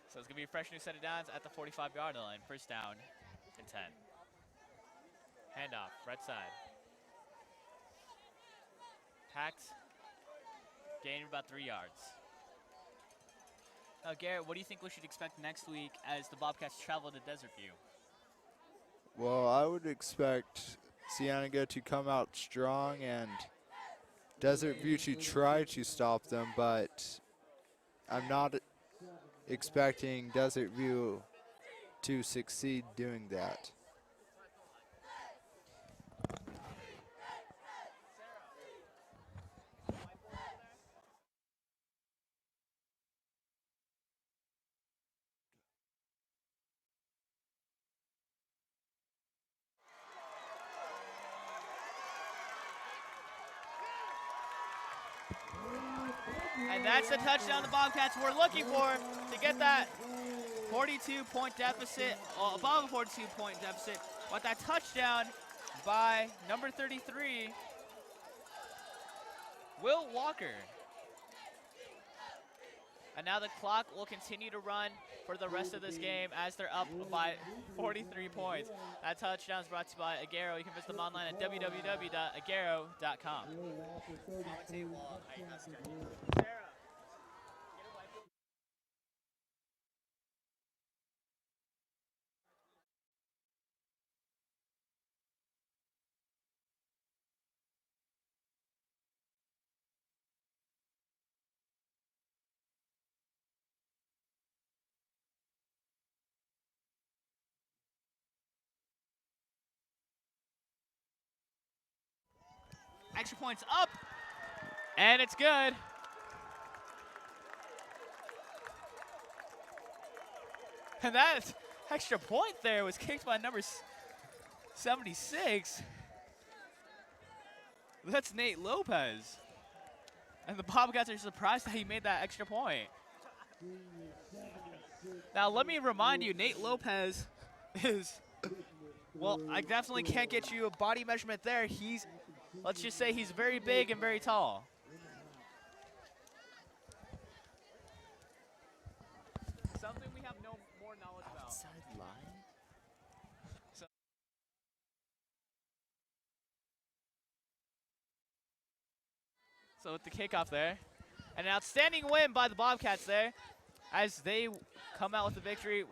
So it's going to be a fresh new set of downs at the 45-yard line. First down and 10. Handoff, right side. Packed. Gain of about 3 yards. Now, Garrett, what do you think we should expect next week as the Bobcats travel to Desert View? Well, I would expect Cienega to come out strong and Desert View to try to stop them, but I'm not expecting Desert View to succeed doing that. And that's the touchdown the Bobcats were looking for to get that 42-point deficit, above a 42-point deficit. With that touchdown by number 33, Will Walker. And now the clock will continue to run for the rest of this game as they're up by 43 points. That touchdown is brought to you by Agero. You can visit them online at www.agero.com. Extra points up, and it's good. And that extra point there was kicked by number 76. That's Nate Lopez. And the Bobcats are surprised that he made that extra point. Now, let me remind you, Nate Lopez is, well, I definitely can't get you a body measurement there. Let's just say he's very big and very tall. Something we have no more knowledge about. Outside line? So with the kickoff there, an outstanding win by the Bobcats there as they come out with the victory.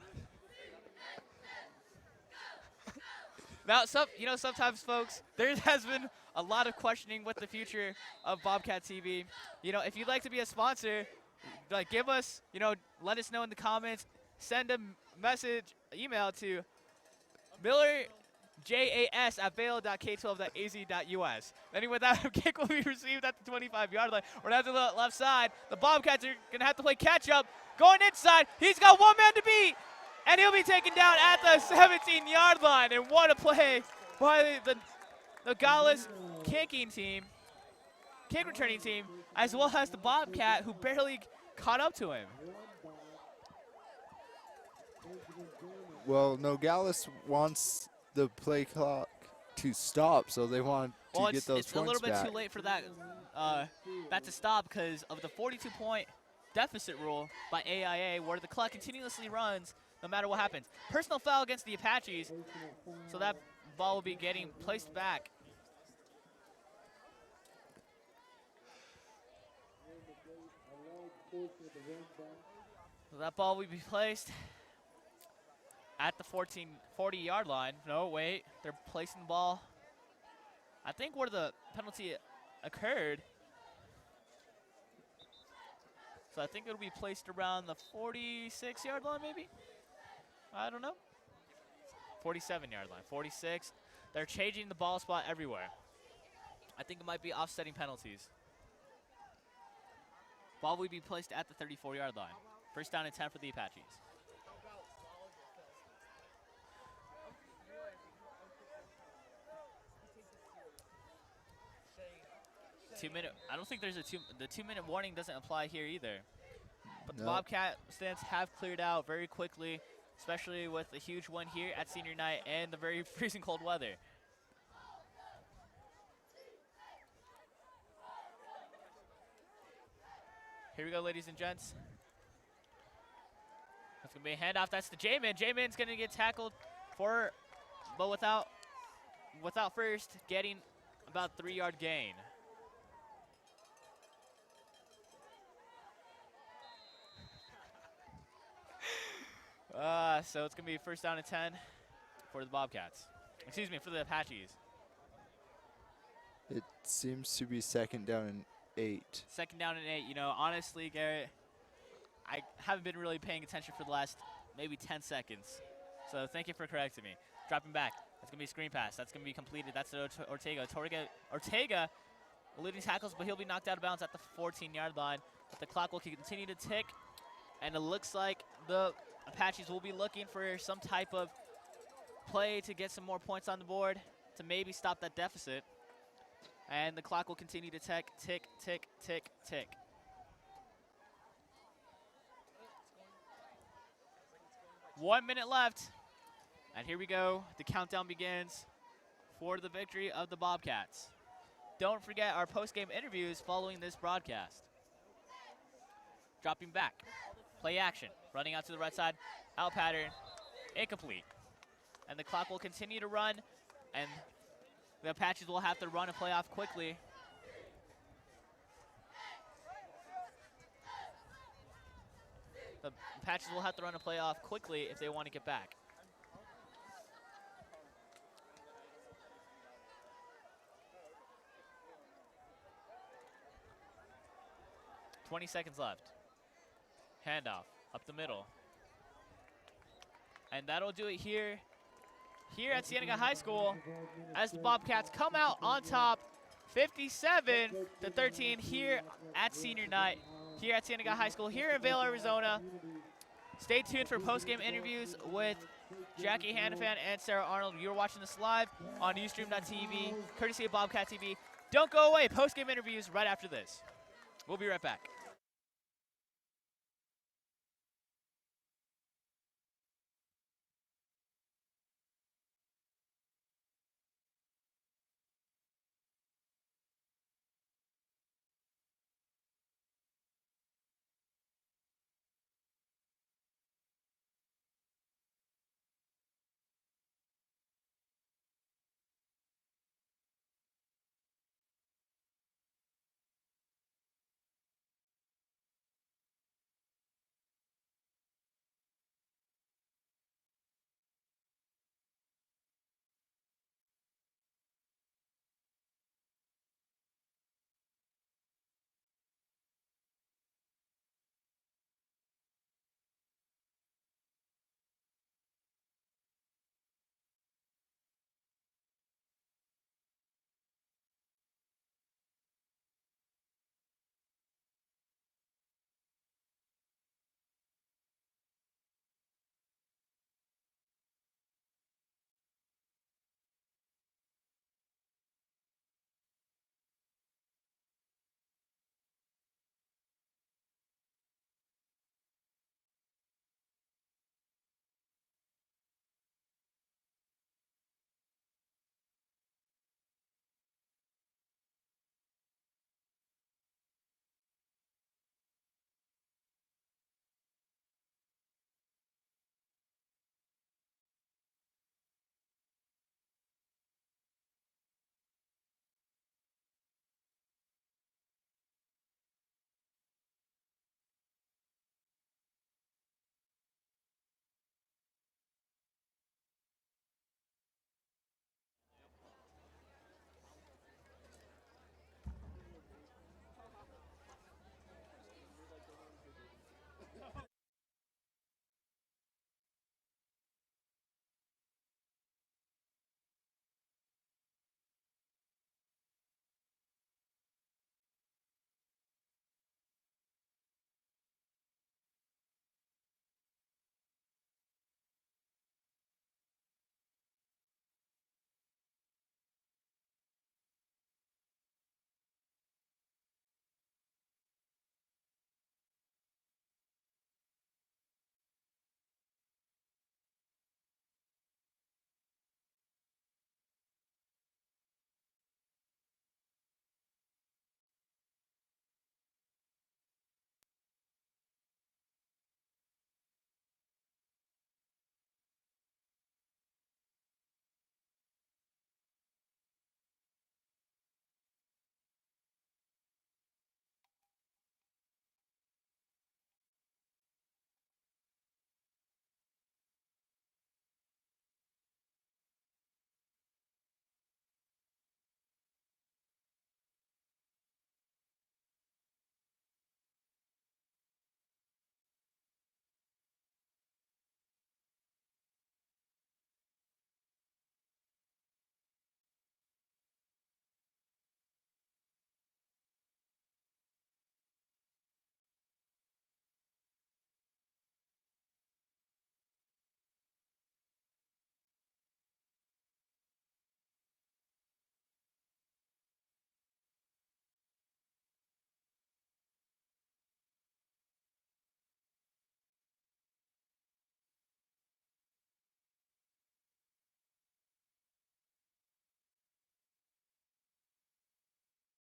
Now, sometimes, folks, there has been a lot of questioning with the future of Bobcat TV. If you'd like to be a sponsor, give us, let us know in the comments. Send a email to millerjas@vail.k12.az.us. Then with that, a kick will be received at the 25-yard line. We're down to the left side. The Bobcats are going to have to play catch-up. Going inside. He's got one man to beat. And he'll be taken down at the 17-yard line. And what a play by the Nogales kick returning team, as well as the Bobcat, who barely caught up to him. Well, Nogales wants the play clock to stop, so they want to get those points back. It's a little bit too late for that to stop because of the 42-point deficit rule by AIA, where the clock continuously runs no matter what happens. Personal foul against the Apaches, so that ball will be getting placed back. So that ball will be placed at the 40-yard line. No, wait, they're placing the ball, I think, where the penalty occurred. So I think it'll be placed around the 46-yard line, maybe? I don't know. 47-yard line, 46. They're changing the ball spot everywhere. I think it might be offsetting penalties. Ball will be placed at the 34-yard line. First down and 10 for the Apaches. I don't think there's the 2-minute warning doesn't apply here either. But the Bobcat stands have cleared out very quickly, especially with a huge win here at senior night and the very freezing cold weather. Here we go, ladies and gents. That's going to be a handoff. That's to J-Man. J-Man's going to get tackled but without first getting about 3-yard gain. So it's going to be first down and 10 for the Bobcats. Excuse me, for the Apaches. It seems to be second down and 8. Second down and 8. You know, honestly, Garrett, I haven't been really paying attention for the last maybe 10 seconds. So thank you for correcting me. Dropping back. That's going to be a screen pass. That's going to be completed. That's to Ortega. Ortega eluding tackles, but he'll be knocked out of bounds at the 14-yard line. But the clock will continue to tick. And it looks like the Apaches will be looking for some type of play to get some more points on the board to maybe stop that deficit. And the clock will continue to tick, tick, tick, tick, tick. One minute left. And here we go. The countdown begins for the victory of the Bobcats. Don't forget our post-game interviews following this broadcast. Dropping back. Play action. Running out to the right side. Out pattern. Incomplete. And the clock will continue to run. And the Apaches will have to run a play off quickly. The Apaches will have to run a play off quickly if they want to get back. $20 seconds left. Handoff up the middle. And that'll do it here at Cienega High School as the Bobcats come out on top 57-13 here at senior night here at Cienega High School here in Vail, Arizona. Stay tuned for post-game interviews with Jackie Hannafan and Sarah Arnold. You're watching this live on Ustream.tv, courtesy of Bobcat TV. Don't go away. Post-game interviews right after this. We'll be right back.